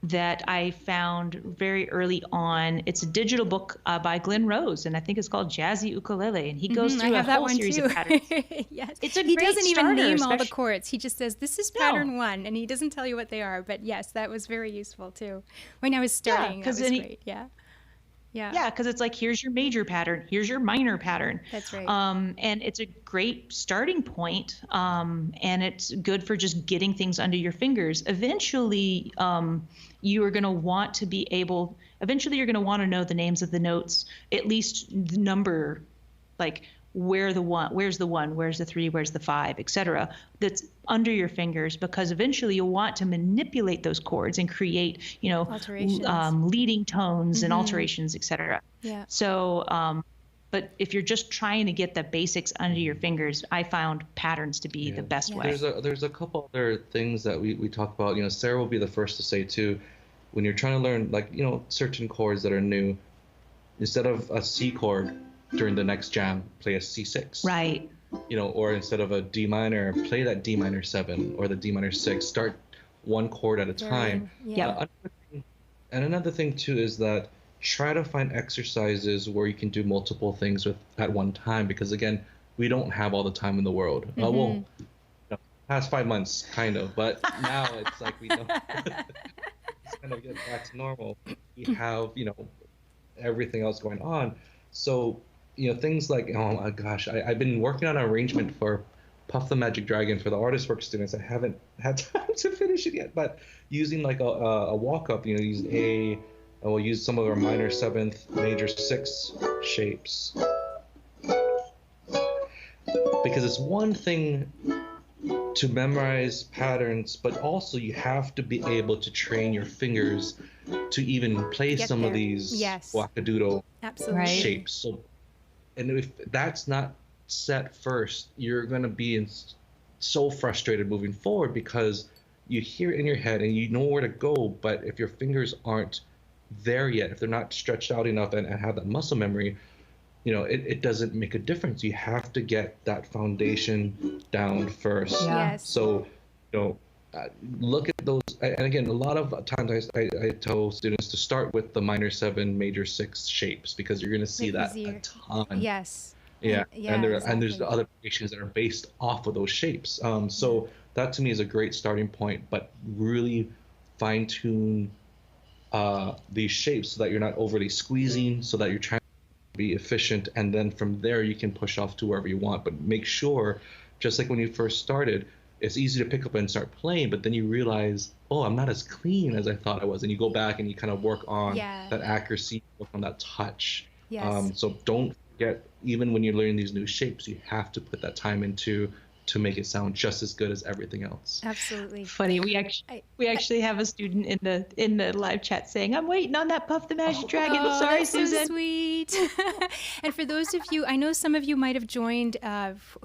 that I found very early on. It's a digital book by Glenn Rose, and I think it's called Jazzy Ukulele, and he goes through a whole series of patterns. Yes. It's a he great doesn't even starter, name all the chords. He just says, this is pattern 1, and he doesn't tell you what they are. But yes, that was very useful too. When I was starting, that was great. Yeah, because it's like, here's your major pattern, here's your minor pattern. That's right. And it's a great starting point, and it's good for just getting things under your fingers. Eventually, you are going to want to be able, you're going to want to know the names of the notes, at least the number, like where's the 1, where's the 3, where's the 5, etc. That's under your fingers, because eventually you'll want to manipulate those chords and create, leading tones and alterations, etc. Yeah. So, but if you're just trying to get the basics under your fingers, I found patterns to be the best way. There's a couple other things that we talk about. Sarah will be the first to say too, when you're trying to learn certain chords that are new, instead of a C chord during the next jam, play a C6. Right. Or instead of a D minor, play that D minor 7 or the D minor 6. Start one chord at a time. Yeah. And another thing too is that try to find exercises where you can do multiple things at one time, because again, we don't have all the time in the world. Well, past 5 months, kind of, but now it's like we don't. It's kind of get back to normal. We have everything else going on, so. Things like, oh my gosh, I've been working on an arrangement for Puff the Magic Dragon for the artist work students. I haven't had time to finish it yet, but using like a walk-up, we'll use some of our minor 7th, major 6 shapes. Because it's one thing to memorize patterns, but also you have to be able to train your fingers to even play some of these wackadoodle shapes. So, and if that's not set first, you're going to be so frustrated moving forward, because you hear it in your head and you know where to go, but if your fingers aren't there yet, if they're not stretched out enough and have that muscle memory, it doesn't make a difference. You have to get that foundation down first. Yes. So, look at those. And again, a lot of times I tell students to start with the minor 7, major 6 shapes, because you're going to see that a ton. Yes. Yeah. And exactly. there's the other variations that are based off of those shapes. So that to me is a great starting point, but really fine tune these shapes so that you're not overly squeezing, so that you're trying to be efficient. And then from there, you can push off to wherever you want, but make sure, just like when you first started, it's easy to pick up and start playing, but then you realize, oh, I'm not as clean as I thought I was. And you go back and you kind of work on that accuracy, work on that touch. Yes. So don't forget, even when you're learning these new shapes, you have to put that time into to make it sound just as good as everything else. Absolutely. Funny, we actually have a student in the live chat saying, "I'm waiting on that Puff the Magic Dragon." Sorry, that's Susan. So sweet. And for those of you, I know some of you might have joined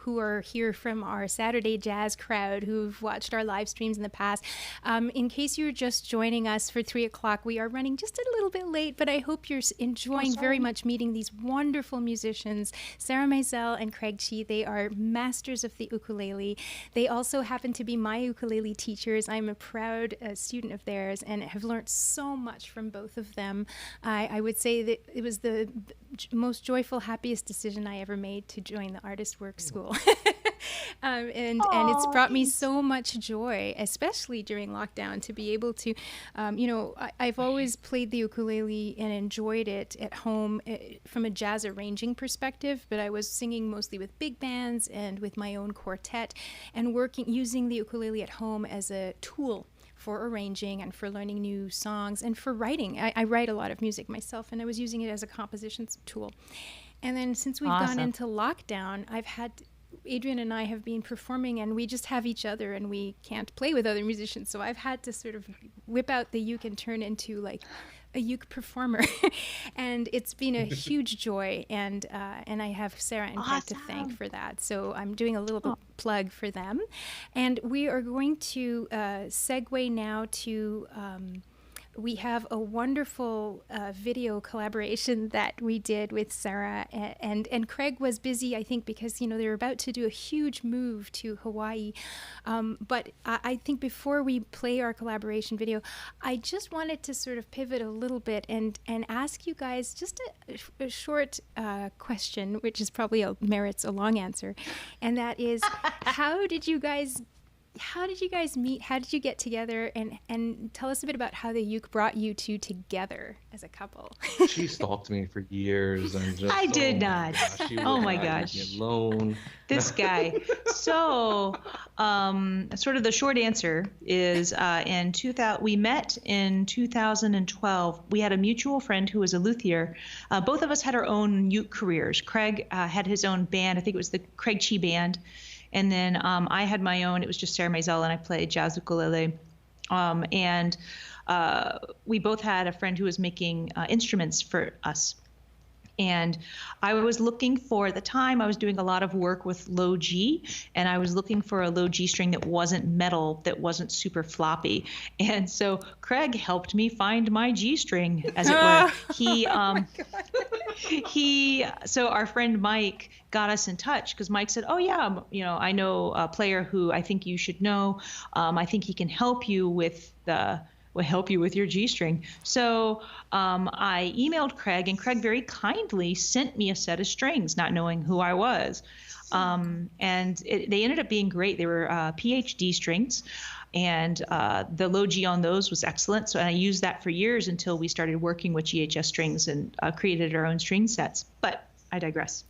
who are here from our Saturday Jazz crowd who've watched our live streams in the past. In case you're just joining us for 3 o'clock, we are running just a little bit late, but I hope you're enjoying very much meeting these wonderful musicians, Sarah Maisel and Craig Chee. They are masters of the ukulele. They also happen to be my ukulele teachers. I'm a proud student of theirs and have learned so much from both of them. I would say that it was the most joyful, happiest decision I ever made to join the Artist Work School. And it's brought me so much joy, especially during lockdown, to be able to, I've always played the ukulele and enjoyed it at home from a jazz arranging perspective, but I was singing mostly with big bands and with my own quartet and using the ukulele at home as a tool for arranging and for learning new songs and for writing. I write a lot of music myself, and I was using it as a composition tool. And then since we've gone into lockdown, Adrian and I have been performing, and we just have each other, and we can't play with other musicians. So I've had to sort of whip out the uke and turn into like a uke performer, and it's been a huge joy. And I have Sarah and Craig to thank for that. So I'm doing a little plug for them, and we are going to segue now to. We have a wonderful video collaboration that we did with Sarah, and Craig was busy, I think, because they were about to do a huge move to Hawaii. But I think before we play our collaboration video, I just wanted to sort of pivot a little bit and ask you guys just a short question, which is probably merits a long answer, and that is, how did you guys meet? How did you get together? And tell us a bit about how the uke brought you two together as a couple. She stalked me for years. And just, I did not. Oh my gosh. Leave me alone. This guy. So, sort of the short answer is we met in 2012. We had a mutual friend who was a luthier. Both of us had our own uke careers. Craig had his own band. I think it was the Craig Chee Band. And then I had my own. It was just Sarah Maisel, and I played jazz ukulele. And we both had a friend who was making instruments for us. And I was looking for, at the time, I was doing a lot of work with low G, and I was looking for a low G string that wasn't metal, that wasn't super floppy. And so Craig helped me find my G string, as it were. So our friend Mike got us in touch because Mike said, "Oh yeah, I know a player who I think you should know. I think he can help you with your G string." So I emailed Craig, and Craig very kindly sent me a set of strings, not knowing who I was. And they ended up being great. They were PhD strings, and the low G on those was excellent. So I used that for years until we started working with GHS strings and created our own string sets. But I digress.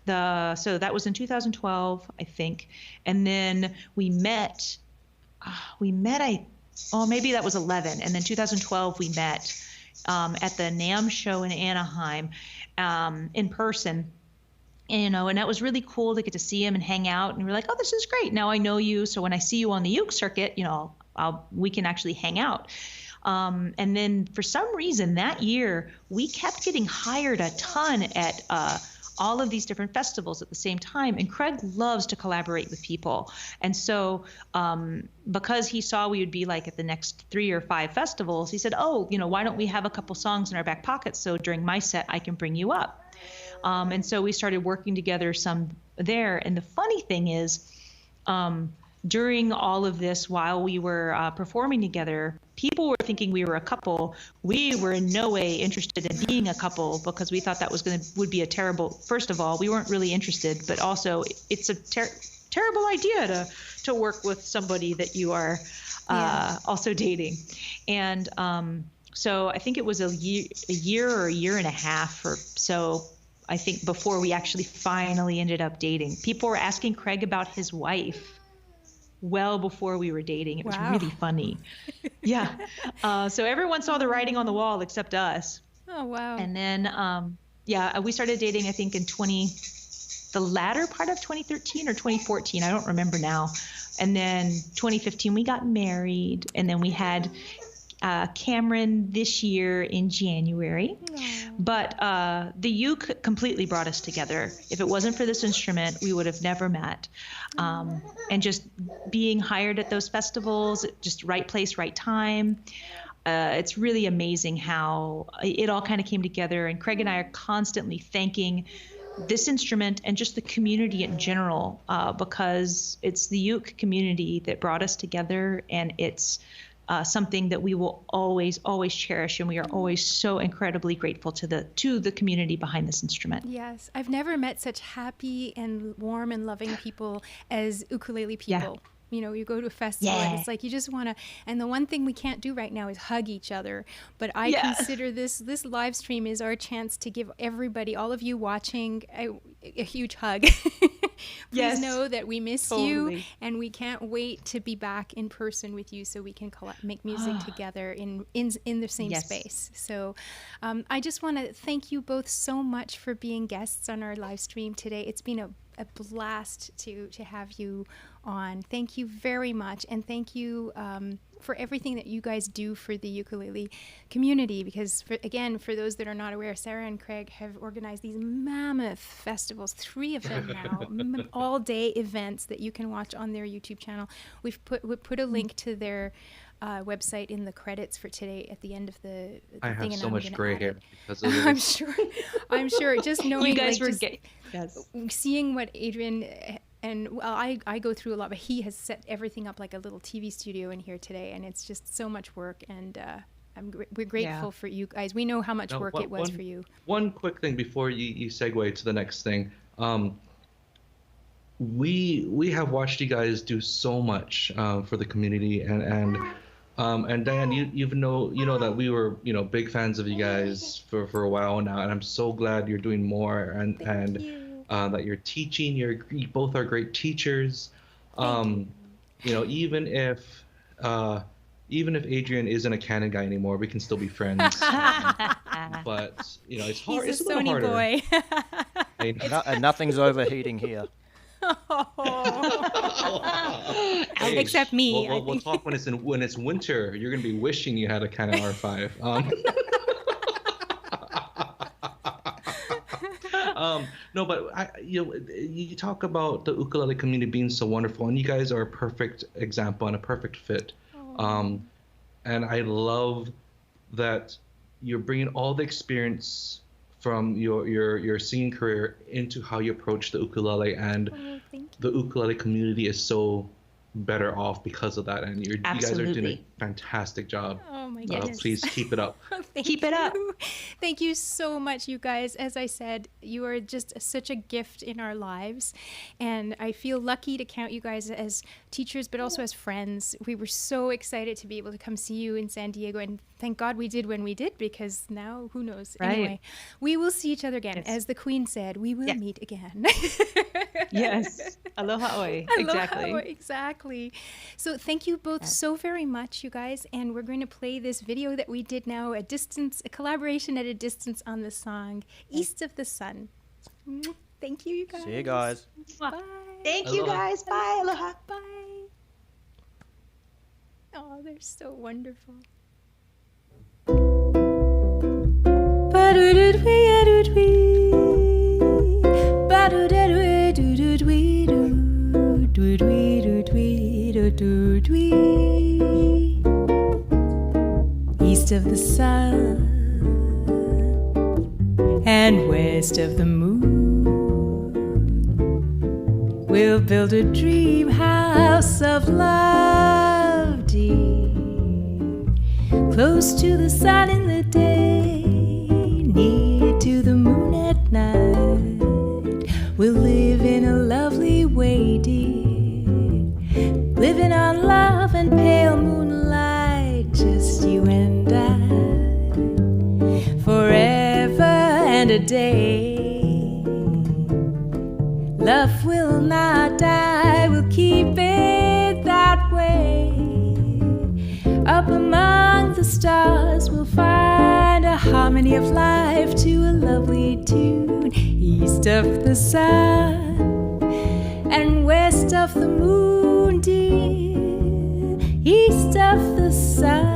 So that was in 2012, I think. And then we met, maybe that was 11. And then 2012, we met at the NAMM show in Anaheim in person. And that was really cool to get to see him and hang out. And we're like, "Oh, this is great. Now I know you. So when I see you on the uke circuit, we can actually hang out." And then for some reason that year, we kept getting hired a ton at all of these different festivals at the same time. And Craig loves to collaborate with people. And so because he saw we would be like at the next 3 or 5 festivals, he said, "Oh, why don't we have a couple songs in our back pocket so during my set I can bring you up." And so we started working together some there. And the funny thing is, during all of this, while we were performing together, people were thinking we were a couple. We were in no way interested in being a couple because we thought that would be a terrible. First of all, we weren't really interested, but also it's a terrible idea to work with somebody that you are also dating. And so I think it was a year or a year and a half or so, I think, before we actually finally ended up dating. People were asking Craig about his wife well before we were dating. It was really funny. Yeah. So everyone saw the writing on the wall except us. Oh, wow. And then, we started dating, I think, in the latter part of 2013 or 2014. I don't remember now. And then 2015, we got married. And then we had Cameron this year in January. Aww. But the uke completely brought us together. If it wasn't for this instrument, we would have never met. And just being hired at those festivals, just right place, right time. It's really amazing how it all kind of came together. And Craig and I are constantly thanking this instrument and just the community in general, because it's the uke community that brought us together, and it's something that we will always, always cherish, and we are always so incredibly grateful to the community behind this instrument. Yes, I've never met such happy and warm and loving people as ukulele people. Yeah. You know, you go to a festival and it's like you just want to, and the one thing we can't do right now is hug each other. But I consider this live stream is our chance to give everybody, all of you watching, a huge hug. Please know that we miss you, and we can't wait to be back in person with you so we can make music together in the same space. So I just want to thank you both so much for being guests on our live stream today. It's been a blast to have you on. Thank you very much, and thank you for everything that you guys do for the ukulele community, because for those that are not aware, Sarah and Craig have organized these mammoth festivals, 3 of them now, all-day events that you can watch on their YouTube channel. We put a link to their website in the credits for today at the end of the I thing. have so much gray hair because of this. I'm sure. Just knowing, you guys were seeing what Adrian and I go through a lot, but he has set everything up like a little TV studio in here today, and it's just so much work. And we're grateful for you guys. We know how much work it was for you. One quick thing before you segue to the next thing. We have watched you guys do so much for the community, and Diane, you know that we were big fans of you guys for a while now, and I'm so glad you're doing more, and that you're teaching. You both are great teachers. Even if Adrian isn't a canon guy anymore, we can still be friends. But it's hard. He's it's a a little Sony harder. boy. And nothing's overheating here. Hey, except me. We'll talk when it's winter. You're gonna be wishing you had a Canon R5. No, but you talk about the ukulele community being so wonderful, and you guys are a perfect example and a perfect fit. And I love that you're bringing all the experience from your singing career into how you approach the ukulele, and the ukulele community is so better off because of that, and you guys are doing a fantastic job. Oh my goodness. Please keep it up. Keep it up. Thank you so much, you guys. As I said, you are just such a gift in our lives, and I feel lucky to count you guys as teachers, but also as friends. We were so excited to be able to come see you in San Diego, and thank God we did when we did, because now who knows. Right. Anyway, we will see each other again. As the Queen said, we will meet again. Yes. Aloha oi. Exactly. Aloha, exactly. So thank you both so very much, you guys, and we're going to play this video that we did now, a collaboration at a distance on the song East of the Sun. Thank you, you guys. See you guys. Bye. Thank you guys. Bye. Aloha. Bye. Oh, they're so wonderful. East of the sun and west of the moon, we'll build a dream house of love, dear, close to the sun in the day, near to the moon at night. We'll live in a lovely way, dear, living on love and pale moonlight, just you and I, forever and a day. Love will not die, we'll keep it that way. Up among the stars we'll find a harmony of life to a lovely tune. East of the sun of the moon, dear, east of the sun.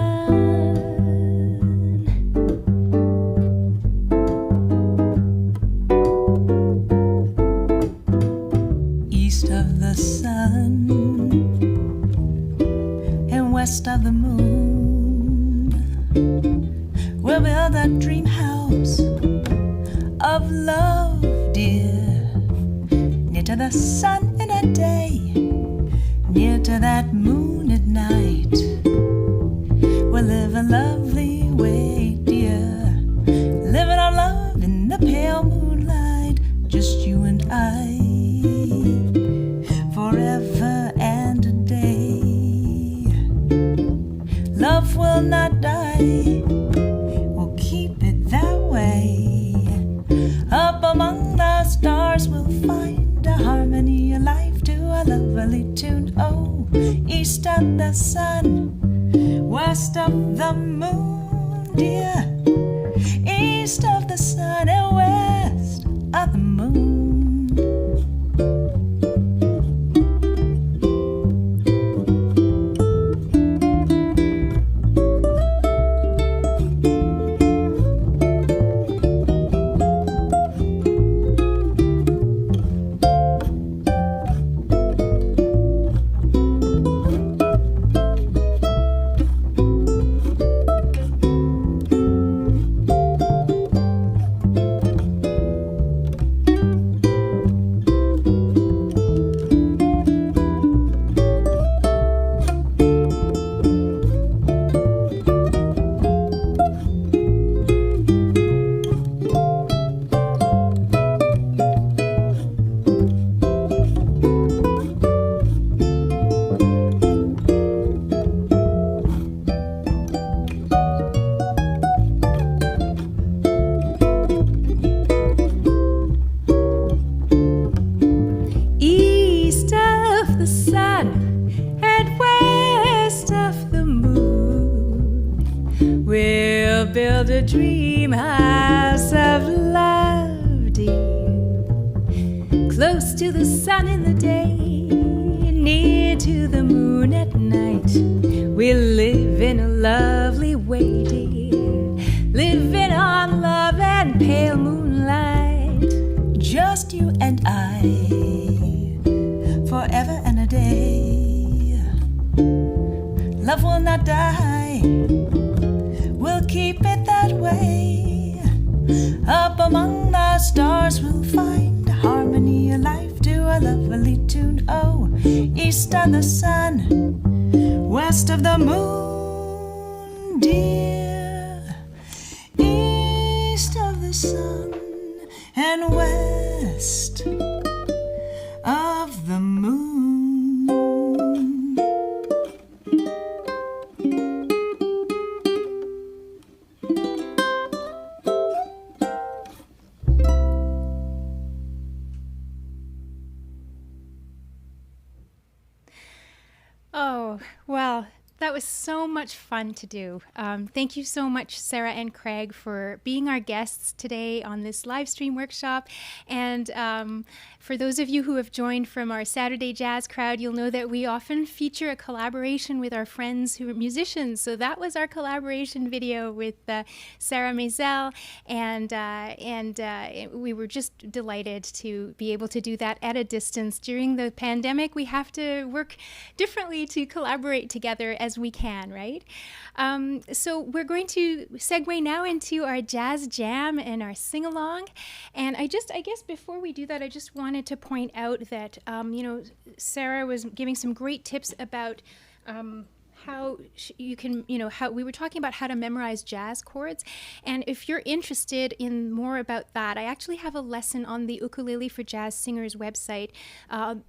East of the sun and west of the moon, we'll build a dream house of love, dear, near to the sun in a day, near to that moon at night. We'll live a lovely way, dear, living our love in the pale moonlight, just you and I, forever and a day. Love will not die, we'll keep it that way. Up among the stars we'll find a harmony, a life to a lovely tune. Oh, east of the sun, west of the moon, dear, east of the sun and west of the moon. Build a dream house of love, dear, close to the sun in the day, near to the moon at night. We'll live in a lovely way, dear, living on love and pale moonlight, just you and I, forever and a day. Love will not die, we'll keep it that way. Up among the stars we'll find a harmony, a life to a lovely tune. Oh, east of the sun, west of the moon, dear, east of the sun and west of the moon. Oh, well, that was so much fun to do. Thank you so much, Sarah and Craig, for being our guests today on this live stream workshop. And for those of you who have joined from our Saturday Jazz crowd, you'll know that we often feature a collaboration with our friends who are musicians. So that was our collaboration video with Sarah Maisel, and we were just delighted to be able to do that at a distance. During the pandemic, we have to work differently to collaborate together as we can, right? So we're going to segue now into our jazz jam and our sing-along. And I guess before we do that, I just wanted to point out that, Sarah was giving some great tips about how you can, how we were talking about how to memorize jazz chords. And if you're interested in more about that, I actually have a lesson on the Ukulele for Jazz Singers website.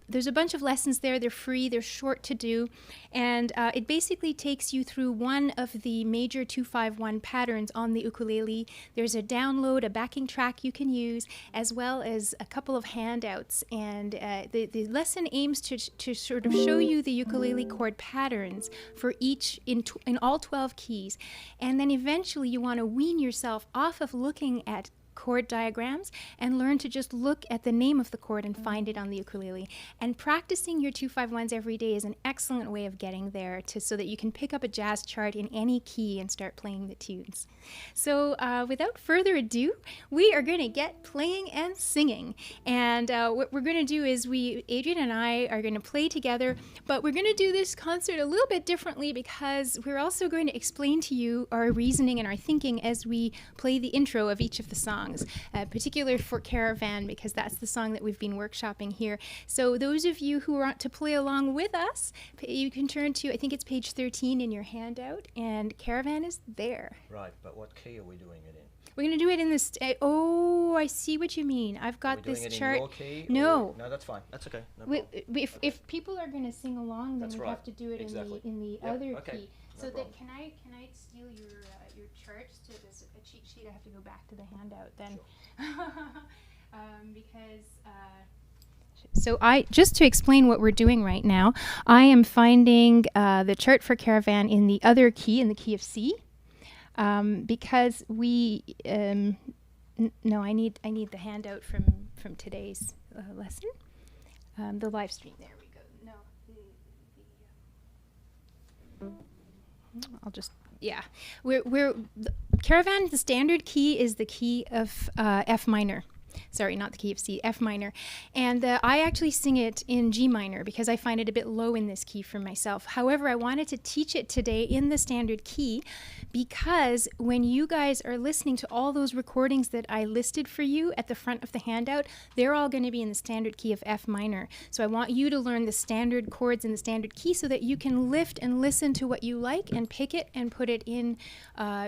There's a bunch of lessons there. They're free. They're short to do. And it basically takes you through one of the major 2-5-1 patterns on the ukulele. There's a download, a backing track you can use, as well as a couple of handouts. And the lesson aims to sort of show you the ukulele chord patterns for each in all 12 keys. And then eventually you want to wean yourself off of looking at chord diagrams and learn to just look at the name of the chord and find it on the ukulele. And practicing your 2-5-1s every day is an excellent way of getting there so that you can pick up a jazz chart in any key and start playing the tunes. So without further ado, we are going to get playing and singing. And what we're going to do is Adrian and I are going to play together, but we're going to do this concert a little bit differently because we're also going to explain to you our reasoning and our thinking as we play the intro of each of the songs, particularly for Caravan, because that's the song that we've been workshopping here. So those of you who want to play along with us, you can turn to, I think it's page 13 in your handout, and Caravan is there. Right, but what key are we doing it in? We're going to do it in this. Oh, I see what you mean. I've got this chart. In your key, no. No, that's fine. That's okay. No problem. If people are going to sing along, then we have to do it exactly. in the Yep. other Okay. key. No So problem. can I steal your charts to this a cheat sheet? I have to go back to the handout then, because. So just to explain what we're doing right now, I am finding the chart for Caravan in the other key, in the key of C. Because we no, I need the handout from today's lesson, the live stream. There we go. No, I'll just Caravan. The standard key is the key of F minor. Sorry, not the key of C, F minor. And I actually sing it in G minor because I find it a bit low in this key for myself. However, I wanted to teach it today in the standard key because when you guys are listening to all those recordings that I listed for you at the front of the handout, they're all going to be in the standard key of F minor. So I want you to learn the standard chords in the standard key so that you can lift and listen to what you like and pick it and put it in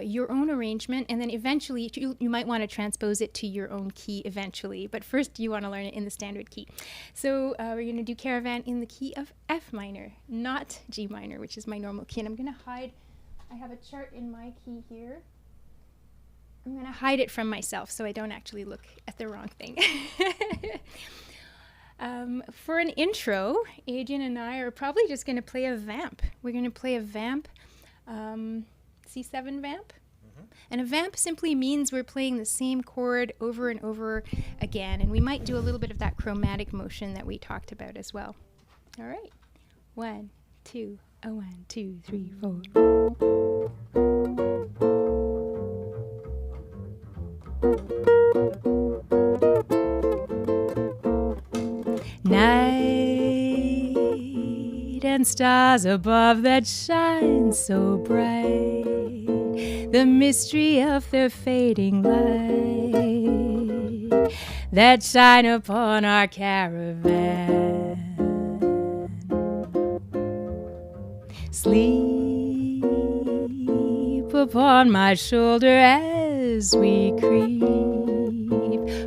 your own arrangement. And then eventually you might want to transpose it to your own key eventually, but first you want to learn it in the standard key. So we're going to do Caravan in the key of F minor, not G minor, which is my normal key. And I'm going to hide, I have a chart in my key here. I'm going to hide it from myself so I don't actually look at the wrong thing. For an intro, Adrian and I are probably just going to play a vamp. We're going to play a vamp, C7 vamp. And a vamp simply means we're playing the same chord over and over again. And we might do a little bit of that chromatic motion that we talked about as well. All right. 1, 2, 1, 2, 3, 4. Night and stars above that shine so bright. The mystery of the fading light that shine upon our caravan. Sleep upon my shoulder as we creep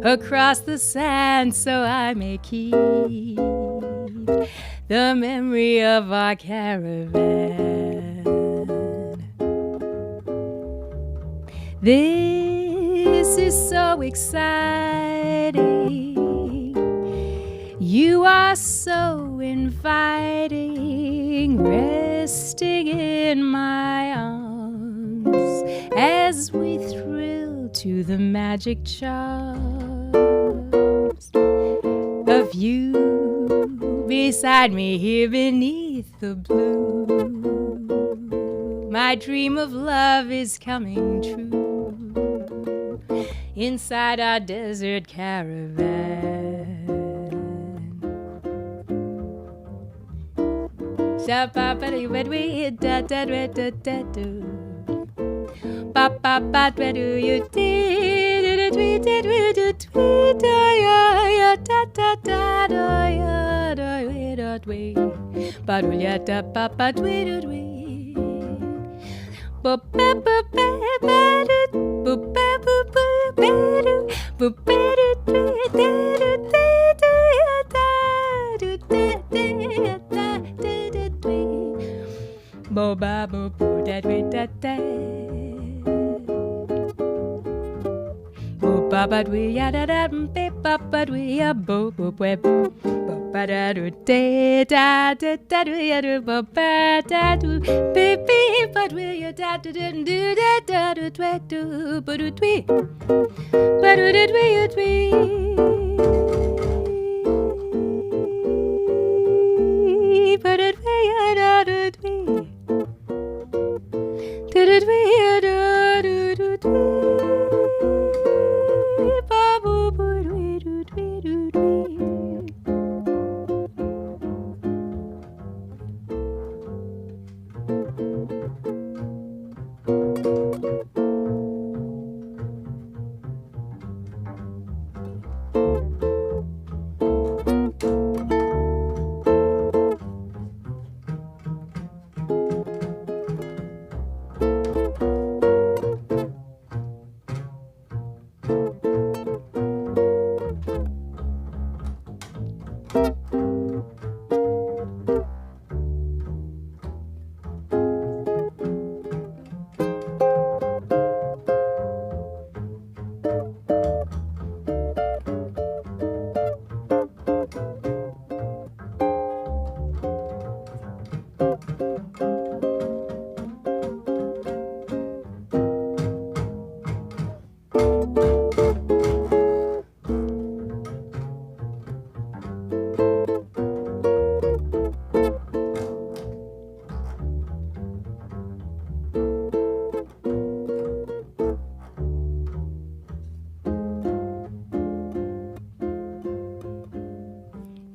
across the sand so I may keep the memory of our caravan. This is so exciting. You are so inviting, resting in my arms as we thrill to the magic charms of you beside me here beneath the blue. My dream of love is coming true inside our desert caravan.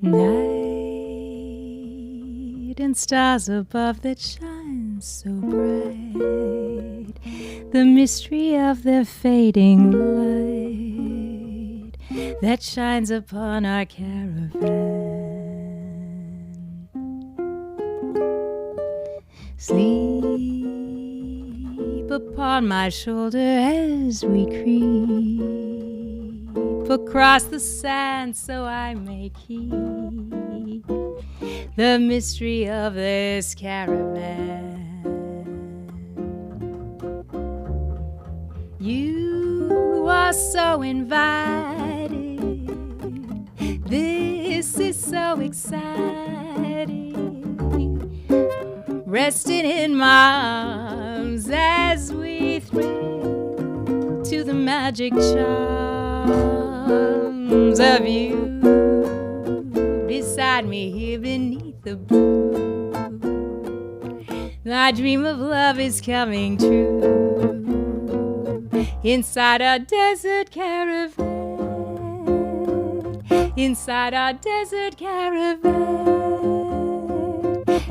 Night and stars above that shine so bright, the mystery of their fading light that shines upon our caravan. Sleep upon my shoulder as we creep across the sand so I may keep the mystery of this caravan. You are so invited. This is so exciting. Resting in my arms as we thrill to the magic charms of you. Beside me here beneath the blue, my dream of love is coming true. Inside our desert caravan, inside our desert caravan,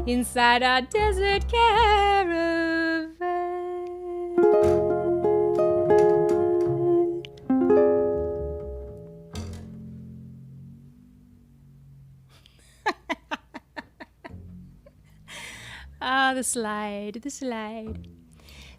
inside our desert caravan. Ah, the slide.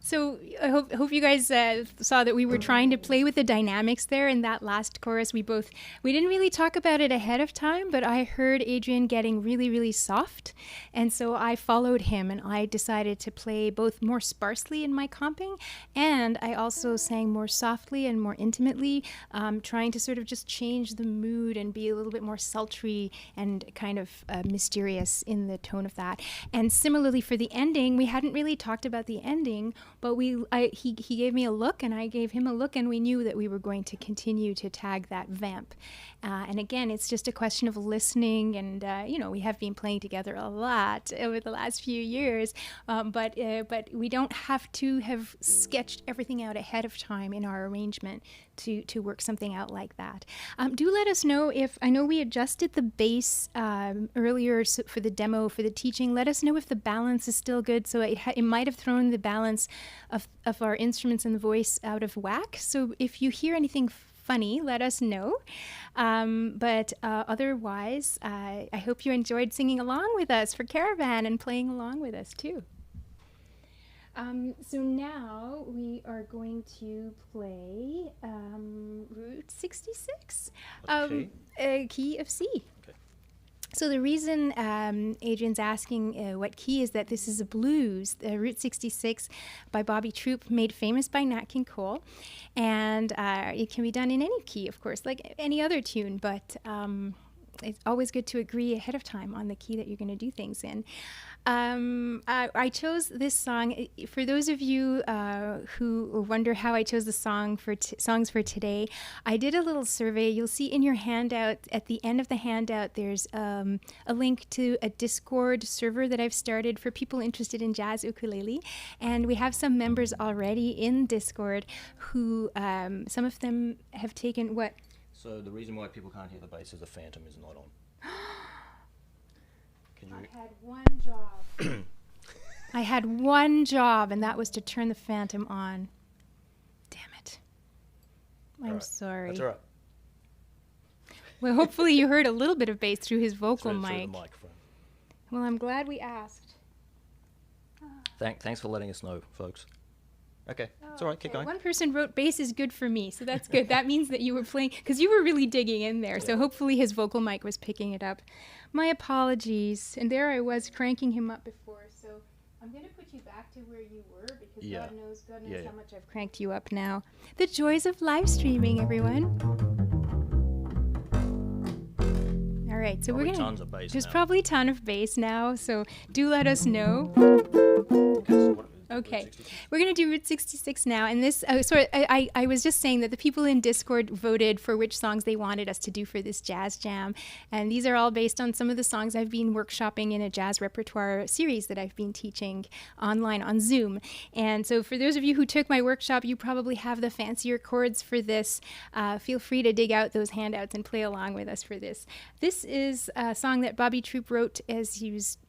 So I hope you guys saw that we were trying to play with the dynamics there in that last chorus. We didn't really talk about it ahead of time, but I heard Adrian getting really, really soft. And so I followed him and I decided to play both more sparsely in my comping, and I also sang more softly and more intimately, trying to sort of just change the mood and be a little bit more sultry and kind of mysterious in the tone of that. And similarly for the ending, we hadn't really talked about the ending, but he gave me a look and I gave him a look, and we knew that we were going to continue to tag that vamp. And again, it's just a question of listening, and we have been playing together a lot over the last few years, but we don't have to have sketched everything out ahead of time in our arrangement to work something out like that. Do let us know if, I know we adjusted the bass earlier for the demo, for the teaching. Let us know if the balance is still good. So it might have thrown the balance of our instruments and the voice out of whack. So if you hear anything funny, let us know. But otherwise, I hope you enjoyed singing along with us for Caravan and playing along with us too. So now we are going to play Route 66, a key of C. Okay. So the reason Adrian's asking what key is that this is a blues, Route 66 by Bobby Troup, made famous by Nat King Cole. And it can be done in any key, of course, like any other tune, but it's always good to agree ahead of time on the key that you're going to do things in. I chose this song for those of you who wonder how I chose the songs for today. I did a little survey. You'll see in your handout, at the end of the handout, there's a link to a Discord server that I've started for people interested in jazz ukulele, and we have some members already in Discord who some of them have taken what. So the reason why people can't hear the bass is the phantom is not on. I had one job. I had one job, and that was to turn the phantom on. Damn it. I'm sorry. That's all right. Well, hopefully you heard a little bit of bass through his vocal Through mic. the microphone. Well, I'm glad we asked. Thanks for letting us know, folks. Okay, it's all right. Keep going. One person wrote bass is good for me, so that's good. That means that you were playing, because you were really digging in there, so hopefully his vocal mic was picking it up. My apologies. And there I was cranking him up before, so I'm going to put you back to where you were, because God knows how much I've cranked you up now. The joys of live streaming, everyone. All right, so Probably we're going tons of bass there's now. probably a ton of bass now, so do let us know. Okay, so what, Okay, we're going to do Route 66 now. And this, I was just saying that the people in Discord voted for which songs they wanted us to do for this jazz jam. And these are all based on some of the songs I've been workshopping in a jazz repertoire series that I've been teaching online on Zoom. And so for those of you who took my workshop, you probably have the fancier chords for this. Feel free to dig out those handouts and play along with us for this. This is a song that Bobby Troop wrote as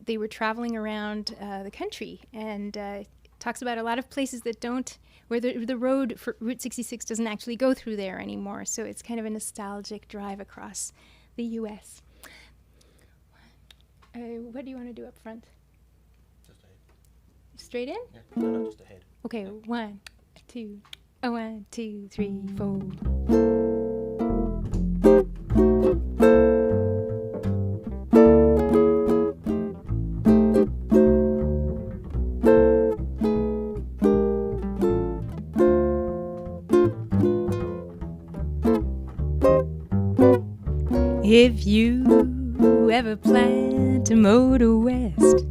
they were traveling around the country, and talks about a lot of places that don't, where the road for Route 66 doesn't actually go through there anymore. So it's kind of a nostalgic drive across the U.S. What do you want to do up front? Just ahead. Straight in? Yeah, no, just ahead. Okay, 1, 2, 1, 2, 3, 4. If you ever plan to motor west,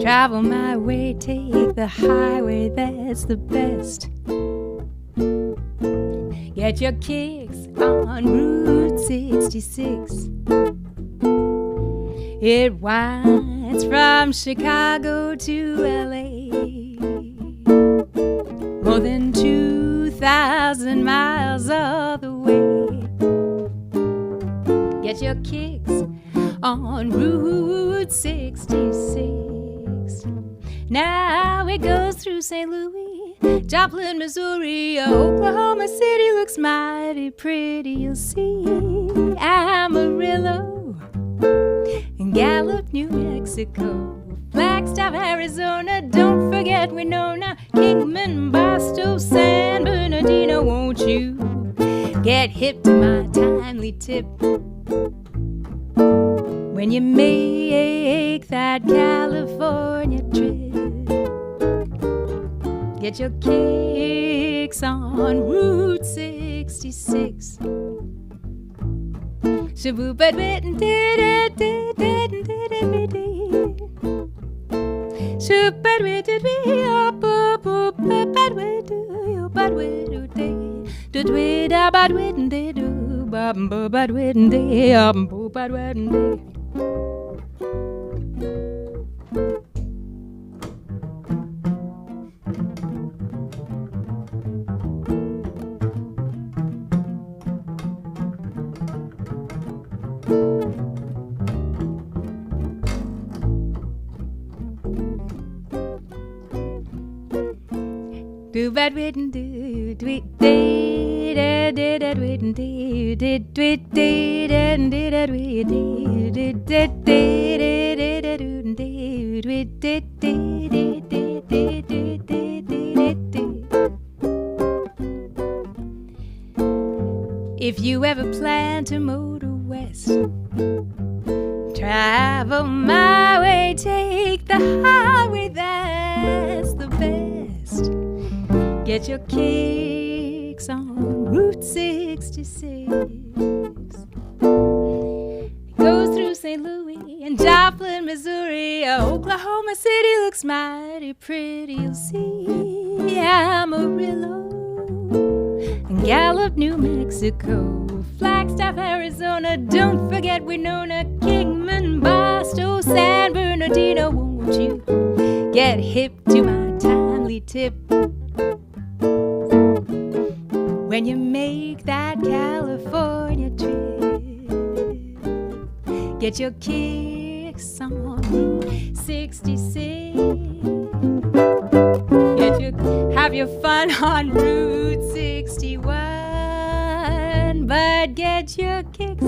travel my way, take the highway, that's the best. Get your kicks on Route 66. It winds from Chicago to LA, more than 2,000 miles all the way. Get your kicks on Route 66. Now it goes through St. Louis, Joplin, Missouri, Oklahoma City looks mighty pretty. You'll see Amarillo and Gallup, New Mexico, Flagstaff, Arizona. Don't forget Winona, Kingman, Barstow, San Bernardino. Won't you get hip to my timely tip when you make that California trip? Get your kicks on Route 66. Do bad witten do do did did witten do did did did did we did did did if you ever plan to motor west, travel my way, take the highway, that's the best. Get your kicks on Route 66. St. Louis and Joplin, Missouri. Oklahoma City looks mighty pretty, you'll see. Amarillo and Gallup, New Mexico. Flagstaff, Arizona, don't forget Winona, Kingman, Barstow, San Bernardino. Won't you get hip to my timely tip? When you make that California trip, get your kicks on Route 66. Have your fun on Route 61, but get your kicks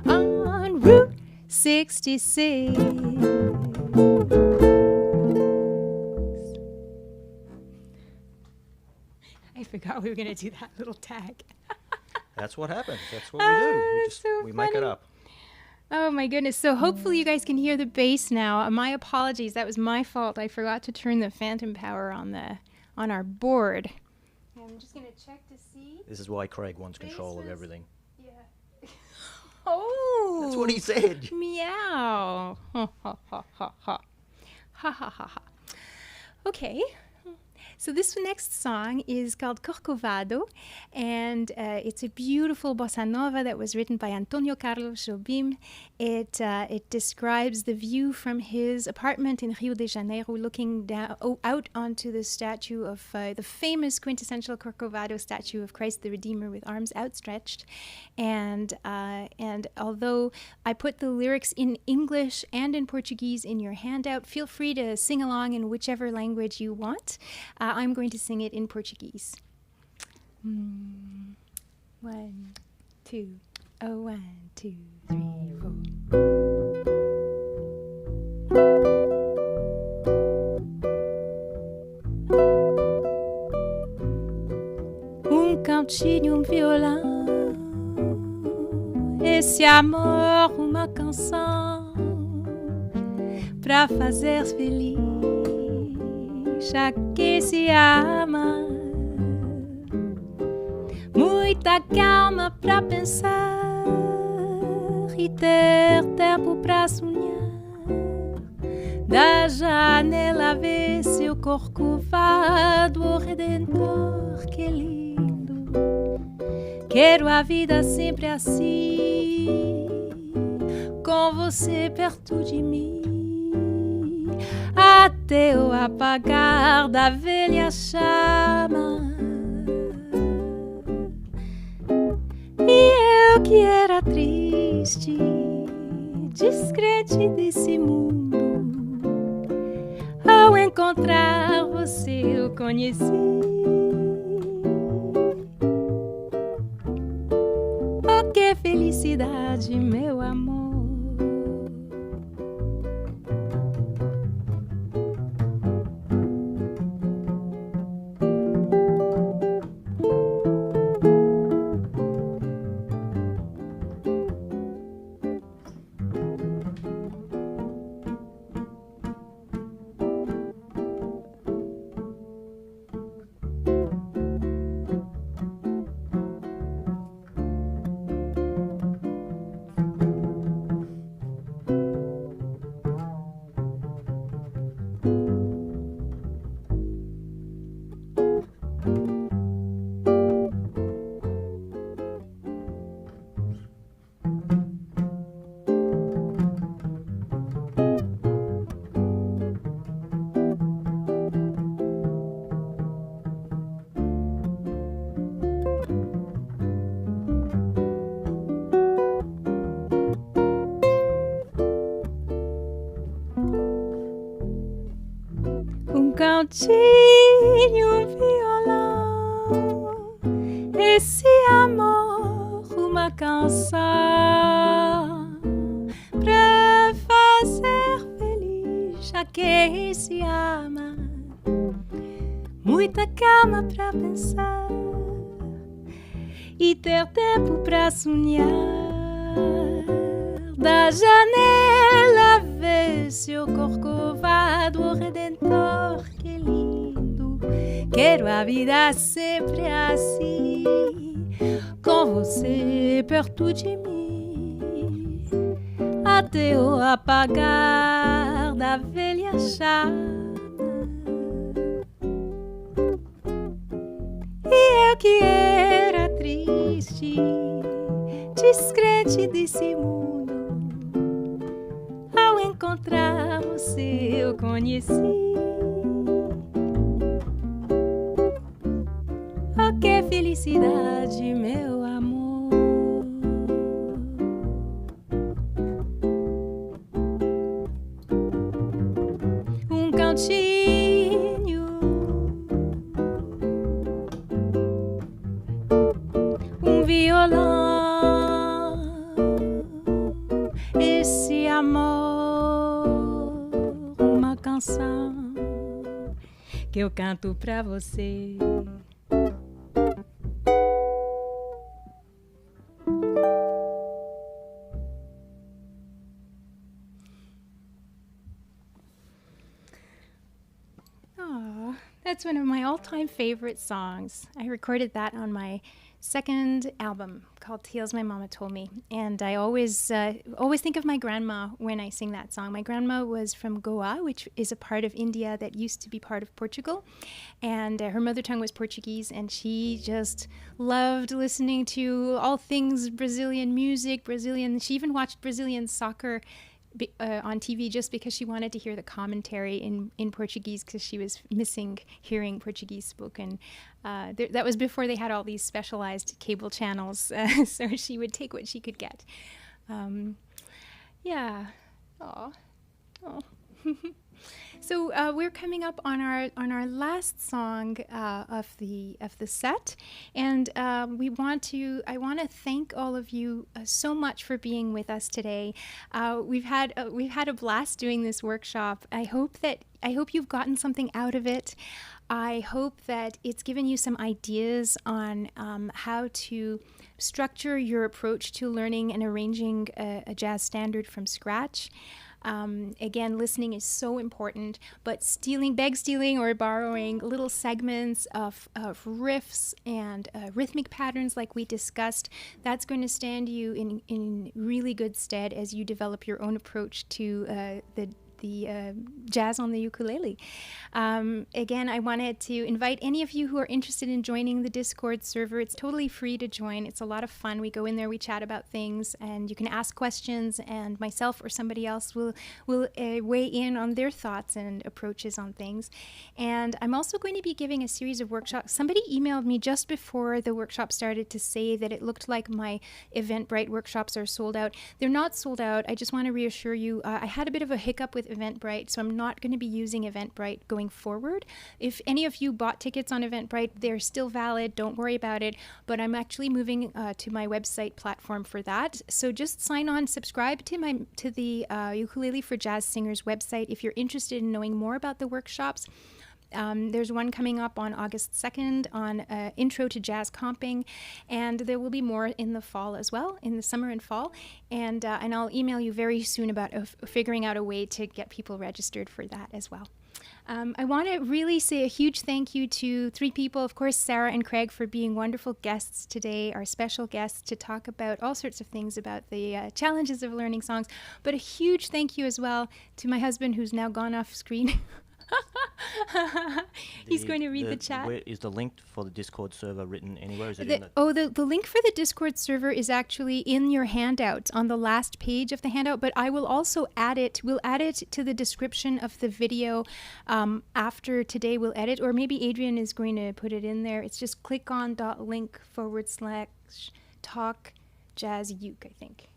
on Route 66. I forgot we were going to do that little tag. That's what happens. That's what we do. We make it funny. up. Oh my goodness. So hopefully you guys can hear the bass now. My apologies. That was my fault. I forgot to turn the phantom power on our board. I'm just going to check to see. This is why Craig wants control of everything. Yeah. Oh. That's what he said. Meow. Ha ha ha ha ha. Ha ha ha ha. Okay. So this next song is called Corcovado, and it's a beautiful bossa nova that was written by Antonio Carlos Jobim. It describes the view from his apartment in Rio de Janeiro, looking out onto the statue of the famous quintessential Corcovado statue of Christ the Redeemer with arms outstretched. And although I put the lyrics in English and in Portuguese in your handout, feel free to sing along in whichever language you want. I'm going to sing it in Portuguese. 1, 2, oh 1, 2, 3, 4. Cantinho, violão, esse amor, uma canção pra fazer feliz já que se ama. Muita calma pra pensar e ter tempo pra sonhar. Da janela ver seu Corcovado, o Redentor, que lindo. Quero a vida sempre assim, com você perto de mim, até o apagar da velha chama. E eu que era triste, descrente desse mundo, ao encontrar você eu conheci. Oh, que felicidade, meu amor. Cantinho, violão, esse amor, uma canção pra fazer feliz a quem se ama. Muita calma pra pensar e ter tempo pra sonhar. Da janela ver seu Corcovado, o Redentor, que lindo. Quero a vida sempre assim, com você perto de mim, até o apagar da velha chama. E eu que era triste, descrente desse mundo, ao encontrar você eu conheci. Oh, que felicidade, meu amor. Um cantinho, um violão, esse amor, uma canção que eu canto pra você. That's one of my all-time favorite songs. I recorded that on my second album called Tales My Mama Told Me. And I always think of my grandma when I sing that song. My grandma was from Goa, which is a part of India that used to be part of Portugal. And her mother tongue was Portuguese, and she just loved listening to all things Brazilian music, Brazilian. She even watched Brazilian soccer on TV just because she wanted to hear the commentary in Portuguese, because she was missing hearing Portuguese spoken. That was before they had all these specialized cable channels, so she would take what she could get. Yeah. Aw. Oh. So we're coming up on our last song of the set, and I want to thank all of you so much for being with us today. We've had a blast doing this workshop. I hope you've gotten something out of it. I hope that it's given you some ideas on how to structure your approach to learning and arranging a jazz standard from scratch. Again, listening is so important, but beg stealing or borrowing little segments of riffs and rhythmic patterns like we discussed, that's going to stand you in really good stead as you develop your own approach to the jazz on the ukulele. Again, I wanted to invite any of you who are interested in joining the Discord server. It's totally free to join. It's a lot of fun. We go in there, we chat about things, and you can ask questions, and myself or somebody else will weigh in on their thoughts and approaches on things. And I'm also going to be giving a series of workshops. Somebody emailed me just before the workshop started to say that it looked like my Eventbrite workshops are sold out. They're not sold out. I just want to reassure you, I had a bit of a hiccup with Eventbrite, so I'm not going to be using Eventbrite going forward. If any of you bought tickets on Eventbrite, they're still valid. Don't worry about it. But I'm actually moving to my website platform for that. So just sign on, subscribe to the Ukulele for Jazz Singers website if you're interested in knowing more about the workshops. There's one coming up on August 2nd on Intro to Jazz Comping, and there will be more in the fall as well, in the summer and fall. And I'll email you very soon about figuring out a way to get people registered for that as well. I want to really say a huge thank you to three people, of course, Sarah and Craig, for being wonderful guests today, our special guests, to talk about all sorts of things about the challenges of learning songs. But a huge thank you as well to my husband, who's now gone off screen. He's going to read the chat. Where is the link for the Discord server written anywhere? Is it the link for the Discord server is actually in your handout on the last page of the handout, but I will also add it. We'll add it to the description of the video after today. We'll edit, or maybe Adrian is going to put it in there. It's just click on .link/talk jazz uke, I think.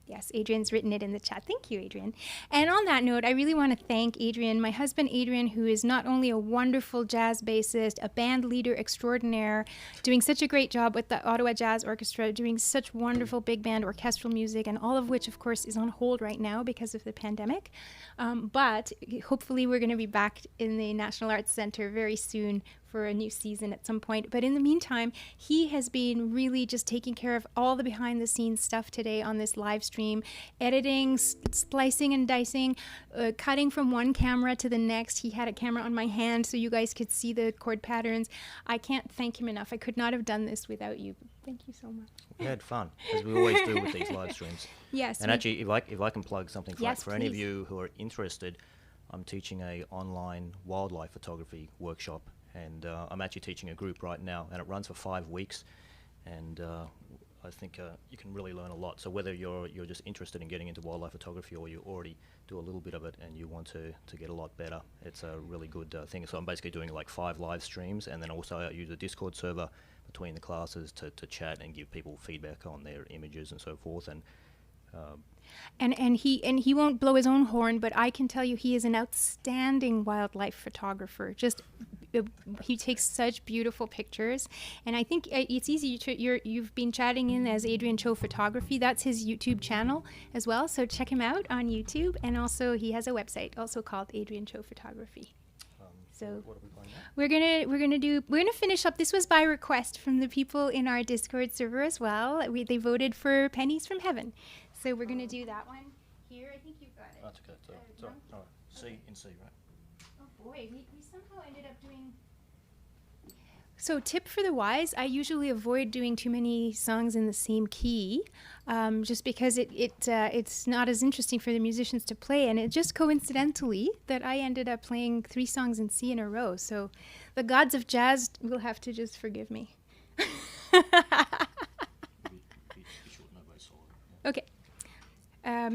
Yes, Adrian's written it in the chat. Thank you, Adrian. And on that note, I really want to thank Adrian, my husband Adrian, who is not only a wonderful jazz bassist, a band leader extraordinaire, doing such a great job with the Ottawa Jazz Orchestra, doing such wonderful big band orchestral music, and all of which, of course, is on hold right now because of the pandemic. But hopefully we're going to be back in the National Arts Centre very soon for a new season at some point. But in the meantime, he has been really just taking care of all the behind the scenes stuff today on this live stream, editing, splicing and dicing, cutting from one camera to the next. He had a camera on my hand so you guys could see the chord patterns. I can't thank him enough. I could not have done this without you. Thank you so much. We had fun, as we always do with these live streams. Yes. And actually, if I can plug something for, Yes, for any of please. you who are interested, I'm teaching a online wildlife photography workshop, and I'm actually teaching a group right now, and it runs for 5 weeks, and I think you can really learn a lot. So whether you're just interested in getting into wildlife photography, or you already do a little bit of it and you want to get a lot better, it's a really good thing. So I'm basically doing like 5 live streams, and then also I use a Discord server between the classes to chat and give people feedback on their images and so forth. And he won't blow his own horn, but I can tell you he is an outstanding wildlife photographer. Just he takes such beautiful pictures, and I think it's easy you've been chatting in as Adrian Cho Photography. That's his YouTube channel as well, so check him out on YouTube. And also he has a website also called Adrian Cho Photography. So What are we playing now? we're gonna finish up. This was by request from the people in our Discord server as well. They voted for Pennies from Heaven, so we're gonna do that one here. I think you've got it. That's okay. It's all right. All right. C in C, right? Oh boy, we somehow ended up doing. So tip for the wise, I usually avoid doing too many songs in the same key, just because it's not as interesting for the musicians to play. And it just coincidentally that I ended up playing 3 songs in C in a row. So the gods of jazz will have to just forgive me. Okay.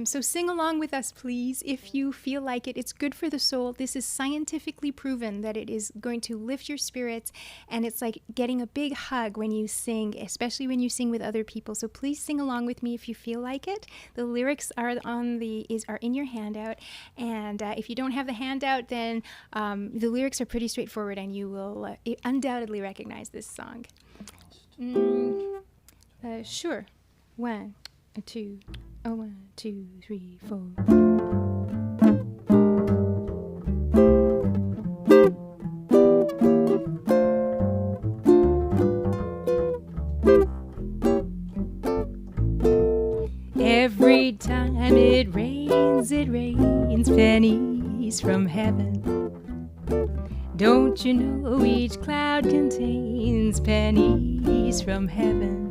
So sing along with us, please, if you feel like it. It's good for the soul. This is scientifically proven that it is going to lift your spirits, and it's like getting a big hug when you sing, especially when you sing with other people. So please sing along with me if you feel like it. The lyrics are in your handout, and if you don't have the handout, then the lyrics are pretty straightforward, and you will undoubtedly recognize this song. Sure. 1, 2. 1, 2, 3, 4. Every time it rains pennies from heaven. Don't you know each cloud contains pennies from heaven?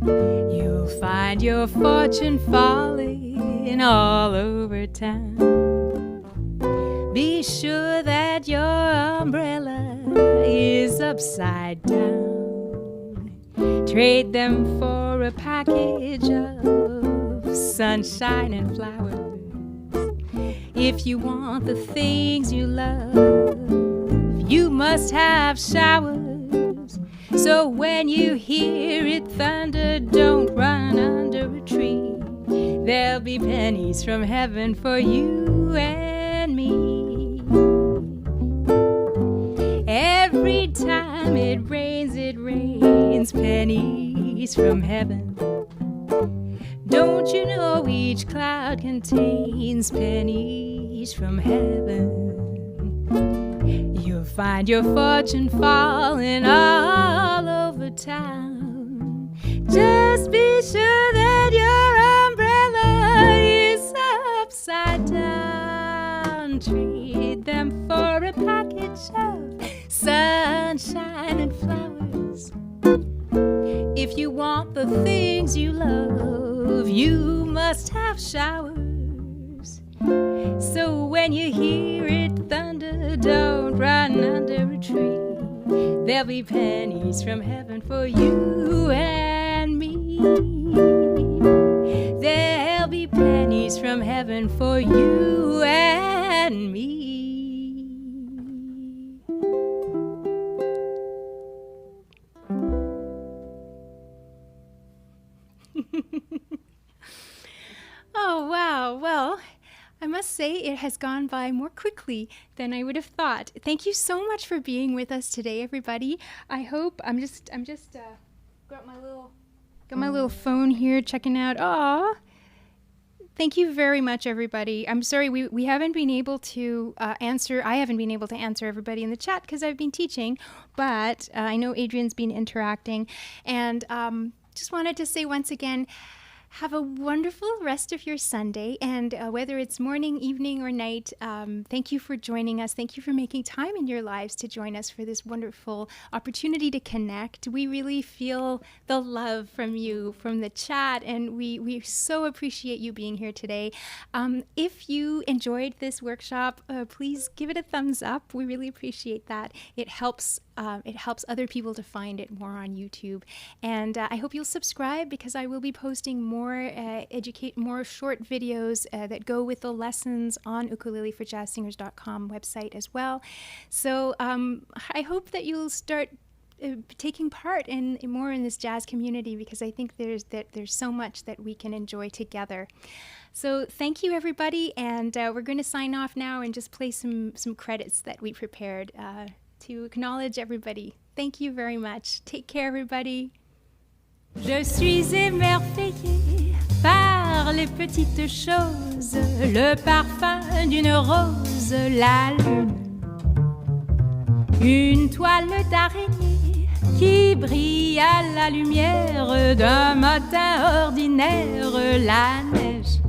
You'll find your fortune falling all over town. Be sure that your umbrella is upside down. Trade them for a package of sunshine and flowers. If you want the things you love, you must have showers. So when you hear it thunder, don't run under a tree. There'll be pennies from heaven for you and me. Every time it rains pennies from heaven. Don't you know each cloud contains pennies from heaven? You'll find your fortune falling all over town. Just be sure that your umbrella is upside down. Trade them for a package of sunshine and flowers. If you want the things you love, you must have showers. So when you hear it thunder, don't run under a tree. There'll be pennies from heaven for you and me. There'll be pennies from heaven for you and me. Oh, wow. Well, I must say it has gone by more quickly than I would have thought. Thank you so much for being with us today, everybody. I hope I'm just got my little phone here checking out. Aw. Thank you very much, everybody. I'm sorry we haven't been able to answer. I haven't been able to answer everybody in the chat because I've been teaching, but I know Adrian's been interacting, and just wanted to say once again, have a wonderful rest of your Sunday, and whether it's morning, evening, or night, thank you for joining us. Thank you for making time in your lives to join us for this wonderful opportunity to connect. We really feel the love from you, from the chat, and we so appreciate you being here today. If you enjoyed this workshop, please give it a thumbs up. We really appreciate that. It helps other people to find it more on YouTube. And I hope you'll subscribe, because I will be posting more short videos that go with the lessons on ukuleleforjazzsingers.com website as well. So I hope that you'll start taking part in this jazz community, because I think there's so much that we can enjoy together. So thank you, everybody, and we're going to sign off now and just play some credits that we prepared to acknowledge everybody. Thank you very much. Take care, everybody. Je suis émerveillée par les petites choses, le parfum d'une rose, la lune, une toile d'araignée qui brille à la lumière d'un matin ordinaire, la neige.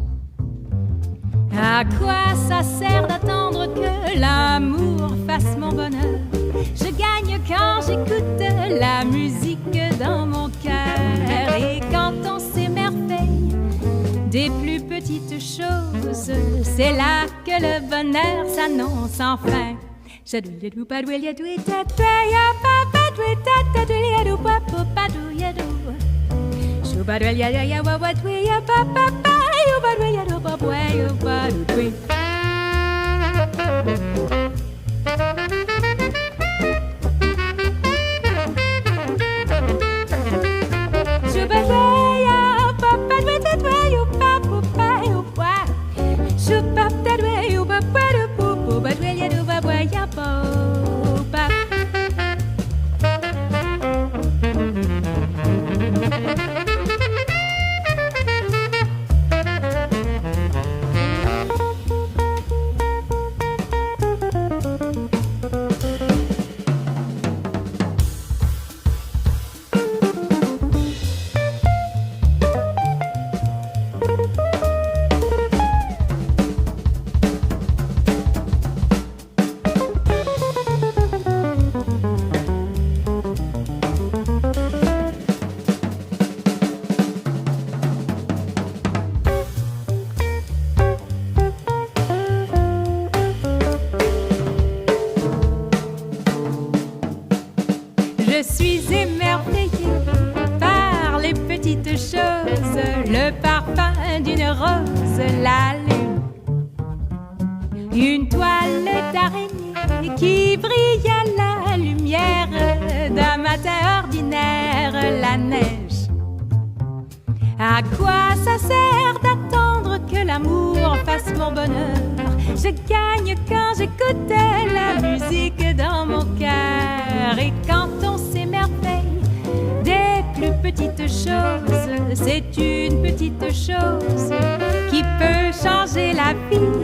À quoi ça sert d'attendre que l'amour fasse mon bonheur? Je gagne quand j'écoute la musique dans mon cœur. Et quand on s'émerveille des plus petites choses, c'est là que le bonheur s'annonce enfin. Le parfum d'une rose, la lune, une toile d'araignée qui brille à la lumière d'un matin ordinaire, la neige. À quoi ça sert d'attendre que l'amour fasse mon bonheur? Je gagne quand j'écoute la musique dans mon cœur. Et quand on s'émerveille des plus petites choses, c'est une petite chose qui peut changer la vie.